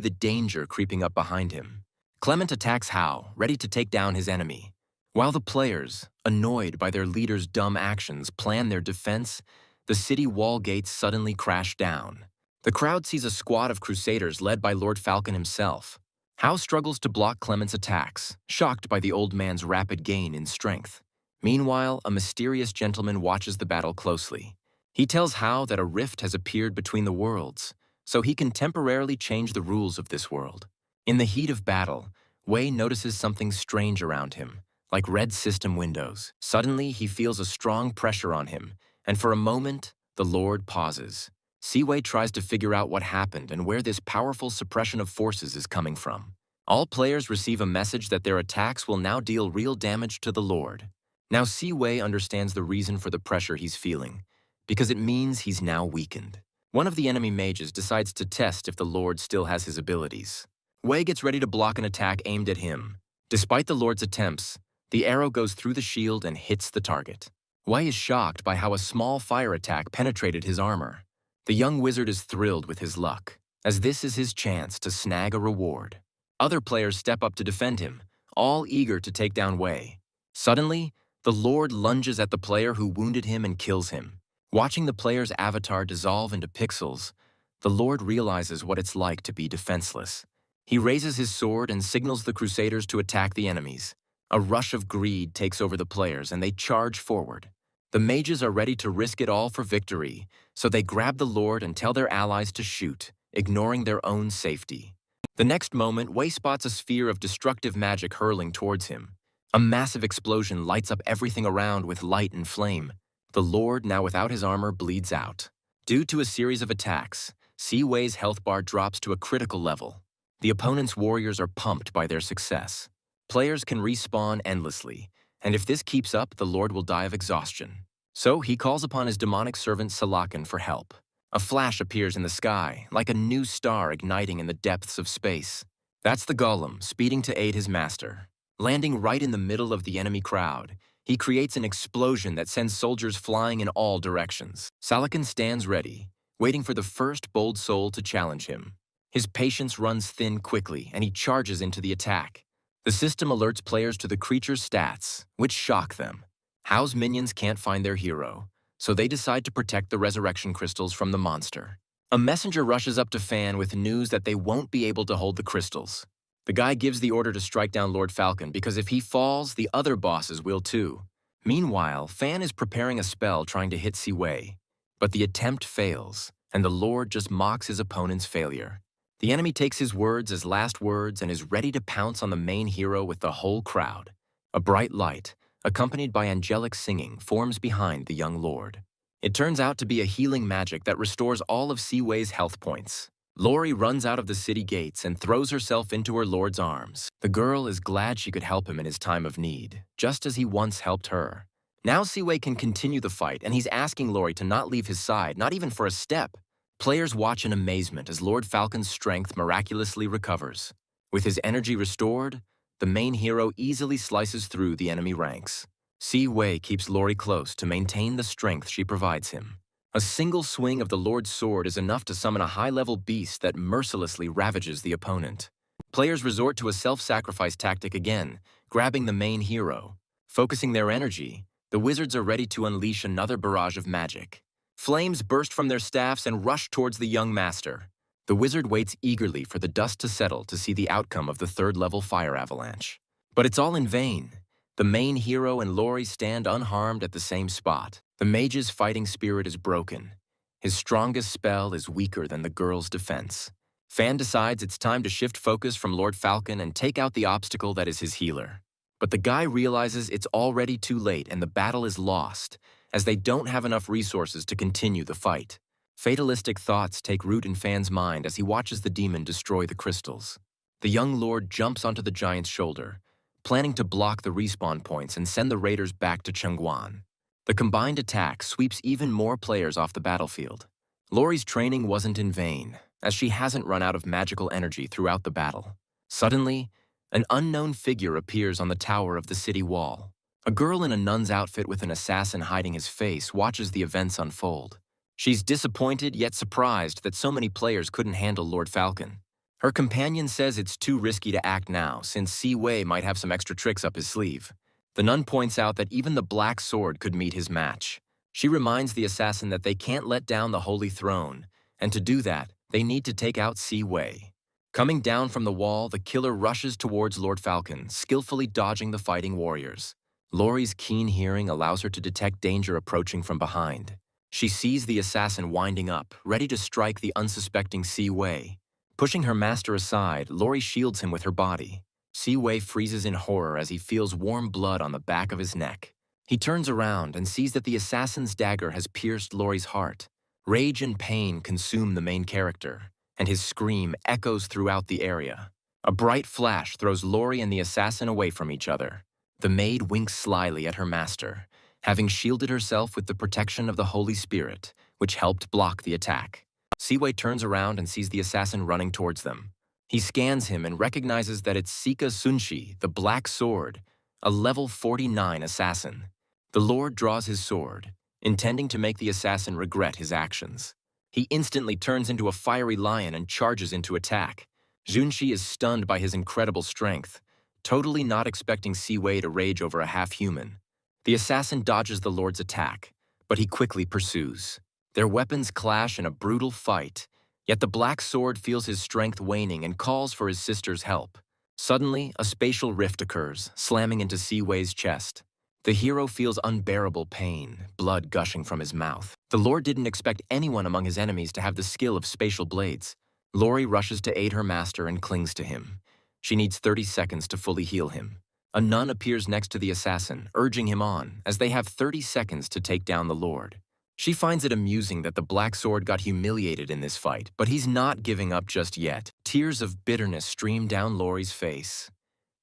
the danger creeping up behind him. Clement attacks Hao, ready to take down his enemy. While the players, annoyed by their leader's dumb actions, plan their defense, the city wall gates suddenly crash down. The crowd sees a squad of crusaders led by Lord Falcon himself. Hao struggles to block Clement's attacks, shocked by the old man's rapid gain in strength. Meanwhile, a mysterious gentleman watches the battle closely. He tells Hao that a rift has appeared between the worlds, so he can temporarily change the rules of this world. In the heat of battle, Wei notices something strange around him, like red system windows. Suddenly, he feels a strong pressure on him, and for a moment, the Lord pauses. Si-Wei tries to figure out what happened and where this powerful suppression of forces is coming from. All players receive a message that their attacks will now deal real damage to the Lord. Now Si-Wei understands the reason for the pressure he's feeling, because it means he's now weakened. One of the enemy mages decides to test if the Lord still has his abilities. Wei gets ready to block an attack aimed at him. Despite the Lord's attempts, the arrow goes through the shield and hits the target. Wei is shocked by how a small fire attack penetrated his armor. The young wizard is thrilled with his luck, as this is his chance to snag a reward. Other players step up to defend him, all eager to take down Wei. Suddenly, the Lord lunges at the player who wounded him and kills him. Watching the player's avatar dissolve into pixels, the Lord realizes what it's like to be defenseless. He raises his sword and signals the crusaders to attack the enemies. A rush of greed takes over the players and they charge forward. The mages are ready to risk it all for victory, so they grab the Lord and tell their allies to shoot, ignoring their own safety. The next moment, Wei spots a sphere of destructive magic hurling towards him. A massive explosion lights up everything around with light and flame. The Lord, now without his armor, bleeds out. Due to a series of attacks, Si-Wei's health bar drops to a critical level. The opponent's warriors are pumped by their success. Players can respawn endlessly, and if this keeps up, the Lord will die of exhaustion. So he calls upon his demonic servant Salaken for help. A flash appears in the sky, like a new star igniting in the depths of space. That's the golem, speeding to aid his master. Landing right in the middle of the enemy crowd, he creates an explosion that sends soldiers flying in all directions. Salaken stands ready, waiting for the first bold soul to challenge him. His patience runs thin quickly, and he charges into the attack. The system alerts players to the creature's stats, which shock them. Hao's minions can't find their hero, so they decide to protect the resurrection crystals from the monster. A messenger rushes up to Fan with news that they won't be able to hold the crystals. The guy gives the order to strike down Lord Falcon because if he falls, the other bosses will too. Meanwhile, Fan is preparing a spell trying to hit Si-Wei, but the attempt fails, and the Lord just mocks his opponent's failure. The enemy takes his words as last words and is ready to pounce on the main hero with the whole crowd. A bright light, accompanied by angelic singing, forms behind the young lord. It turns out to be a healing magic that restores all of Si-Wei's health points. Lori runs out of the city gates and throws herself into her lord's arms. The girl is glad she could help him in his time of need, just as he once helped her. Now Si-Wei can continue the fight, and he's asking Lori to not leave his side, not even for a step. Players watch in amazement as Lord Falcon's strength miraculously recovers. With his energy restored, the main hero easily slices through the enemy ranks. Si-Wei keeps Lori close to maintain the strength she provides him. A single swing of the Lord's sword is enough to summon a high-level beast that mercilessly ravages the opponent. Players resort to a self-sacrifice tactic again, grabbing the main hero. Focusing their energy, the wizards are ready to unleash another barrage of magic. Flames burst from their staffs and rush towards the young master. The wizard waits eagerly for the dust to settle to see the outcome of the third-level fire avalanche. But it's all in vain. The main hero and Lori stand unharmed at the same spot. The mage's fighting spirit is broken. His strongest spell is weaker than the girl's defense. Fan decides it's time to shift focus from Lord Falcon and take out the obstacle that is his healer. But the guy realizes it's already too late and the battle is lost, as they don't have enough resources to continue the fight. Fatalistic thoughts take root in Fan's mind as he watches the demon destroy the crystals. The young lord jumps onto the giant's shoulder, planning to block the respawn points and send the raiders back to Chengguan. The combined attack sweeps even more players off the battlefield. Lori's training wasn't in vain, as she hasn't run out of magical energy throughout the battle. Suddenly, an unknown figure appears on the tower of the city wall. A girl in a nun's outfit with an assassin hiding his face watches the events unfold. She's disappointed yet surprised that so many players couldn't handle Lord Falcon. Her companion says it's too risky to act now, since Si Wei might have some extra tricks up his sleeve. The nun points out that even the Black Sword could meet his match. She reminds the assassin that they can't let down the Holy Throne, and to do that, they need to take out Si Wei. Coming down from the wall, the killer rushes towards Lord Falcon, skillfully dodging the fighting warriors. Lori's keen hearing allows her to detect danger approaching from behind. She sees the assassin winding up, ready to strike the unsuspecting Si Wei. Pushing her master aside, Lori shields him with her body. Si Wei freezes in horror as he feels warm blood on the back of his neck. He turns around and sees that the assassin's dagger has pierced Lori's heart. Rage and pain consume the main character, and his scream echoes throughout the area. A bright flash throws Lori and the assassin away from each other. The maid winks slyly at her master, having shielded herself with the protection of the Holy Spirit, which helped block the attack. Si Wei turns around and sees the assassin running towards them. He scans him and recognizes that it's Sika Sunshi, the Black Sword, a level 49 assassin. The Lord draws his sword, intending to make the assassin regret his actions. He instantly turns into a fiery lion and charges into attack. Junshi is stunned by his incredible strength, totally not expecting Si Wei to rage over a half-human. The assassin dodges the Lord's attack, but he quickly pursues. Their weapons clash in a brutal fight, yet the Black Sword feels his strength waning and calls for his sister's help. Suddenly, a spatial rift occurs, slamming into Si Wei's chest. The hero feels unbearable pain, blood gushing from his mouth. The Lord didn't expect anyone among his enemies to have the skill of spatial blades. Lori rushes to aid her master and clings to him. She needs 30 seconds to fully heal him. A nun appears next to the assassin, urging him on, as they have 30 seconds to take down the Lord. She finds it amusing that the Black Sword got humiliated in this fight, but he's not giving up just yet. Tears of bitterness stream down Lori's face.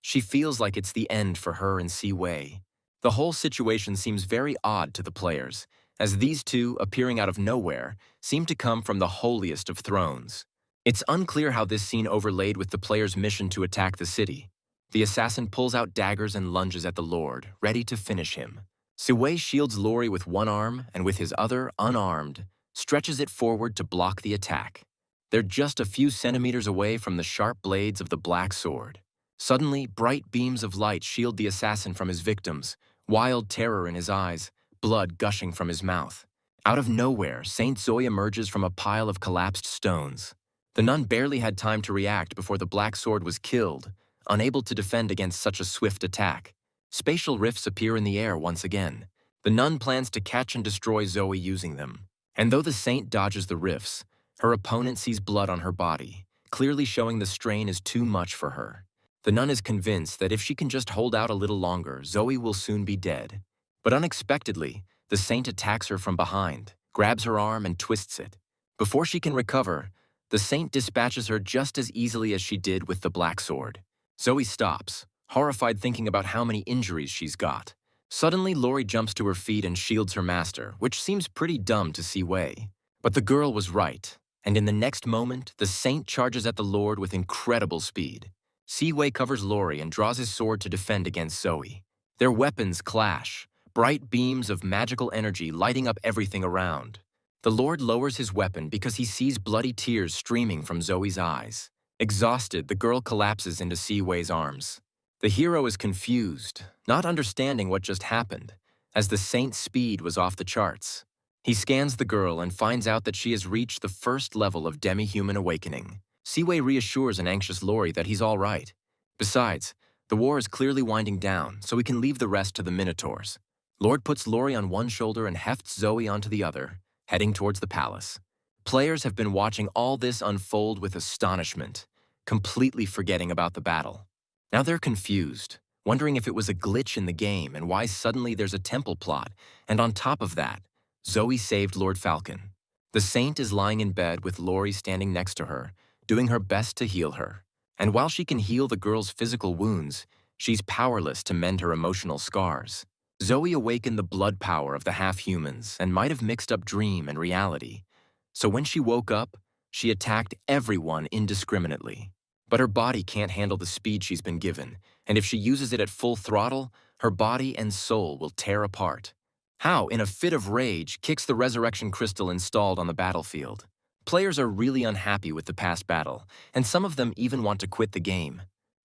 She feels like it's the end for her and Si Wei. The whole situation seems very odd to the players, as these two, appearing out of nowhere, seem to come from the holiest of thrones. It's unclear how this scene overlaid with the player's mission to attack the city. The assassin pulls out daggers and lunges at the Lord, ready to finish him. Si Wei shields Lori with one arm and with his other, unarmed, stretches it forward to block the attack. They're just a few centimeters away from the sharp blades of the Black Sword. Suddenly, bright beams of light shield the assassin from his victims, wild terror in his eyes, blood gushing from his mouth. Out of nowhere, Saint Zoe emerges from a pile of collapsed stones. The nun barely had time to react before the Black Sword was killed, unable to defend against such a swift attack. Spatial rifts appear in the air once again. The nun plans to catch and destroy Zoe using them. And though the saint dodges the rifts, her opponent sees blood on her body, clearly showing the strain is too much for her. The nun is convinced that if she can just hold out a little longer, Zoe will soon be dead. But unexpectedly, the saint attacks her from behind, grabs her arm and twists it. Before she can recover, the saint dispatches her just as easily as she did with the Black Sword. Zoe stops, horrified thinking about how many injuries she's got. Suddenly, Lori jumps to her feet and shields her master, which seems pretty dumb to Si Wei. But the girl was right, and in the next moment, the saint charges at the Lord with incredible speed. Si Wei covers Lori and draws his sword to defend against Zoe. Their weapons clash, bright beams of magical energy lighting up everything around. The Lord lowers his weapon because he sees bloody tears streaming from Zoe's eyes. Exhausted, the girl collapses into Si Wei's arms. The hero is confused, not understanding what just happened, as the saint's speed was off the charts. He scans the girl and finds out that she has reached the first level of demi-human awakening. Si Wei reassures an anxious Lori that he's all right. Besides, the war is clearly winding down, so we can leave the rest to the Minotaurs. Lord puts Lori on one shoulder and hefts Zoe onto the other, heading towards the palace. Players have been watching all this unfold with astonishment, completely forgetting about the battle. Now they're confused, wondering if it was a glitch in the game and why suddenly there's a temple plot, and on top of that, Zoe saved Lord Falcon. The saint is lying in bed with Lori standing next to her, doing her best to heal her. And while she can heal the girl's physical wounds, she's powerless to mend her emotional scars. Zoe awakened the blood power of the half-humans and might have mixed up dream and reality. So when she woke up, she attacked everyone indiscriminately. But her body can't handle the speed she's been given, and if she uses it at full throttle, her body and soul will tear apart. Hao, in a fit of rage, kicks the resurrection crystal installed on the battlefield. Players are really unhappy with the past battle, and some of them even want to quit the game.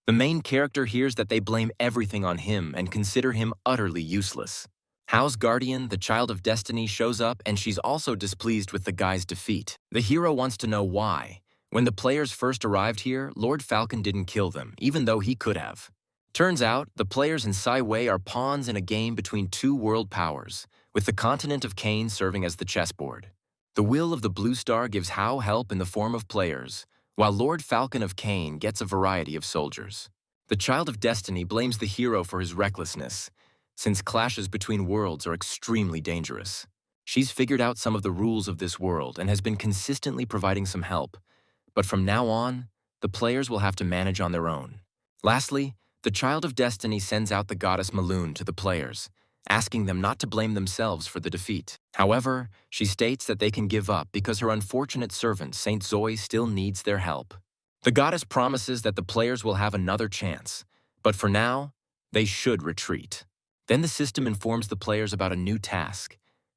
The main character hears that they blame everything on him and consider him utterly useless. Hao's guardian, the Child of Destiny, shows up and she's also displeased with the guy's defeat. The hero wants to know why. When the players first arrived here, Lord Falcon didn't kill them, even though he could have. Turns out, the players in Sai Wei are pawns in a game between two world powers, with the continent of Cain serving as the chessboard. The will of the Blue Star gives Hao help in the form of players, while Lord Falcon of Cain gets a variety of soldiers. The Child of Destiny blames the hero for his recklessness, since clashes between worlds are extremely dangerous. She's figured out some of the rules of this world and has been consistently providing some help, but from now on, the players will have to manage on their own. Lastly, the Child of Destiny sends out the goddess Maloon to the players, asking them not to blame themselves for the defeat. However, she states that they can give up because her unfortunate servant, Saint Zoe, still needs their help. The goddess promises that the players will have another chance, but for now, they should retreat. Then the system informs the players about a new task.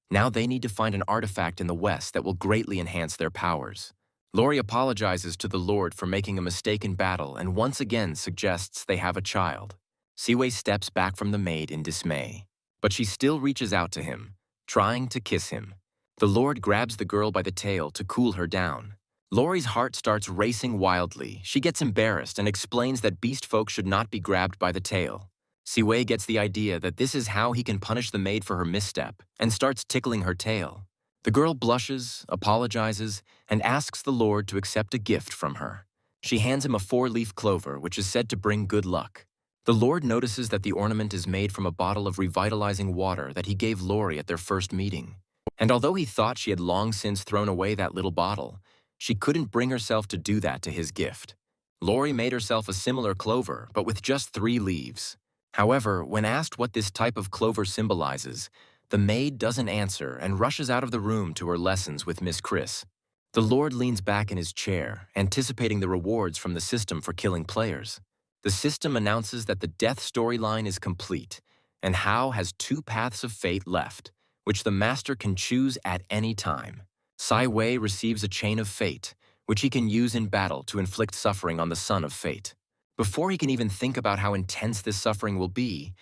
Now they need to find an artifact in the west that will greatly enhance their powers. Lori apologizes to the Lord for making a mistake in battle and once again suggests they have a child. Siwei steps back from the maid in dismay, but she still reaches out to him, trying to kiss him. The Lord grabs the girl by the tail to cool her down. Lori's heart starts racing wildly. She gets embarrassed and explains that beast folk should not be grabbed by the tail. Siwei gets the idea that this is how he can punish the maid for her misstep and starts tickling her tail. The girl blushes, apologizes, and asks the Lord to accept a gift from her. She hands him a 4-leaf clover, which is said to bring good luck. The Lord notices that the ornament is made from a bottle of revitalizing water that he gave Lori at their first meeting. And although he thought she had long since thrown away that little bottle, she couldn't bring herself to do that to his gift. Lori made herself a similar clover, but with just 3 leaves. However, when asked what this type of clover symbolizes, the maid doesn't answer and rushes out of the room to her lessons with Miss Chris. The Lord leans back in his chair, anticipating the rewards from the system for killing players. The system announces that the death storyline is complete, and Hao has 2 paths of fate left, which the master can choose at any time. Sai Wei receives a chain of fate, which he can use in battle to inflict suffering on the son of fate. Before he can even think about how intense this suffering will be,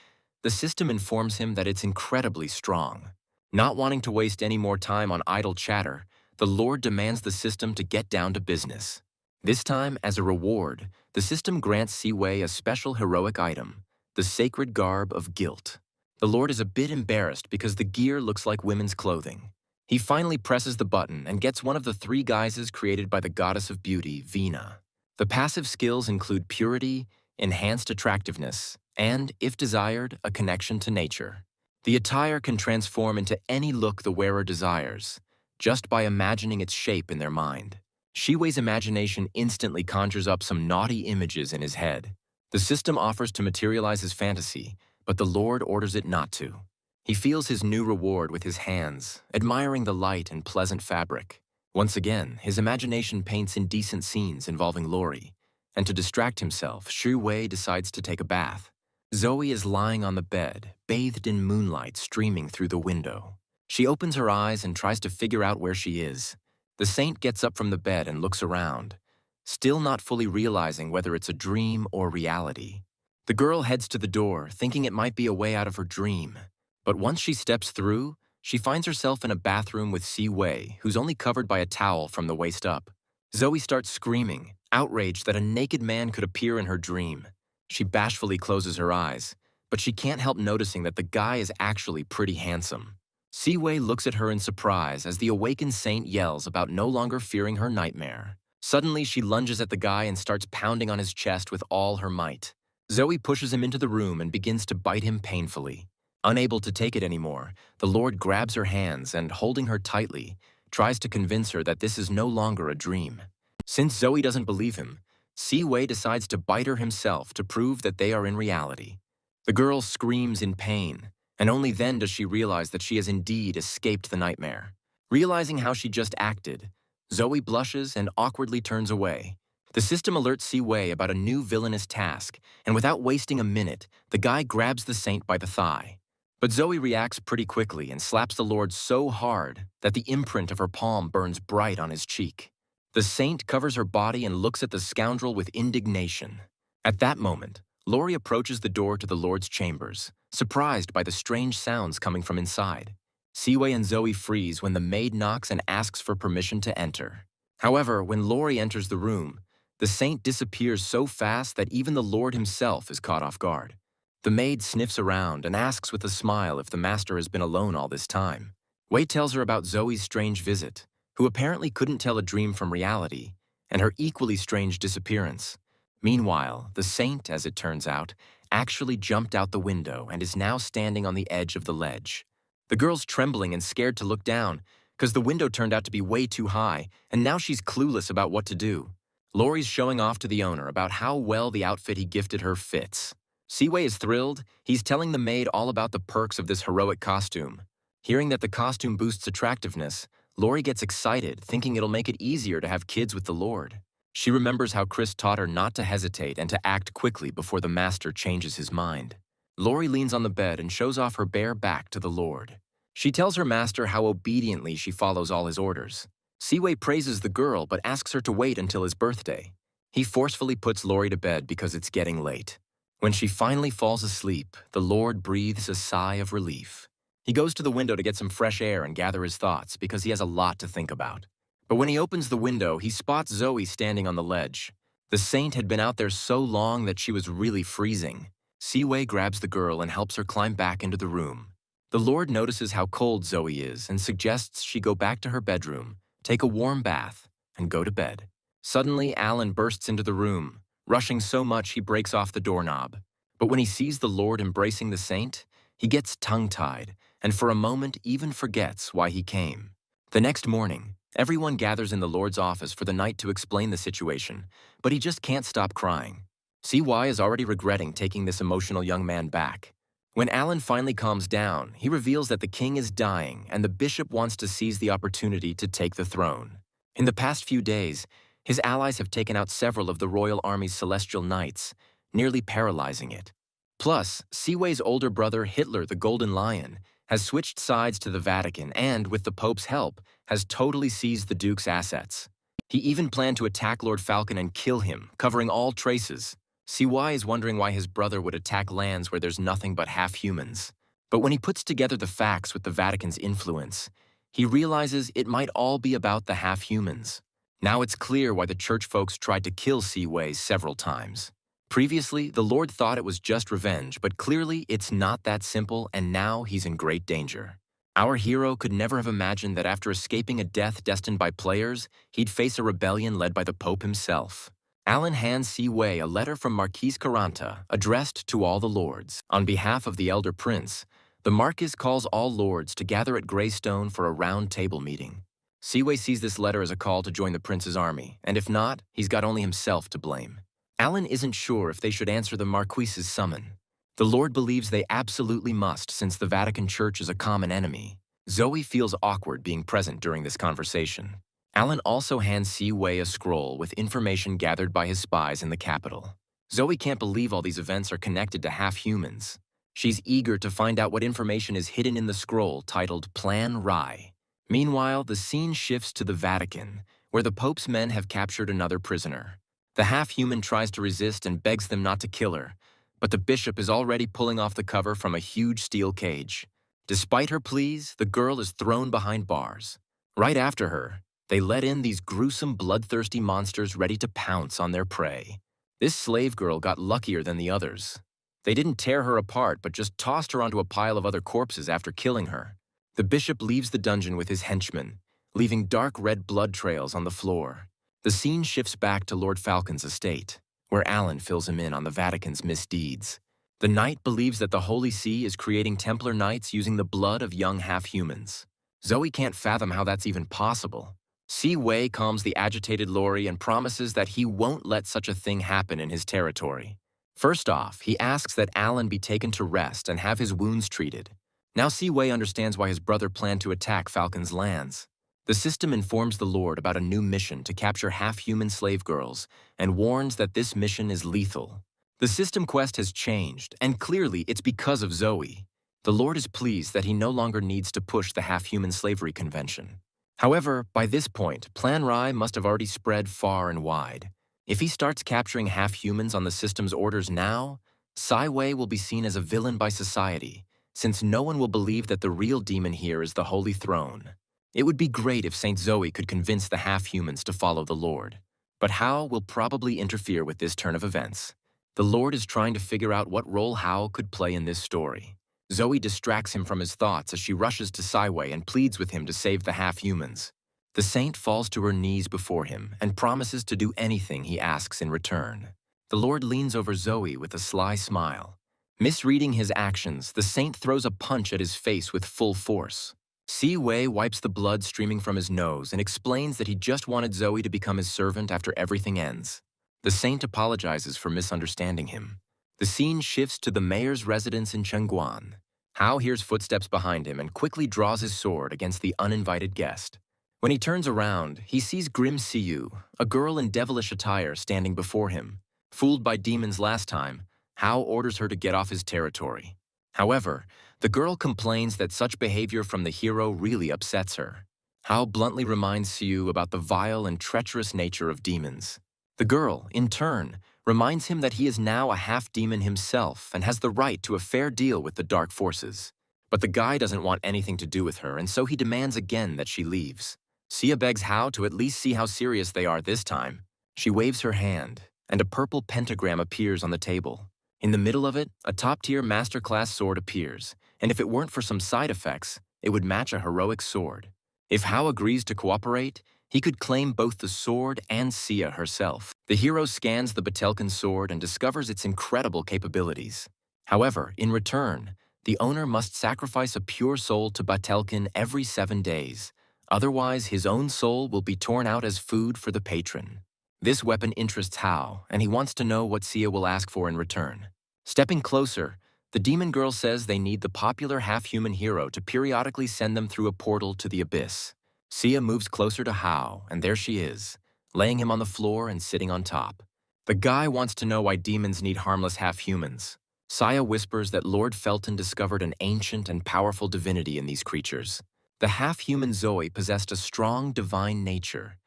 the system informs him that it's incredibly strong. Not wanting to waste any more time on idle chatter, the Lord demands the system to get down to business. This time, as a reward, the system grants Siwei a special heroic item, the sacred garb of guilt. The Lord is a bit embarrassed because the gear looks like women's clothing. He finally presses the button and gets one of the 3 guises created by the goddess of beauty, Vina. The passive skills include purity, enhanced attractiveness, and, if desired, a connection to nature. The attire can transform into any look the wearer desires, just by imagining its shape in their mind. Shiwei's imagination instantly conjures up some naughty images in his head. The system offers to materialize his fantasy, but the Lord orders it not to. He feels his new reward with his hands, admiring the light and pleasant fabric. Once again, his imagination paints indecent scenes involving Lori, and to distract himself, Shu Wei decides to take a bath. Zoe is lying on the bed, bathed in moonlight streaming through the window. She opens her eyes and tries to figure out where she is. The saint gets up from the bed and looks around, still not fully realizing whether it's a dream or reality. The girl heads to the door, thinking it might be a way out of her dream. But once she steps through, she finds herself in a bathroom with Si Wei, who's only covered by a towel from the waist up. Zoe starts screaming, outraged that a naked man could appear in her dream. She bashfully closes her eyes, but she can't help noticing that the guy is actually pretty handsome. Siwei looks at her in surprise as the awakened saint yells about no longer fearing her nightmare. Suddenly, she lunges at the guy and starts pounding on his chest with all her might. Zoe pushes him into the room and begins to bite him painfully. Unable to take it anymore, the Lord grabs her hands and, holding her tightly, tries to convince her that this is no longer a dream. Since Zoe doesn't believe him, Siwei decides to bite her himself to prove that they are in reality. The girl screams in pain, and only then does she realize that she has indeed escaped the nightmare. Realizing how she just acted, Zoe blushes and awkwardly turns away. The system alerts Siwei about a new villainous task, and without wasting a minute, the guy grabs the saint by the thigh. But Zoe reacts pretty quickly and slaps the Lord so hard that the imprint of her palm burns bright on his cheek. The saint covers her body and looks at the scoundrel with indignation. At that moment, Lori approaches the door to the Lord's chambers, surprised by the strange sounds coming from inside. Siwei and Zoe freeze when the maid knocks and asks for permission to enter. However, when Lori enters the room, the saint disappears so fast that even the Lord himself is caught off guard. The maid sniffs around and asks with a smile if the master has been alone all this time. Wei tells her about Zoe's strange visit, who apparently couldn't tell a dream from reality, and her equally strange disappearance. Meanwhile, the saint, as it turns out, actually jumped out the window and is now standing on the edge of the ledge. The girl's trembling and scared to look down, because the window turned out to be way too high, and now she's clueless about what to do. Lori's showing off to the owner about how well the outfit he gifted her fits. Siwei is thrilled. He's telling the maid all about the perks of this heroic costume. Hearing that the costume boosts attractiveness, Lori gets excited, thinking it'll make it easier to have kids with the Lord. She remembers how Chris taught her not to hesitate and to act quickly before the master changes his mind. Lori leans on the bed and shows off her bare back to the Lord. She tells her master how obediently she follows all his orders. Siwei praises the girl but asks her to wait until his birthday. He forcefully puts Lori to bed because it's getting late. When she finally falls asleep, the Lord breathes a sigh of relief. He goes to the window to get some fresh air and gather his thoughts because he has a lot to think about. But when he opens the window, he spots Zoe standing on the ledge. The saint had been out there so long that she was really freezing. Siwei grabs the girl and helps her climb back into the room. The Lord notices how cold Zoe is and suggests she go back to her bedroom, take a warm bath, and go to bed. Suddenly, Alan bursts into the room, rushing so much he breaks off the doorknob. But when he sees the Lord embracing the saint, he gets tongue-tied and for a moment even forgets why he came. The next morning, everyone gathers in the Lord's office for the night to explain the situation, but he just can't stop crying. CY is already regretting taking this emotional young man back. When Alan finally calms down, he reveals that the king is dying and the bishop wants to seize the opportunity to take the throne. In the past few days, his allies have taken out several of the royal army's celestial knights, nearly paralyzing it. Plus, Siwei's older brother Hitler the Golden Lion has switched sides to the Vatican and, with the Pope's help, has totally seized the Duke's assets. He even planned to attack Lord Falcon and kill him, covering all traces. CY is wondering why his brother would attack lands where there's nothing but half-humans. But when he puts together the facts with the Vatican's influence, he realizes it might all be about the half-humans. Now it's clear why the church folks tried to kill Siwei several times. Previously, the Lord thought it was just revenge, but clearly it's not that simple, and now he's in great danger. Our hero could never have imagined that after escaping a death destined by players, he'd face a rebellion led by the Pope himself. Alan hands Siwei a letter from Marquis Caranta, addressed to all the lords. On behalf of the elder prince, the Marquis calls all lords to gather at Greystone for a round-table meeting. Siwei sees this letter as a call to join the prince's army, and if not, he's got only himself to blame. Alan isn't sure if they should answer the Marquis's summon. The Lord believes they absolutely must, since the Vatican Church is a common enemy. Zoe feels awkward being present during this conversation. Alan also hands Siwei a scroll with information gathered by his spies in the capital. Zoe can't believe all these events are connected to half-humans. She's eager to find out what information is hidden in the scroll titled Plan Rye. Meanwhile, the scene shifts to the Vatican, where the Pope's men have captured another prisoner. The half-human tries to resist and begs them not to kill her, but the bishop is already pulling off the cover from a huge steel cage. Despite her pleas, the girl is thrown behind bars. Right after her, they let in these gruesome, bloodthirsty monsters ready to pounce on their prey. This slave girl got luckier than the others. They didn't tear her apart, but just tossed her onto a pile of other corpses after killing her. The bishop leaves the dungeon with his henchmen, leaving dark red blood trails on the floor. The scene shifts back to Lord Falcon's estate, where Alan fills him in on the Vatican's misdeeds. The knight believes that the Holy See is creating Templar knights using the blood of young half-humans. Zoe can't fathom how that's even possible. Si Wei calms the agitated Lori and promises that he won't let such a thing happen in his territory. First off, he asks that Alan be taken to rest and have his wounds treated. Now Si Wei understands why his brother planned to attack Falcon's lands. The system informs the Lord about a new mission to capture half-human slave girls and warns that this mission is lethal. The system quest has changed, and clearly it's because of Zoe. The Lord is pleased that he no longer needs to push the half-human slavery convention. However, by this point, Plan Rai must have already spread far and wide. If he starts capturing half-humans on the system's orders now, Si Wei will be seen as a villain by society, since no one will believe that the real demon here is the Holy Throne. It would be great if Saint Zoe could convince the half-humans to follow the Lord. But Hao will probably interfere with this turn of events. The Lord is trying to figure out what role Hao could play in this story. Zoe distracts him from his thoughts as she rushes to Si Wei and pleads with him to save the half-humans. The saint falls to her knees before him and promises to do anything he asks in return. The Lord leans over Zoe with a sly smile. Misreading his actions, the saint throws a punch at his face with full force. Si Wei wipes the blood streaming from his nose and explains that he just wanted Zoe to become his servant after everything ends. The saint apologizes for misunderstanding him. The scene shifts to the mayor's residence in Chengguan. Hao hears footsteps behind him and quickly draws his sword against the uninvited guest. When he turns around, he sees Grim Siyu, a girl in devilish attire, standing before him. Fooled by demons last time, Hao orders her to get off his territory. However, the girl complains that such behavior from the hero really upsets her. Hao bluntly reminds Siyu about the vile and treacherous nature of demons. The girl, in turn, reminds him that he is now a half-demon himself and has the right to a fair deal with the dark forces. But the guy doesn't want anything to do with her, and so he demands again that she leaves. Sia begs Hao to at least see how serious they are this time. She waves her hand, and a purple pentagram appears on the table. In the middle of it, a top-tier masterclass sword appears, and if it weren't for some side effects, it would match a heroic sword. If Hao agrees to cooperate, he could claim both the sword and Sia herself. The hero scans the Batelkin sword and discovers its incredible capabilities. However, in return, the owner must sacrifice a pure soul to Batelkin every 7 days. Otherwise, his own soul will be torn out as food for the patron. This weapon interests Hao, and he wants to know what Sia will ask for in return. Stepping closer, the demon girl says they need the popular half-human hero to periodically send them through a portal to the abyss. Sia moves closer to Hao, and there she is, laying him on the floor and sitting on top. The guy wants to know why demons need harmless half-humans. Sia whispers that Lord Felton discovered an ancient and powerful divinity in these creatures. The half-human Zoe possessed a strong divine nature,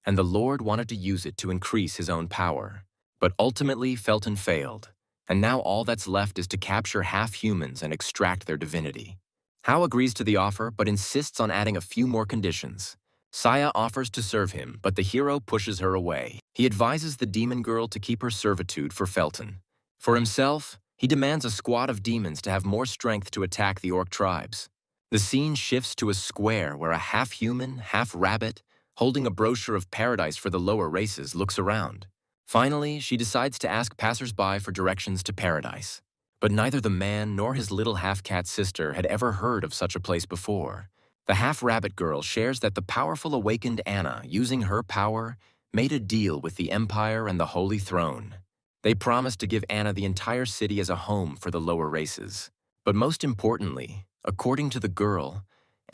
and the Lord wanted to use it to increase his own power. But ultimately, Felton failed, and now all that's left is to capture half-humans and extract their divinity. Hao agrees to the offer, but insists on adding a few more conditions. Sia offers to serve him, but the hero pushes her away. He advises the demon girl to keep her servitude for Felton. For himself, he demands a squad of demons to have more strength to attack the orc tribes. The scene shifts to a square where a half-human, half-rabbit, holding a brochure of paradise for the lower races, looks around. Finally, she decides to ask passers-by for directions to paradise. But neither the man nor his little half-cat sister had ever heard of such a place before. The half-rabbit girl shares that the powerful awakened Anna, using her power, made a deal with the Empire and the Holy Throne. They promised to give Anna the entire city as a home for the lower races. But most importantly, according to the girl,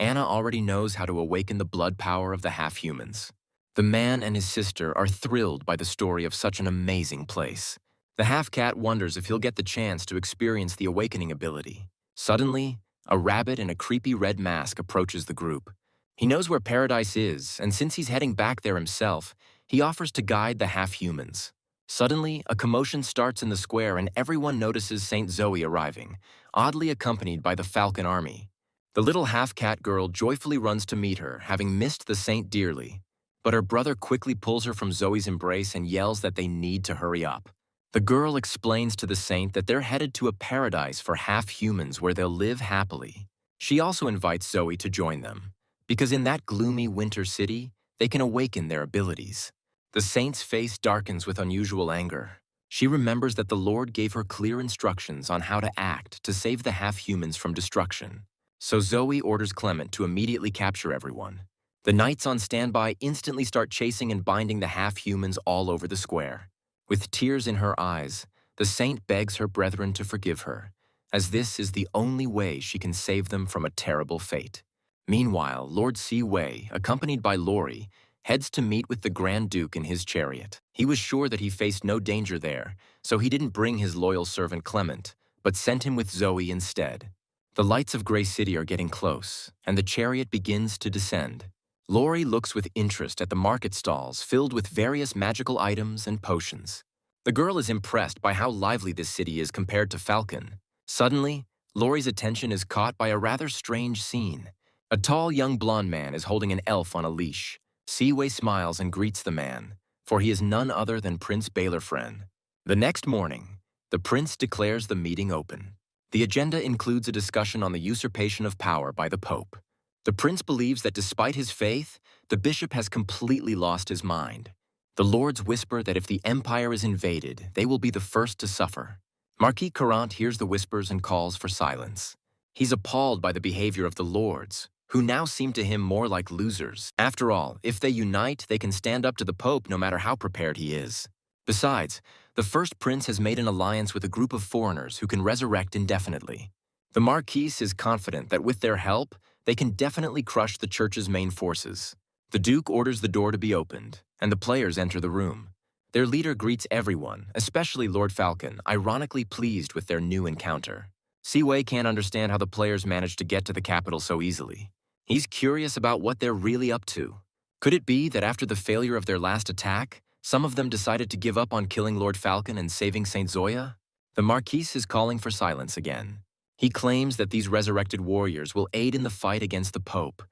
Anna already knows how to awaken the blood power of the half-humans. The man and his sister are thrilled by the story of such an amazing place. The half-cat wonders if he'll get the chance to experience the awakening ability. Suddenly, a rabbit in a creepy red mask approaches the group. He knows where paradise is, and since he's heading back there himself, he offers to guide the half-humans. Suddenly, a commotion starts in the square and everyone notices Saint Zoe arriving, oddly accompanied by the Falcon army. The little half-cat girl joyfully runs to meet her, having missed the saint dearly. But her brother quickly pulls her from Zoe's embrace and yells that they need to hurry up. The girl explains to the saint that they're headed to a paradise for half-humans where they'll live happily. She also invites Zoe to join them, because in that gloomy winter city, they can awaken their abilities. The saint's face darkens with unusual anger. She remembers that the Lord gave her clear instructions on how to act to save the half-humans from destruction. So Zoe orders Clement to immediately capture everyone. The knights on standby instantly start chasing and binding the half-humans all over the square. With tears in her eyes, the saint begs her brethren to forgive her, as this is the only way she can save them from a terrible fate. Meanwhile, Lord Si Wei, accompanied by Lori, heads to meet with the Grand Duke in his chariot. He was sure that he faced no danger there, so he didn't bring his loyal servant Clement, but sent him with Zoe instead. The lights of Grey City are getting close, and the chariot begins to descend. Lori looks with interest at the market stalls filled with various magical items and potions. The girl is impressed by how lively this city is compared to Falcon. Suddenly, Lori's attention is caught by a rather strange scene. A tall young blonde man is holding an elf on a leash. Siwei smiles and greets the man, for he is none other than Prince Baylorfren. The next morning, the prince declares the meeting open. The agenda includes a discussion on the usurpation of power by the Pope. The prince believes that despite his faith, the bishop has completely lost his mind. The lords whisper that if the empire is invaded, they will be the first to suffer. Marquis Courant hears the whispers and calls for silence. He's appalled by the behavior of the lords, who now seem to him more like losers. After all, if they unite, they can stand up to the Pope no matter how prepared he is. Besides, the first prince has made an alliance with a group of foreigners who can resurrect indefinitely. The Marquis is confident that with their help, they can definitely crush the church's main forces. The Duke orders the door to be opened, and the players enter the room. Their leader greets everyone, especially Lord Falcon, ironically pleased with their new encounter. Siwei can't understand how the players managed to get to the capital so easily. He's curious about what they're really up to. Could it be that after the failure of their last attack, some of them decided to give up on killing Lord Falcon and saving Saint Zoya? The Marquis is calling for silence again. He claims that these resurrected warriors will aid in the fight against the Pope,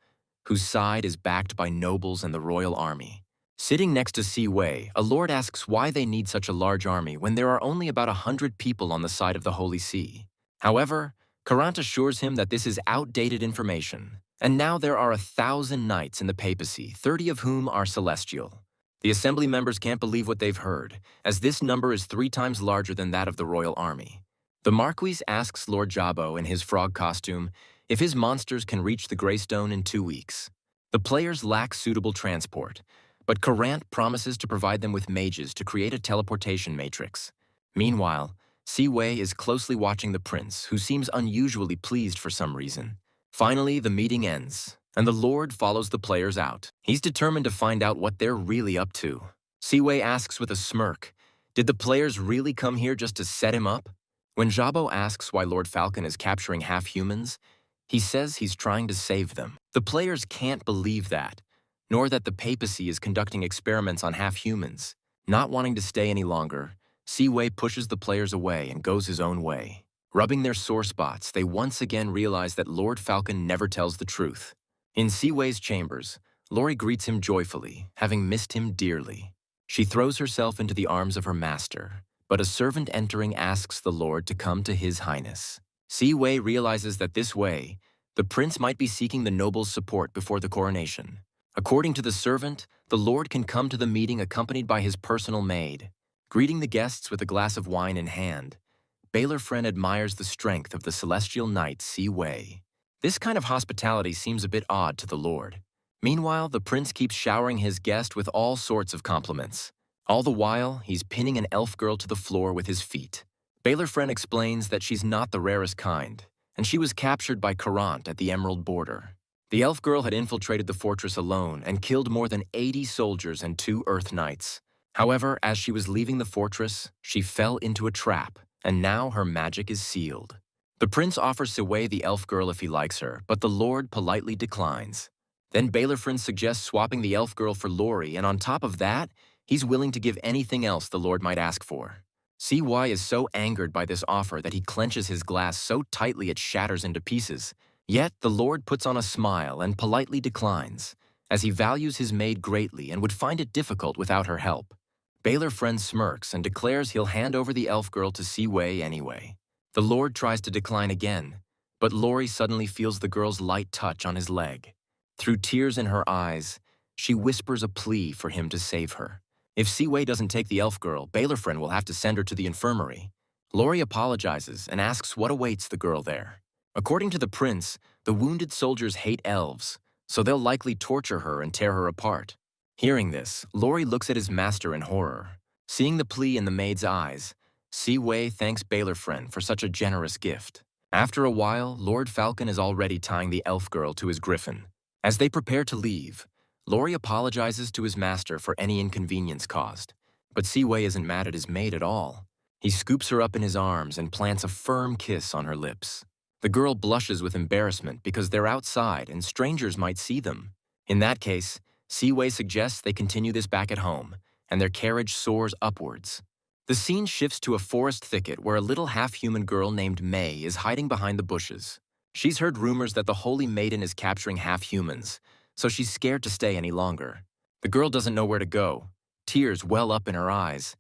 whose side is backed by nobles and the royal army. Sitting next to Siwei, a lord asks why they need such a large army when there are only about 100 people on the side of the Holy See. However, Courant assures him that this is outdated information, and now there are 1,000 knights in the papacy, 30 of whom are celestial. The assembly members can't believe what they've heard, as this number is 3 times larger than that of the royal army. The Marquis asks Lord Jabbo in his frog costume if his monsters can reach the Greystone in 2 weeks. The players lack suitable transport, but Courant promises to provide them with mages to create a teleportation matrix. Meanwhile, Siwei is closely watching the prince, who seems unusually pleased for some reason. Finally, the meeting ends, and the Lord follows the players out. He's determined to find out what they're really up to. Siwei asks with a smirk, did the players really come here just to set him up? When Jabbo asks why Lord Falcon is capturing half-humans, he says he's trying to save them. The players can't believe that, nor that the papacy is conducting experiments on half-humans. Not wanting to stay any longer, Siwei pushes the players away and goes his own way. Rubbing their sore spots, they once again realize that Lord Falcon never tells the truth. In Siwei's chambers, Lori greets him joyfully, having missed him dearly. She throws herself into the arms of her master, but a servant entering asks the Lord to come to His Highness. Siwei realizes that this way, the prince might be seeking the noble's support before the coronation. According to the servant, the Lord can come to the meeting accompanied by his personal maid. Greeting the guests with a glass of wine in hand, Baylorfren admires the strength of the celestial knight Siwei. This kind of hospitality seems a bit odd to the Lord. Meanwhile, the prince keeps showering his guest with all sorts of compliments. All the while, he's pinning an elf girl to the floor with his feet. Baylorfren explains that she's not the rarest kind, and she was captured by Courant at the Emerald Border. The elf girl had infiltrated the fortress alone and killed more than 80 soldiers and 2 Earth Knights. However, as she was leaving the fortress, she fell into a trap, and now her magic is sealed. The prince offers Siwei the elf girl if he likes her, but the Lord politely declines. Then Baylorfren suggests swapping the elf girl for Lori, and on top of that, he's willing to give anything else the Lord might ask for. CY is so angered by this offer that he clenches his glass so tightly it shatters into pieces. Yet the Lord puts on a smile and politely declines, as he values his maid greatly and would find it difficult without her help. Baylorfren smirks and declares he'll hand over the elf girl to Siwei anyway. The Lord tries to decline again, But Lori suddenly feels the girl's light touch on his leg. Through tears in her eyes, she whispers a plea for him to save her. If Siwei doesn't take the elf girl, Baylorfriend will have to send her to the infirmary. Lori apologizes and asks what awaits the girl there. According to the prince, the wounded soldiers hate elves, so they'll likely torture her and tear her apart. Hearing this, Lori looks at his master in horror. Seeing the plea in the maid's eyes, Siwei thanks Baylorfriend for such a generous gift. After a while, Lord Falcon is already tying the elf girl to his griffin. As they prepare to leave, Lori apologizes to his master for any inconvenience caused. But Siwei isn't mad at his maid at all. He scoops her up in his arms and plants a firm kiss on her lips. The girl blushes with embarrassment because they're outside and strangers might see them. In that case, Siwei suggests they continue this back at home, and their carriage soars upwards. The scene shifts to a forest thicket where a little half-human girl named May is hiding behind the bushes. She's heard rumors that the Holy Maiden is capturing half-humans, so she's scared to stay any longer. The girl doesn't know where to go. Tears well up in her eyes,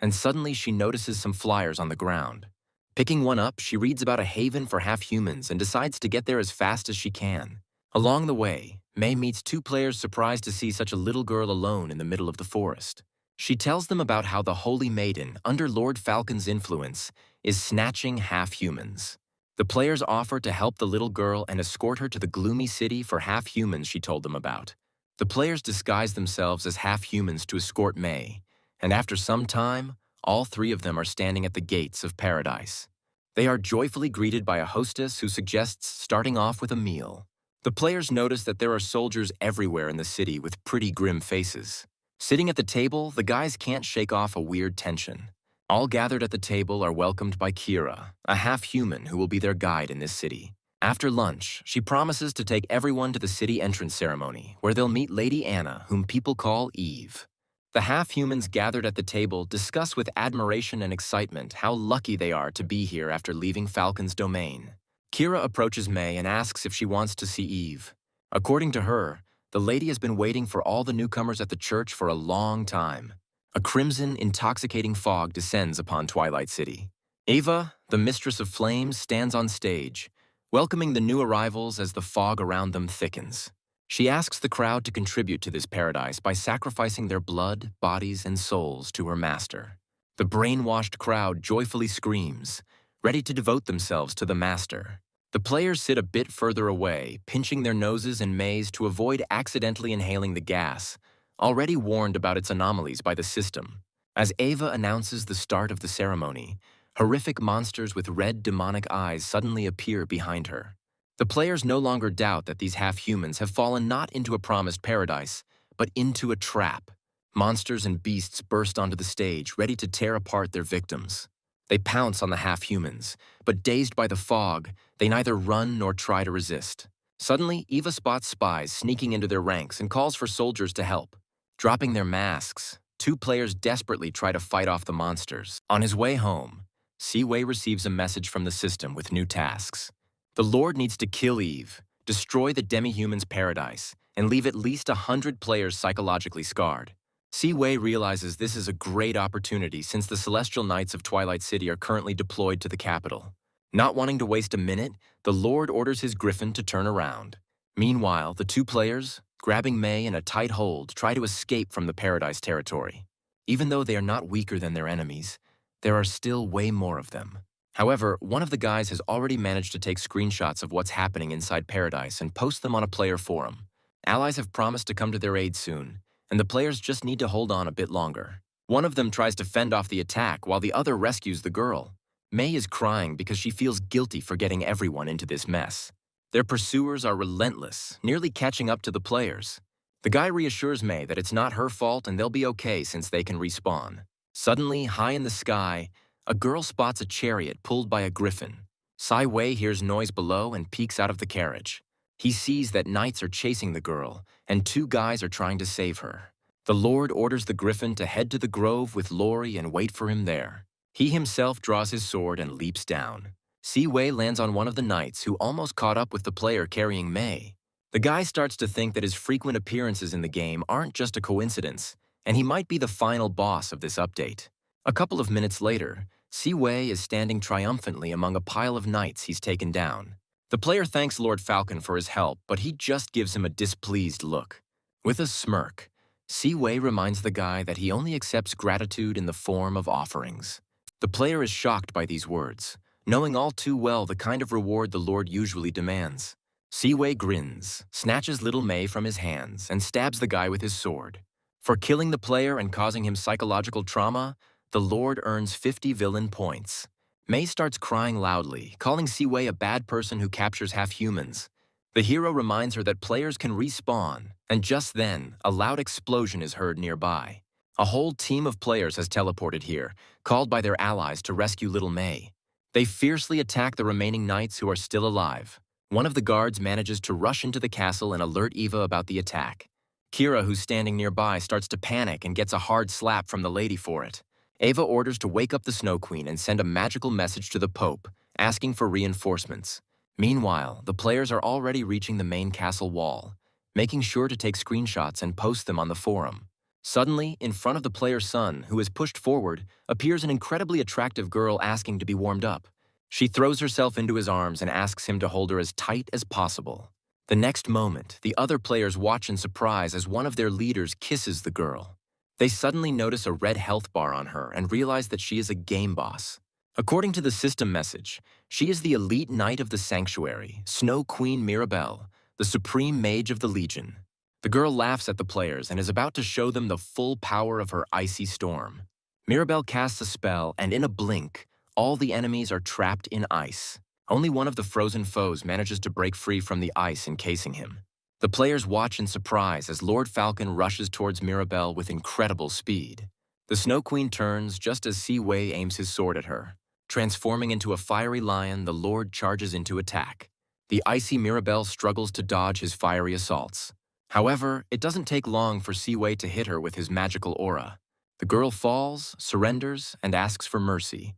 and suddenly she notices some flyers on the ground. Picking one up, she reads about a haven for half-humans and decides to get there as fast as she can. Along the way, May meets two players surprised to see such a little girl alone in the middle of the forest. She tells them about how the Holy Maiden, under Lord Falcon's influence, is snatching half-humans. The players offer to help the little girl and escort her to the gloomy city for half-humans she told them about. The players disguise themselves as half-humans to escort May, and after some time, all three of them are standing at the gates of paradise. They are joyfully greeted by a hostess who suggests starting off with a meal. The players notice that there are soldiers everywhere in the city with pretty grim faces. Sitting at the table, the guys can't shake off a weird tension. All gathered at the table are welcomed by Kira, a half-human who will be their guide in this city. After lunch, she promises to take everyone to the city entrance ceremony, where they'll meet Lady Anna, whom people call Eve. The half-humans gathered at the table discuss with admiration and excitement how lucky they are to be here after leaving Falcon's domain. Kira approaches May and asks if she wants to see Eve. According to her, the lady has been waiting for all the newcomers at the church for a long time. A crimson, intoxicating fog descends upon Twilight City. Ava, the mistress of flames, stands on stage, welcoming the new arrivals as the fog around them thickens. She asks the crowd to contribute to this paradise by sacrificing their blood, bodies, and souls to her master. The brainwashed crowd joyfully screams, ready to devote themselves to the master. The players sit a bit further away, pinching their noses and May's to avoid accidentally inhaling the gas, already warned about its anomalies by the system. As Ava announces the start of the ceremony, horrific monsters with red demonic eyes suddenly appear behind her. The players no longer doubt that these half-humans have fallen not into a promised paradise, but into a trap. Monsters and beasts burst onto the stage, ready to tear apart their victims. They pounce on the half-humans, but dazed by the fog, they neither run nor try to resist. Suddenly, Eva spots spies sneaking into their ranks and calls for soldiers to help. Dropping their masks, two players desperately try to fight off the monsters. On his way home, Siwei receives a message from the system with new tasks. The Lord needs to kill Eve, destroy the demi-human's paradise, and leave at least 100 players psychologically scarred. Siwei realizes this is a great opportunity since the Celestial Knights of Twilight City are currently deployed to the capital. Not wanting to waste a minute, the Lord orders his griffin to turn around. Meanwhile, the two players, grabbing May in a tight hold, try to escape from the paradise territory. Even though they are not weaker than their enemies, there are still way more of them. However, one of the guys has already managed to take screenshots of what's happening inside paradise and post them on a player forum. Allies have promised to come to their aid soon, and the players just need to hold on a bit longer. One of them tries to fend off the attack while the other rescues the girl. May is crying because she feels guilty for getting everyone into this mess. Their pursuers are relentless, nearly catching up to the players. The guy reassures May that it's not her fault and they'll be okay since they can respawn. Suddenly, high in the sky, a girl spots a chariot pulled by a griffin. Siwei hears noise below and peeks out of the carriage. He sees that knights are chasing the girl, and two guys are trying to save her. The Lord orders the griffin to head to the grove with Lori and wait for him there. He himself draws his sword and leaps down. Siwei lands on one of the knights who almost caught up with the player carrying May. The guy starts to think that his frequent appearances in the game aren't just a coincidence, and he might be the final boss of this update. A couple of minutes later, Siwei is standing triumphantly among a pile of knights he's taken down. The player thanks Lord Falcon for his help, but he just gives him a displeased look. With a smirk, Si-Wei reminds the guy that he only accepts gratitude in the form of offerings. The player is shocked by these words, knowing all too well the kind of reward the Lord usually demands. Si-Wei grins, snatches little Mei from his hands, and stabs the guy with his sword. For killing the player and causing him psychological trauma, the Lord earns 50 villain points. Mei starts crying loudly, calling Si-Wei a bad person who captures half-humans. The hero reminds her that players can respawn, and just then, a loud explosion is heard nearby. A whole team of players has teleported here, called by their allies to rescue little Mei. They fiercely attack the remaining knights who are still alive. One of the guards manages to rush into the castle and alert Eva about the attack. Kira, who's standing nearby, starts to panic and gets a hard slap from the lady for it. Eva orders to wake up the Snow Queen and send a magical message to the Pope, asking for reinforcements. Meanwhile, the players are already reaching the main castle wall, making sure to take screenshots and post them on the forum. Suddenly, in front of the player's son, who is pushed forward, appears an incredibly attractive girl asking to be warmed up. She throws herself into his arms and asks him to hold her as tight as possible. The next moment, the other players watch in surprise as one of their leaders kisses the girl. They suddenly notice a red health bar on her and realize that she is a game boss. According to the system message, she is the elite knight of the sanctuary, Snow Queen Mirabelle, the supreme mage of the Legion. The girl laughs at the players and is about to show them the full power of her icy storm. Mirabelle casts a spell, and in a blink, all the enemies are trapped in ice. Only one of the frozen foes manages to break free from the ice encasing him. The players watch in surprise as Lord Falcon rushes towards Mirabelle with incredible speed. The Snow Queen turns just as Si-Wei aims his sword at her. Transforming into a fiery lion, the Lord charges into attack. The icy Mirabelle struggles to dodge his fiery assaults. However, it doesn't take long for Si-Wei to hit her with his magical aura. The girl falls, surrenders, and asks for mercy,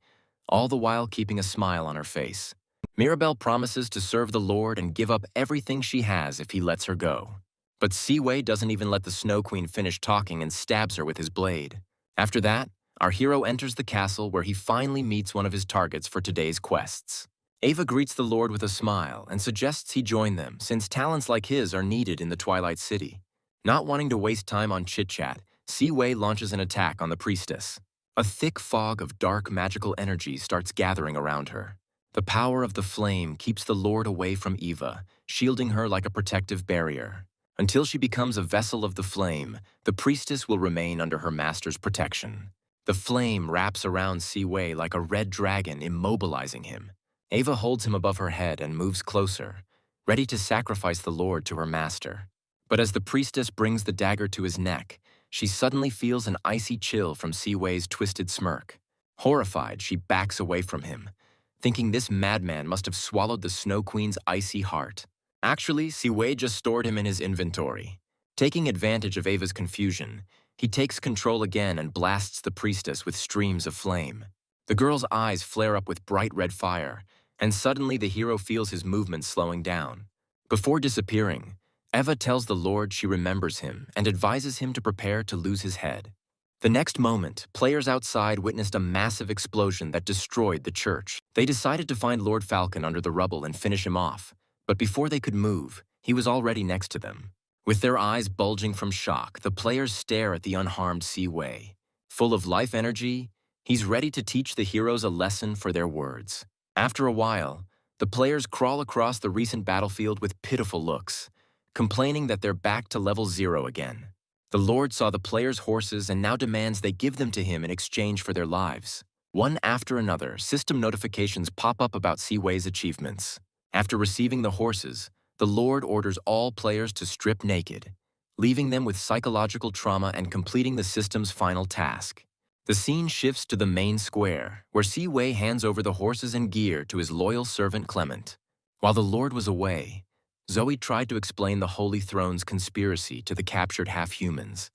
all the while keeping a smile on her face. Mirabelle promises to serve the Lord and give up everything she has if he lets her go. But Si-Wei doesn't even let the Snow Queen finish talking and stabs her with his blade. After that, our hero enters the castle where he finally meets one of his targets for today's quests. Ava greets the Lord with a smile and suggests he join them since talents like his are needed in the Twilight City. Not wanting to waste time on chit-chat, Si-Wei launches an attack on the priestess. A thick fog of dark magical energy starts gathering around her. The power of the flame keeps the Lord away from Eva, shielding her like a protective barrier. Until she becomes a vessel of the flame, the priestess will remain under her master's protection. The flame wraps around Si-Wei like a red dragon, immobilizing him. Ava holds him above her head and moves closer, ready to sacrifice the Lord to her master. But as the priestess brings the dagger to his neck, she suddenly feels an icy chill from Si-Wei's twisted smirk. Horrified, she backs away from him, thinking this madman must have swallowed the Snow Queen's icy heart. Actually, Si-Wei just stored him in his inventory. Taking advantage of Ava's confusion, he takes control again and blasts the priestess with streams of flame. The girl's eyes flare up with bright red fire, and suddenly the hero feels his movements slowing down. Before disappearing, Eva tells the Lord she remembers him and advises him to prepare to lose his head. The next moment, players outside witnessed a massive explosion that destroyed the church. They decided to find Lord Falcon under the rubble and finish him off, but before they could move, he was already next to them. With their eyes bulging from shock, the players stare at the unharmed Si-Wei. Full of life energy, he's ready to teach the heroes a lesson for their words. After a while, the players crawl across the recent battlefield with pitiful looks, complaining that they're back to level 0 again. The Lord saw the players' horses and now demands they give them to him in exchange for their lives. One after another, system notifications pop up about Si-Wei's achievements. After receiving the horses, the Lord orders all players to strip naked, leaving them with psychological trauma and completing the system's final task. The scene shifts to the main square, where Si-Wei hands over the horses and gear to his loyal servant Clement. While the Lord was away, Zoe tried to explain the Holy Throne's conspiracy to the captured half-humans,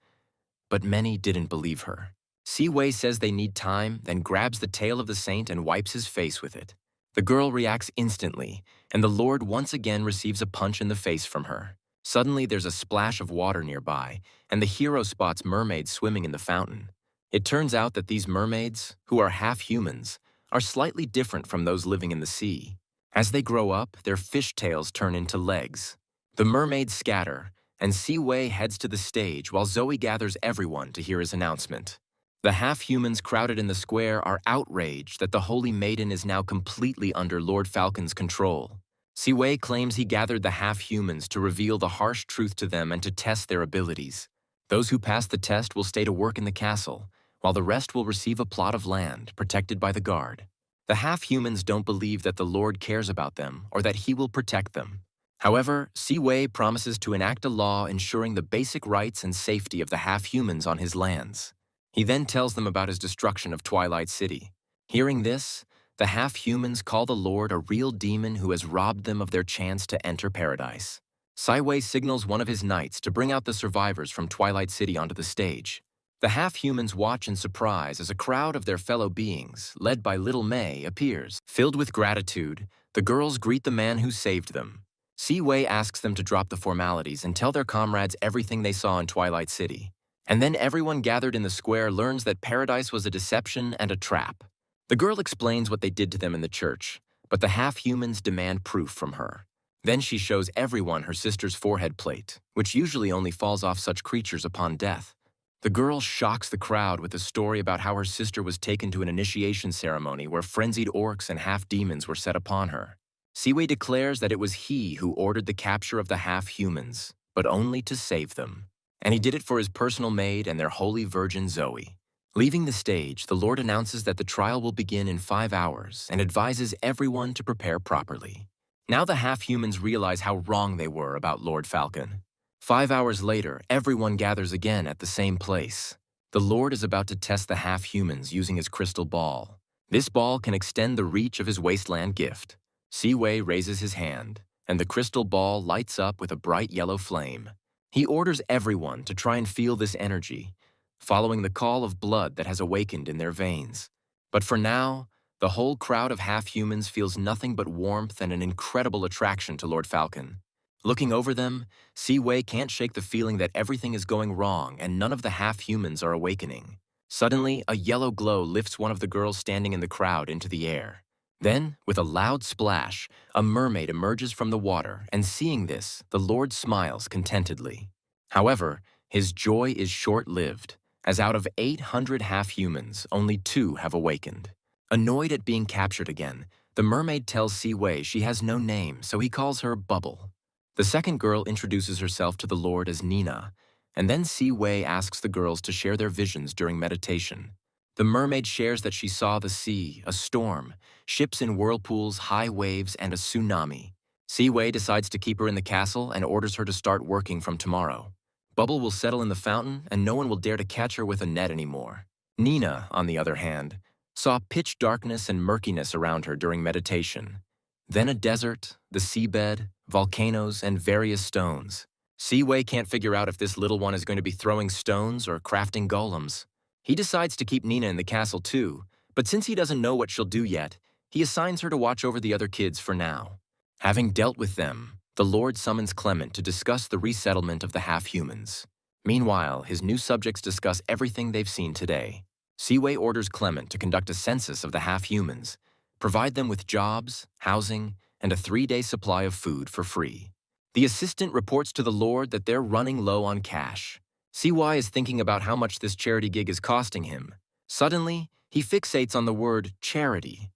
but many didn't believe her. Si-Wei says they need time, then grabs the tail of the saint and wipes his face with it. The girl reacts instantly, and the Lord once again receives a punch in the face from her. Suddenly, there's a splash of water nearby, and the hero spots mermaids swimming in the fountain. It turns out that these mermaids, who are half humans, are slightly different from those living in the sea. As they grow up, their fishtails turn into legs. The mermaids scatter, and Siwei heads to the stage while Zoe gathers everyone to hear his announcement. The half-humans crowded in the square are outraged that the Holy Maiden is now completely under Lord Falcon's control. Siwei claims he gathered the half-humans to reveal the harsh truth to them and to test their abilities. Those who pass the test will stay to work in the castle, while the rest will receive a plot of land protected by the guard. The half-humans don't believe that the Lord cares about them or that he will protect them. However, Siwei promises to enact a law ensuring the basic rights and safety of the half-humans on his lands. He then tells them about his destruction of Twilight City. Hearing this, the half-humans call the Lord a real demon who has robbed them of their chance to enter paradise. Siwei signals one of his knights to bring out the survivors from Twilight City onto the stage. The half-humans watch in surprise as a crowd of their fellow beings, led by Little May, appears. Filled with gratitude, the girls greet the man who saved them. Siwei asks them to drop the formalities and tell their comrades everything they saw in Twilight City. And then everyone gathered in the square learns that paradise was a deception and a trap. The girl explains what they did to them in the church, but the half-humans demand proof from her. Then she shows everyone her sister's forehead plate, which usually only falls off such creatures upon death. The girl shocks the crowd with a story about how her sister was taken to an initiation ceremony where frenzied orcs and half-demons were set upon her. Siwei declares that it was he who ordered the capture of the half-humans, but only to save them. And he did it for his personal maid and their holy virgin Zoe. Leaving the stage, the Lord announces that the trial will begin in 5 hours and advises everyone to prepare properly. Now the half-humans realize how wrong they were about Lord Falcon. 5 hours later, everyone gathers again at the same place. The Lord is about to test the half-humans using his crystal ball. This ball can extend the reach of his wasteland gift. Siwei raises his hand, and the crystal ball lights up with a bright yellow flame. He orders everyone to try and feel this energy, following the call of blood that has awakened in their veins. But for now, the whole crowd of half-humans feels nothing but warmth and an incredible attraction to Lord Falcon. Looking over them, Siwei can't shake the feeling that everything is going wrong and none of the half-humans are awakening. Suddenly, a yellow glow lifts one of the girls standing in the crowd into the air. Then, with a loud splash, a mermaid emerges from the water, and seeing this, the Lord smiles contentedly. However, his joy is short-lived, as out of 800 half-humans, only 2 have awakened. Annoyed at being captured again, the mermaid tells Siwei she has no name, so he calls her Bubble. The second girl introduces herself to the Lord as Nina, and then Siwei asks the girls to share their visions during meditation. The mermaid shares that she saw the sea, a storm, ships in whirlpools, high waves, and a tsunami. Siwei decides to keep her in the castle and orders her to start working from tomorrow. Bubble will settle in the fountain, and no one will dare to catch her with a net anymore. Nina, on the other hand, saw pitch darkness and murkiness around her during meditation. Then a desert, the seabed, volcanoes, and various stones. Siwei can't figure out if this little one is going to be throwing stones or crafting golems. He decides to keep Nina in the castle too, but since he doesn't know what she'll do yet, he assigns her to watch over the other kids for now. Having dealt with them, the Lord summons Clement to discuss the resettlement of the half-humans. Meanwhile, his new subjects discuss everything they've seen today. Siwei orders Clement to conduct a census of the half-humans, provide them with jobs, housing, and a 3-day supply of food for free. The assistant reports to the Lord that they're running low on cash. Siwei is thinking about how much this charity gig is costing him. Suddenly, he fixates on the word charity,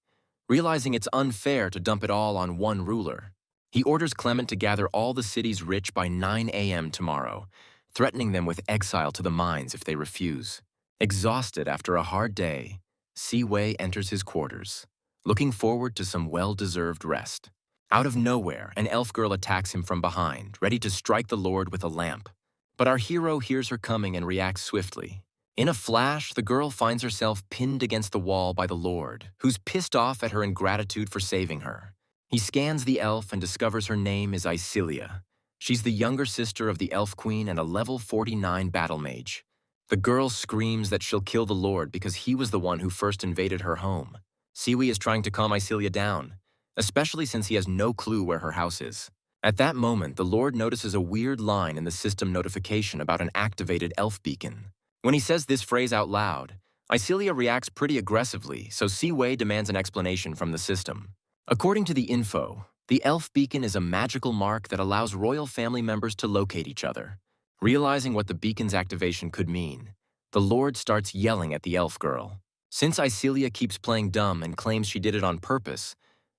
realizing it's unfair to dump it all on one ruler. He orders Clement to gather all the city's rich by 9 a.m. tomorrow, threatening them with exile to the mines if they refuse. Exhausted after a hard day, Siwei enters his quarters, looking forward to some well-deserved rest. Out of nowhere, an elf girl attacks him from behind, ready to strike the Lord with a lamp. But our hero hears her coming and reacts swiftly. In a flash, the girl finds herself pinned against the wall by the Lord, who's pissed off at her ingratitude for saving her. He scans the elf and discovers her name is Isilia. She's the younger sister of the Elf Queen and a level 49 battle mage. The girl screams that she'll kill the Lord because he was the one who first invaded her home. Siwei is trying to calm Isilia down, especially since he has no clue where her house is. At that moment, the Lord notices a weird line in the system notification about an activated elf beacon. When he says this phrase out loud, Isilia reacts pretty aggressively, so Siwei demands an explanation from the system. According to the info, the elf beacon is a magical mark that allows royal family members to locate each other. Realizing what the beacon's activation could mean, the Lord starts yelling at the elf girl. Since Icelia keeps playing dumb and claims she did it on purpose,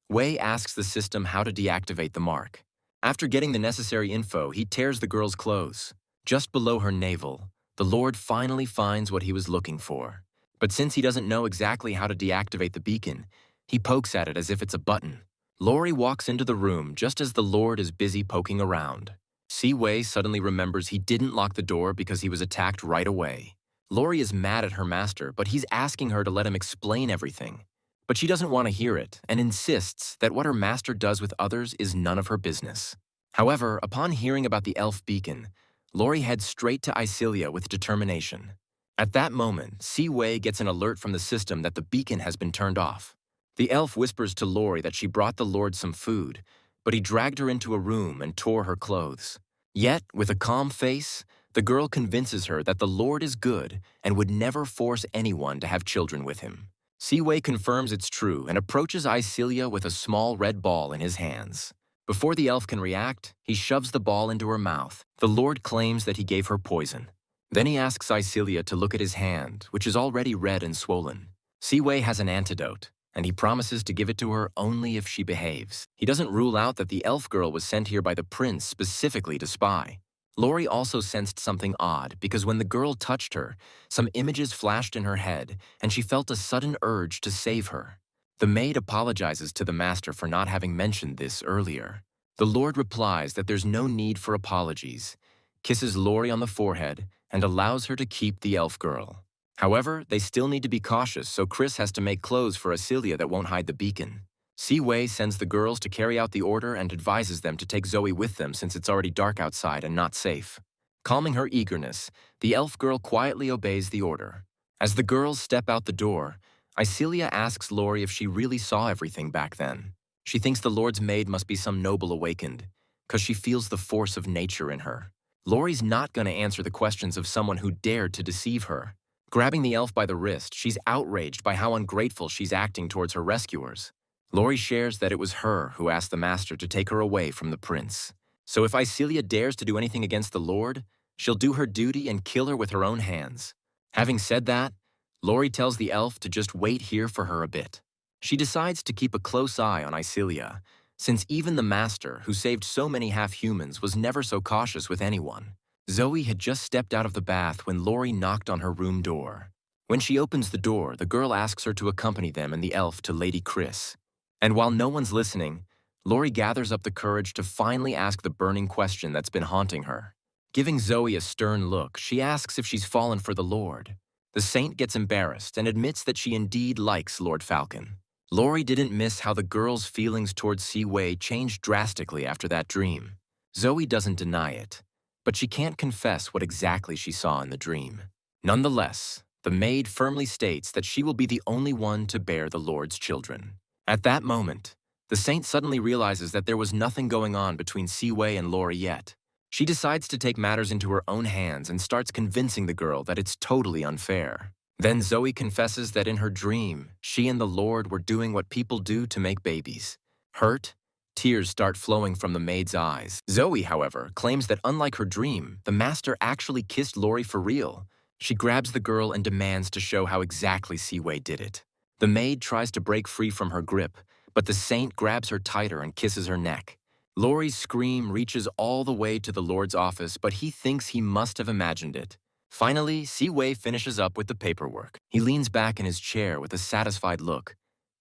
Wei asks the system how to deactivate the mark. After getting the necessary info, he tears the girl's clothes. Just below her navel, the Lord finally finds what he was looking for. But since he doesn't know exactly how to deactivate the beacon, he pokes at it as if it's a button. Lori walks into the room just as the Lord is busy poking around. Si-Wei suddenly remembers he didn't lock the door because he was attacked right away. Lori is mad at her master, but he's asking her to let him explain everything. But she doesn't want to hear it and insists that what her master does with others is none of her business. However, upon hearing about the elf beacon, Lori heads straight to Icelia with determination. At that moment, Si-Wei gets an alert from the system that the beacon has been turned off. The elf whispers to Lori that she brought the Lord some food, but he dragged her into a room and tore her clothes. Yet, with a calm face, the girl convinces her that the Lord is good and would never force anyone to have children with him. Si-Wei confirms it's true and approaches Icelia with a small red ball in his hands. Before the elf can react, he shoves the ball into her mouth. The Lord claims that he gave her poison. Then he asks Icelia to look at his hand, which is already red and swollen. Si-Wei has an antidote, and he promises to give it to her only if she behaves. He doesn't rule out that the elf girl was sent here by the prince specifically to spy. Lori also sensed something odd because when the girl touched her, some images flashed in her head and she felt a sudden urge to save her. The maid apologizes to the master for not having mentioned this earlier. The Lord replies that there's no need for apologies, kisses Lori on the forehead, and allows her to keep the elf girl. However, they still need to be cautious, so Chris has to make clothes for Icelia that won't hide the beacon. Si-Wei sends the girls to carry out the order and advises them to take Zoe with them since it's already dark outside and not safe. Calming her eagerness, the elf girl quietly obeys the order. As the girls step out the door, Icelia asks Lori if she really saw everything back then. She thinks the Lord's maid must be some noble awakened, because she feels the force of nature in her. Lori's not going to answer the questions of someone who dared to deceive her. Grabbing the elf by the wrist, she's outraged by how ungrateful she's acting towards her rescuers. Lori shares that it was her who asked the master to take her away from the prince. So if Icelia dares to do anything against the Lord, she'll do her duty and kill her with her own hands. Having said that, Lori tells the elf to just wait here for her a bit. She decides to keep a close eye on Icelia, since even the master, who saved so many half-humans, was never so cautious with anyone. Zoe had just stepped out of the bath when Lori knocked on her room door. When she opens the door, the girl asks her to accompany them and the elf to Lady Chris. And while no one's listening, Lori gathers up the courage to finally ask the burning question that's been haunting her. Giving Zoe a stern look, she asks if she's fallen for the Lord. The saint gets embarrassed and admits that she indeed likes Lord Falcon. Lori didn't miss how the girl's feelings towards Si-Wei changed drastically after that dream. Zoe doesn't deny it, but she can't confess what exactly she saw in the dream. Nonetheless, the maid firmly states that she will be the only one to bear the Lord's children. At that moment, the saint suddenly realizes that there was nothing going on between Si-Wei and Lori yet. She decides to take matters into her own hands and starts convincing the girl that it's totally unfair. Then Zoe confesses that in her dream, she and the Lord were doing what people do to make babies. Hurt, tears start flowing from the maid's eyes. Zoe, however, claims that unlike her dream, the master actually kissed Lori for real. She grabs the girl and demands to show how exactly Si-Wei did it. The maid tries to break free from her grip, but the saint grabs her tighter and kisses her neck. Lori's scream reaches all the way to the Lord's office, but he thinks he must have imagined it. Finally, Si-Wei finishes up with the paperwork. He leans back in his chair with a satisfied look,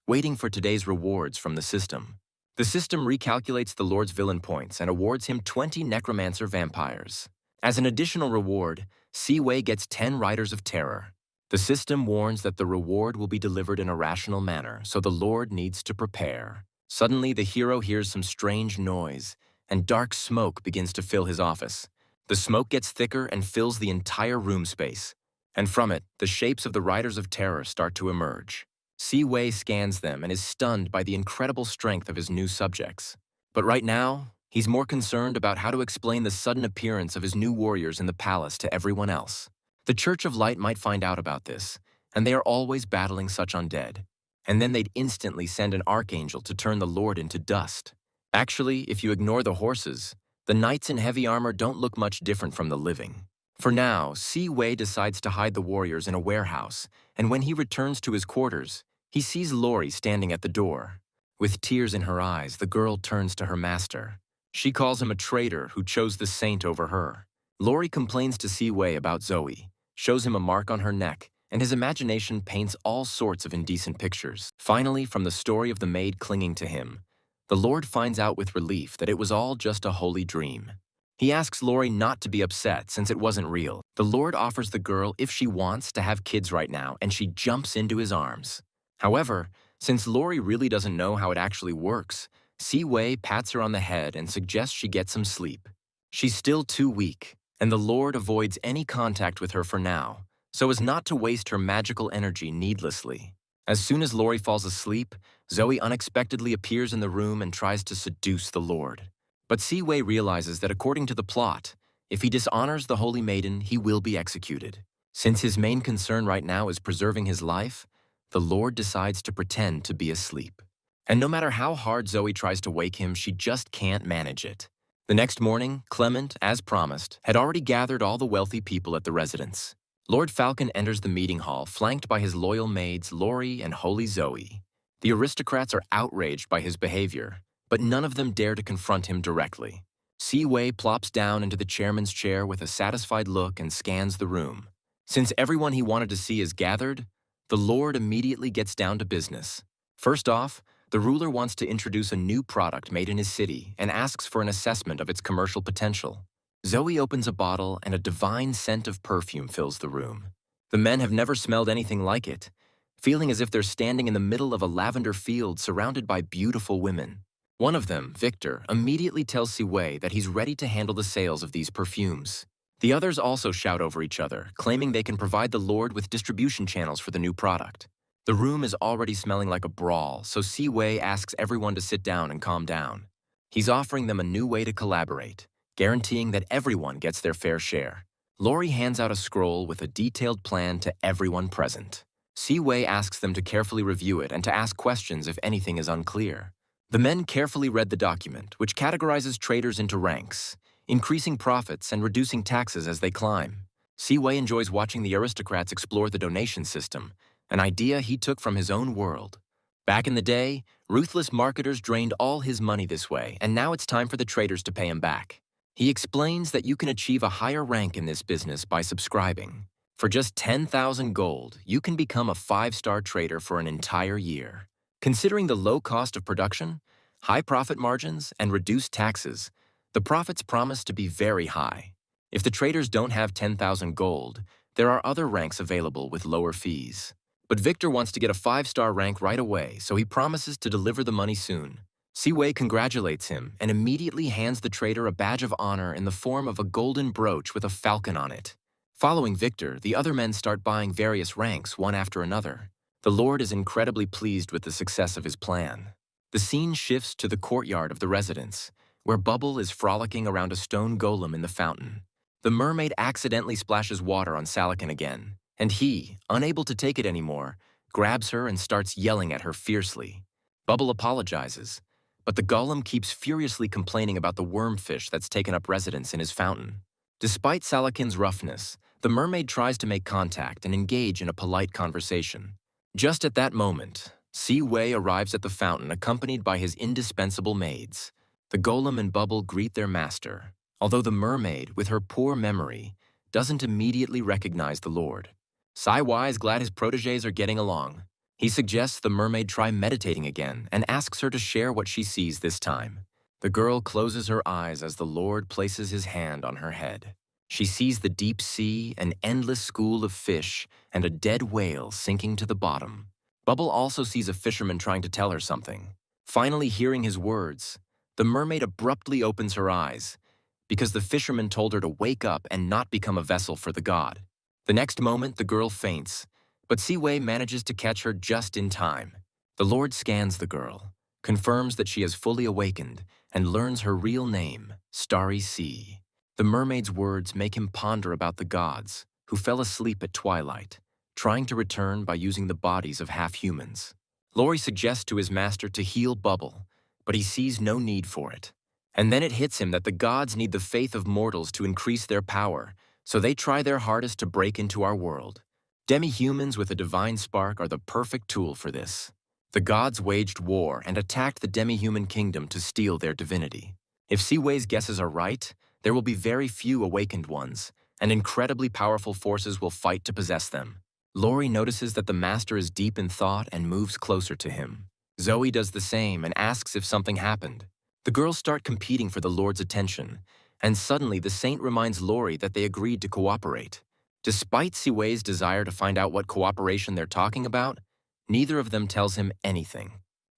waiting for today's rewards from the system. The system recalculates the Lord's villain points and awards him 20 necromancer vampires. As an additional reward, Si-Wei gets 10 Riders of Terror. The system warns that the reward will be delivered in a rational manner, so the Lord needs to prepare. Suddenly, the hero hears some strange noise, and dark smoke begins to fill his office. The smoke gets thicker and fills the entire room space, and from it, the shapes of the Riders of Terror start to emerge. Si-Wei scans them and is stunned by the incredible strength of his new subjects. But right now, he's more concerned about how to explain the sudden appearance of his new warriors in the palace to everyone else. The Church of Light might find out about this, and they are always battling such undead. and then they'd instantly send an archangel to turn the Lord into dust. Actually, if you ignore the horses, the knights in heavy armor don't look much different from the living. For now, Si Wei decides to hide the warriors in a warehouse, and when he returns to his quarters, he sees Lori standing at the door. With tears in her eyes, the girl turns to her master. She calls him a traitor who chose the saint over her. Lori complains to Si Wei about Zoe, shows him a mark on her neck, and his imagination paints all sorts of indecent pictures. Finally, from the story of the maid clinging to him, the Lord finds out with relief that it was all just a holy dream. He asks Lori not to be upset since it wasn't real. The Lord offers the girl if she wants to have kids right now, and she jumps into his arms. However, since Lori really doesn't know how it actually works, Si Wei pats her on the head and suggests she get some sleep. She's still too weak, and the Lord avoids any contact with her for now, so as not to waste her magical energy needlessly. As soon as Lori falls asleep, Zoe unexpectedly appears in the room and tries to seduce the Lord. But Si Wei realizes that according to the plot, if he dishonors the Holy Maiden, he will be executed. Since his main concern right now is preserving his life, the Lord decides to pretend to be asleep. And no matter how hard Zoe tries to wake him, she just can't manage it. The next morning, Clement, as promised, had already gathered all the wealthy people at the residence. Lord Falcon enters the meeting hall, flanked by his loyal maids Lori and Holy Zoe. The aristocrats are outraged by his behavior, but none of them dare to confront him directly. Si Wei plops down into the chairman's chair with a satisfied look and scans the room. Since everyone he wanted to see is gathered, the Lord immediately gets down to business. First off, the ruler wants to introduce a new product made in his city and asks for an assessment of its commercial potential. Zoe opens a bottle and a divine scent of perfume fills the room. The men have never smelled anything like it, feeling as if they're standing in the middle of a lavender field surrounded by beautiful women. One of them, Victor, immediately tells Si Wei that he's ready to handle the sales of these perfumes. The others also shout over each other, claiming they can provide the Lord with distribution channels for the new product. The room is already smelling like a brawl, so Si Wei asks everyone to sit down and calm down. He's offering them a new way to collaborate, guaranteeing that everyone gets their fair share. Lori hands out a scroll with a detailed plan to everyone present. Si Wei asks them to carefully review it and to ask questions if anything is unclear. The men carefully read the document, which categorizes traders into ranks, increasing profits and reducing taxes as they climb. Si Wei enjoys watching the aristocrats explore the donation system, an idea he took from his own world. Back in the day, ruthless marketers drained all his money this way, and now it's time for the traders to pay him back. He explains that you can achieve a higher rank in this business by subscribing. For just 10,000 gold, you can become a 5-star trader for an entire year. Considering the low cost of production, high profit margins, and reduced taxes, the profits promise to be very high. If the traders don't have 10,000 gold, there are other ranks available with lower fees. But Victor wants to get a 5-star rank right away, so he promises to deliver the money soon. Si Wei congratulates him and immediately hands the trader a badge of honor in the form of a golden brooch with a falcon on it. Following Victor, the other men start buying various ranks one after another. The Lord is incredibly pleased with the success of his plan. The scene shifts to the courtyard of the residence, where Bubble is frolicking around a stone golem in the fountain. The mermaid accidentally splashes water on Salakin again, and he, unable to take it anymore, grabs her and starts yelling at her fiercely. Bubble apologizes, but the golem keeps furiously complaining about the wormfish that's taken up residence in his fountain. Despite Salakin's roughness, the mermaid tries to make contact and engage in a polite conversation. Just at that moment, Si Wei arrives at the fountain accompanied by his indispensable maids. The golem and Bubble greet their master, although the mermaid, with her poor memory, doesn't immediately recognize the Lord. Si Wei is glad his protégés are getting along. He suggests the mermaid try meditating again and asks her to share what she sees this time. The girl closes her eyes as the Lord places his hand on her head. She sees the deep sea, an endless school of fish, and a dead whale sinking to the bottom. Bubble also sees a fisherman trying to tell her something. Finally hearing his words, the mermaid abruptly opens her eyes, because the fisherman told her to wake up and not become a vessel for the god. The next moment, the girl faints, but Si Wei manages to catch her just in time. The Lord scans the girl, confirms that she has fully awakened, and learns her real name, Starry Sea. The mermaid's words make him ponder about the gods, who fell asleep at twilight, trying to return by using the bodies of half-humans. Lori suggests to his master to heal Bubble, but he sees no need for it. And then it hits him that the gods need the faith of mortals to increase their power, so they try their hardest to break into our world. Demi-humans with a divine spark are the perfect tool for this. The gods waged war and attacked the demi-human kingdom to steal their divinity. If Siwei's guesses are right, there will be very few awakened ones, and incredibly powerful forces will fight to possess them. Lori notices that the master is deep in thought and moves closer to him. Zoe does the same and asks if something happened. The girls start competing for the Lord's attention, and suddenly the saint reminds Lori that they agreed to cooperate. Despite Siwei's desire to find out what cooperation they're talking about, neither of them tells him anything.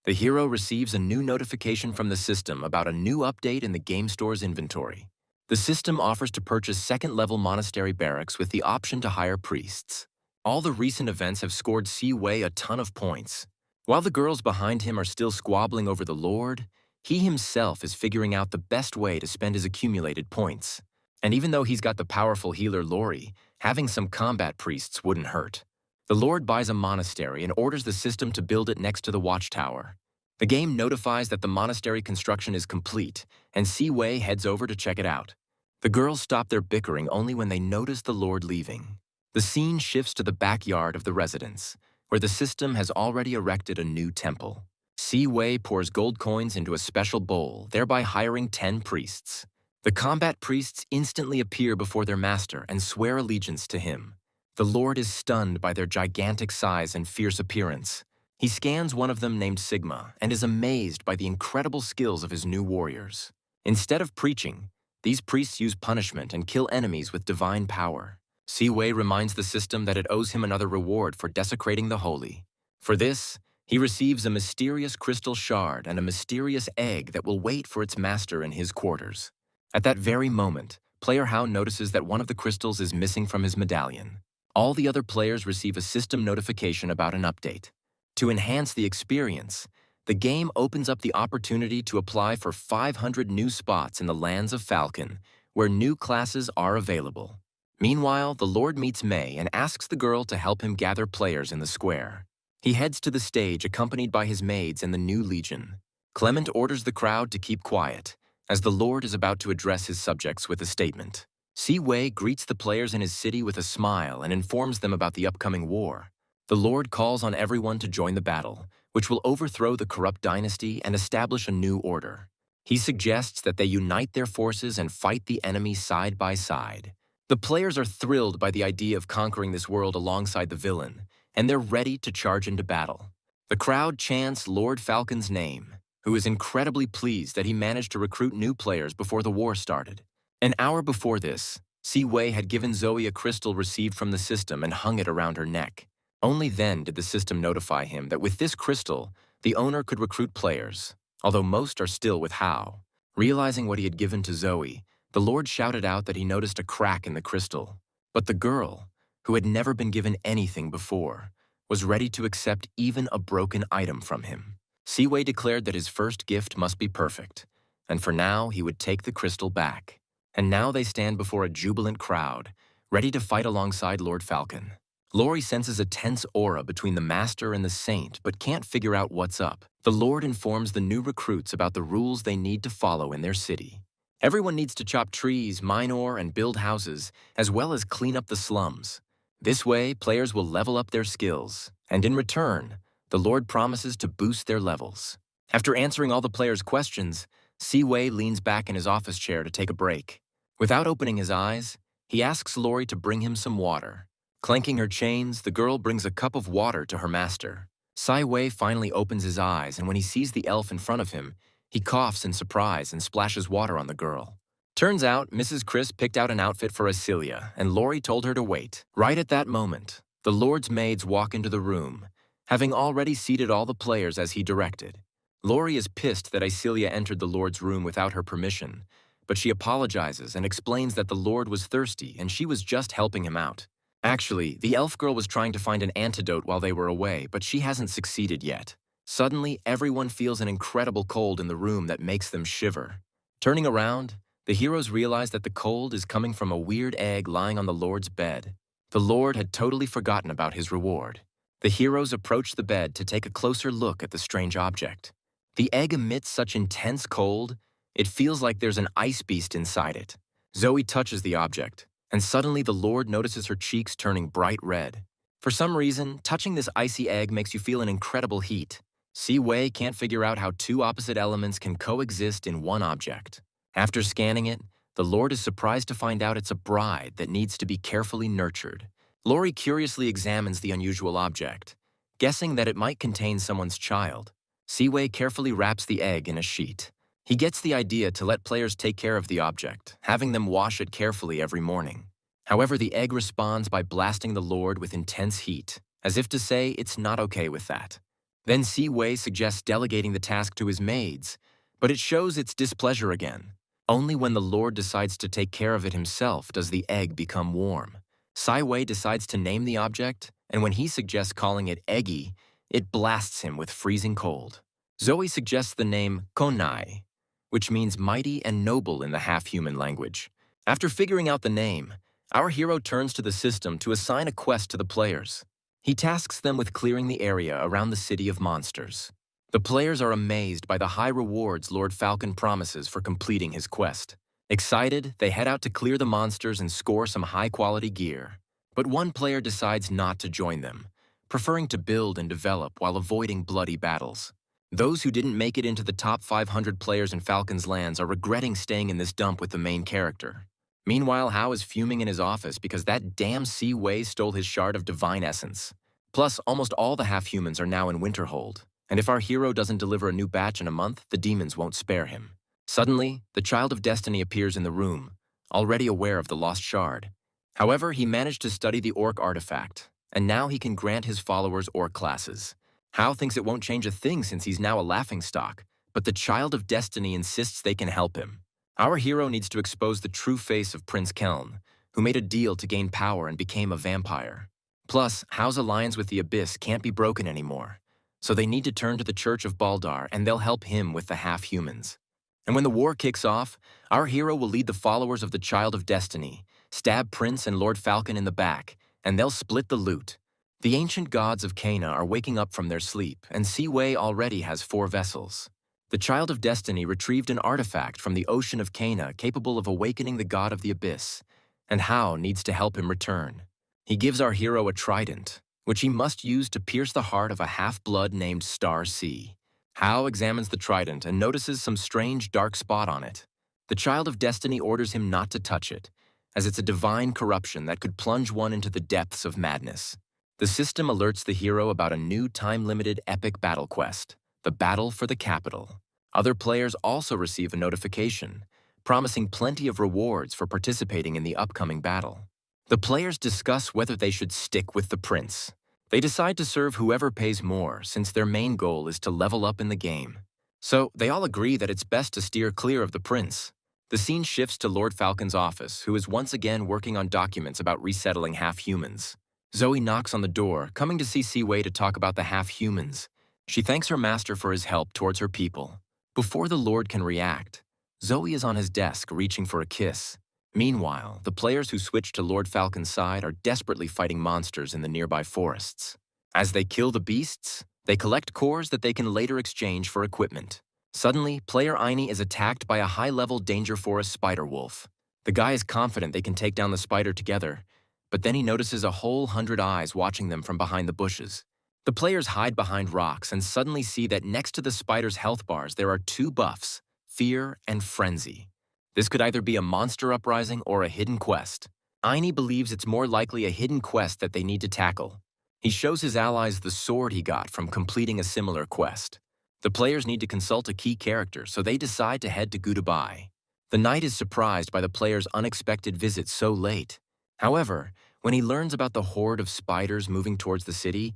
The hero receives a new notification from the system about a new update in the game store's inventory. The system offers to purchase second-level monastery barracks with the option to hire priests. All the recent events have scored Siwei a ton of points. While the girls behind him are still squabbling over the Lord, he himself is figuring out the best way to spend his accumulated points. And even though he's got the powerful healer Lori, having some combat priests wouldn't hurt. The Lord buys a monastery and orders the system to build it next to the watchtower. The game notifies that the monastery construction is complete, and Siwei heads over to check it out. The girls stop their bickering only when they notice the Lord leaving. The scene shifts to the backyard of the residence, where the system has already erected a new temple. Siwei pours gold coins into a special bowl, thereby hiring 10 priests. The combat priests instantly appear before their master and swear allegiance to him. The Lord is stunned by their gigantic size and fierce appearance. He scans one of them named Sigma and is amazed by the incredible skills of his new warriors. Instead of preaching, these priests use punishment and kill enemies with divine power. Siwei reminds the system that it owes him another reward for desecrating the holy. For this, he receives a mysterious crystal shard and a mysterious egg that will wait for its master in his quarters. At that very moment, player Hao notices that one of the crystals is missing from his medallion. All the other players receive a system notification about an update. To enhance the experience, the game opens up the opportunity to apply for 500 new spots in the lands of Falcon, where new classes are available. Meanwhile, the Lord meets May and asks the girl to help him gather players in the square. He heads to the stage accompanied by his maids and the new legion. Clement orders the crowd to keep quiet, as the Lord is about to address his subjects with a statement. Siwei greets the players in his city with a smile and informs them about the upcoming war. The Lord calls on everyone to join the battle, which will overthrow the corrupt dynasty and establish a new order. He suggests that they unite their forces and fight the enemy side by side. The players are thrilled by the idea of conquering this world alongside the villain, and they're ready to charge into battle. The crowd chants Lord Falcon's name, who is incredibly pleased that he managed to recruit new players before the war started. An hour before this, Siwei had given Zoe a crystal received from the system and hung it around her neck. Only then did the system notify him that with this crystal, the owner could recruit players, although most are still with Hao. Realizing what he had given to Zoe, the Lord shouted out that he noticed a crack in the crystal. But the girl, who had never been given anything before, was ready to accept even a broken item from him. Siwei declared that his first gift must be perfect, and for now he would take the crystal back. And now they stand before a jubilant crowd, ready to fight alongside Lord Falcon. Lori senses a tense aura between the master and the saint, but can't figure out what's up. The Lord informs the new recruits about the rules they need to follow in their city. Everyone needs to chop trees, mine ore, and build houses, as well as clean up the slums. This way, players will level up their skills, and in return, the Lord promises to boost their levels. After answering all the players' questions, Siwei leans back in his office chair to take a break. Without opening his eyes, he asks Lori to bring him some water. Clanking her chains, the girl brings a cup of water to her master. Siwei finally opens his eyes, and when he sees the elf in front of him, he coughs in surprise and splashes water on the girl. Turns out, Mrs. Chris picked out an outfit for Acelia, and Lori told her to wait. Right at that moment, the Lord's maids walk into the room, having already seated all the players as he directed. Lori is pissed that Acelia entered the Lord's room without her permission, but she apologizes and explains that the Lord was thirsty and she was just helping him out. Actually, the elf girl was trying to find an antidote while they were away, but she hasn't succeeded yet. Suddenly, everyone feels an incredible cold in the room that makes them shiver. Turning around, the heroes realize that the cold is coming from a weird egg lying on the Lord's bed. The Lord had totally forgotten about his reward. The heroes approach the bed to take a closer look at the strange object. The egg emits such intense cold, it feels like there's an ice beast inside it. Zoe touches the object, and suddenly the Lord notices her cheeks turning bright red. For some reason, touching this icy egg makes you feel an incredible heat. Si-Wei can't figure out how two opposite elements can coexist in one object. After scanning it, the Lord is surprised to find out it's a bride that needs to be carefully nurtured. Lori curiously examines the unusual object, guessing that it might contain someone's child. Si-Wei carefully wraps the egg in a sheet. He gets the idea to let players take care of the object, having them wash it carefully every morning. However, the egg responds by blasting the Lord with intense heat, as if to say it's not okay with that. Then Si-Wei suggests delegating the task to his maids, but it shows its displeasure again. Only when the Lord decides to take care of it himself does the egg become warm. Si-Wei decides to name the object, and when he suggests calling it Eggy, it blasts him with freezing cold. Zoe suggests the name Konai, which means mighty and noble in the half-human language. After figuring out the name, our hero turns to the system to assign a quest to the players. He tasks them with clearing the area around the city of monsters. The players are amazed by the high rewards Lord Falcon promises for completing his quest. Excited, they head out to clear the monsters and score some high-quality gear. But one player decides not to join them, preferring to build and develop while avoiding bloody battles. Those who didn't make it into the top 500 players in Falcon's lands are regretting staying in this dump with the main character. Meanwhile, Hao is fuming in his office because that damn Si-Wei stole his shard of divine essence. Plus, almost all the half-humans are now in Winterhold, and if our hero doesn't deliver a new batch in a month, the demons won't spare him. Suddenly, the Child of Destiny appears in the room, already aware of the lost shard. However, he managed to study the Orc artifact, and now he can grant his followers Orc classes. Hao thinks it won't change a thing since he's now a laughingstock, but the Child of Destiny insists they can help him. Our hero needs to expose the true face of Prince Keln, who made a deal to gain power and became a vampire. Plus, Hao's alliance with the Abyss can't be broken anymore, so they need to turn to the Church of Baldar and they'll help him with the half-humans. And when the war kicks off, our hero will lead the followers of the Child of Destiny, stab Prince and Lord Falcon in the back, and they'll split the loot. The ancient gods of Cana are waking up from their sleep, and Si-Wei already has 4 vessels. The Child of Destiny retrieved an artifact from the ocean of Cana capable of awakening the god of the Abyss, and Hao needs to help him return. He gives our hero a trident, which he must use to pierce the heart of a half-blood named Star C. Hao examines the trident and notices some strange dark spot on it. The Child of Destiny orders him not to touch it, as it's a divine corruption that could plunge one into the depths of madness. The system alerts the hero about a new time-limited epic battle quest, the Battle for the Capital. Other players also receive a notification, promising plenty of rewards for participating in the upcoming battle. The players discuss whether they should stick with the prince. They decide to serve whoever pays more, since their main goal is to level up in the game. So they all agree that it's best to steer clear of the prince. The scene shifts to Lord Falcon's office, who is once again working on documents about resettling half-humans. Zoe knocks on the door, coming to see Si-Wei to talk about the half-humans. She thanks her master for his help towards her people. Before the Lord can react, Zoe is on his desk reaching for a kiss. Meanwhile, the players who switch to Lord Falcon's side are desperately fighting monsters in the nearby forests. As they kill the beasts, they collect cores that they can later exchange for equipment. Suddenly, player Aini is attacked by a high-level Danger Forest spider wolf. The guy is confident they can take down the spider together, but then he notices a whole 100 eyes watching them from behind the bushes. The players hide behind rocks and suddenly see that next to the spider's health bars there are 2 buffs, Fear and Frenzy. This could either be a monster uprising or a hidden quest. Aini believes it's more likely a hidden quest that they need to tackle. He shows his allies the sword he got from completing a similar quest. The players need to consult a key character, so they decide to head to Gudabai. The knight is surprised by the player's unexpected visit so late. However, when he learns about the horde of spiders moving towards the city,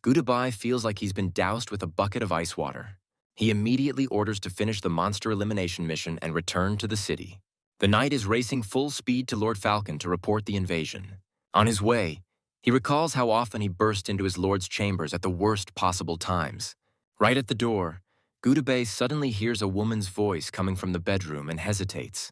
Gudabai feels like he's been doused with a bucket of ice water. He immediately orders to finish the monster elimination mission and return to the city. The knight is racing full speed to Lord Falcon to report the invasion. On his way, he recalls how often he burst into his lord's chambers at the worst possible times. Right at the door, Gudabai suddenly hears a woman's voice coming from the bedroom and hesitates.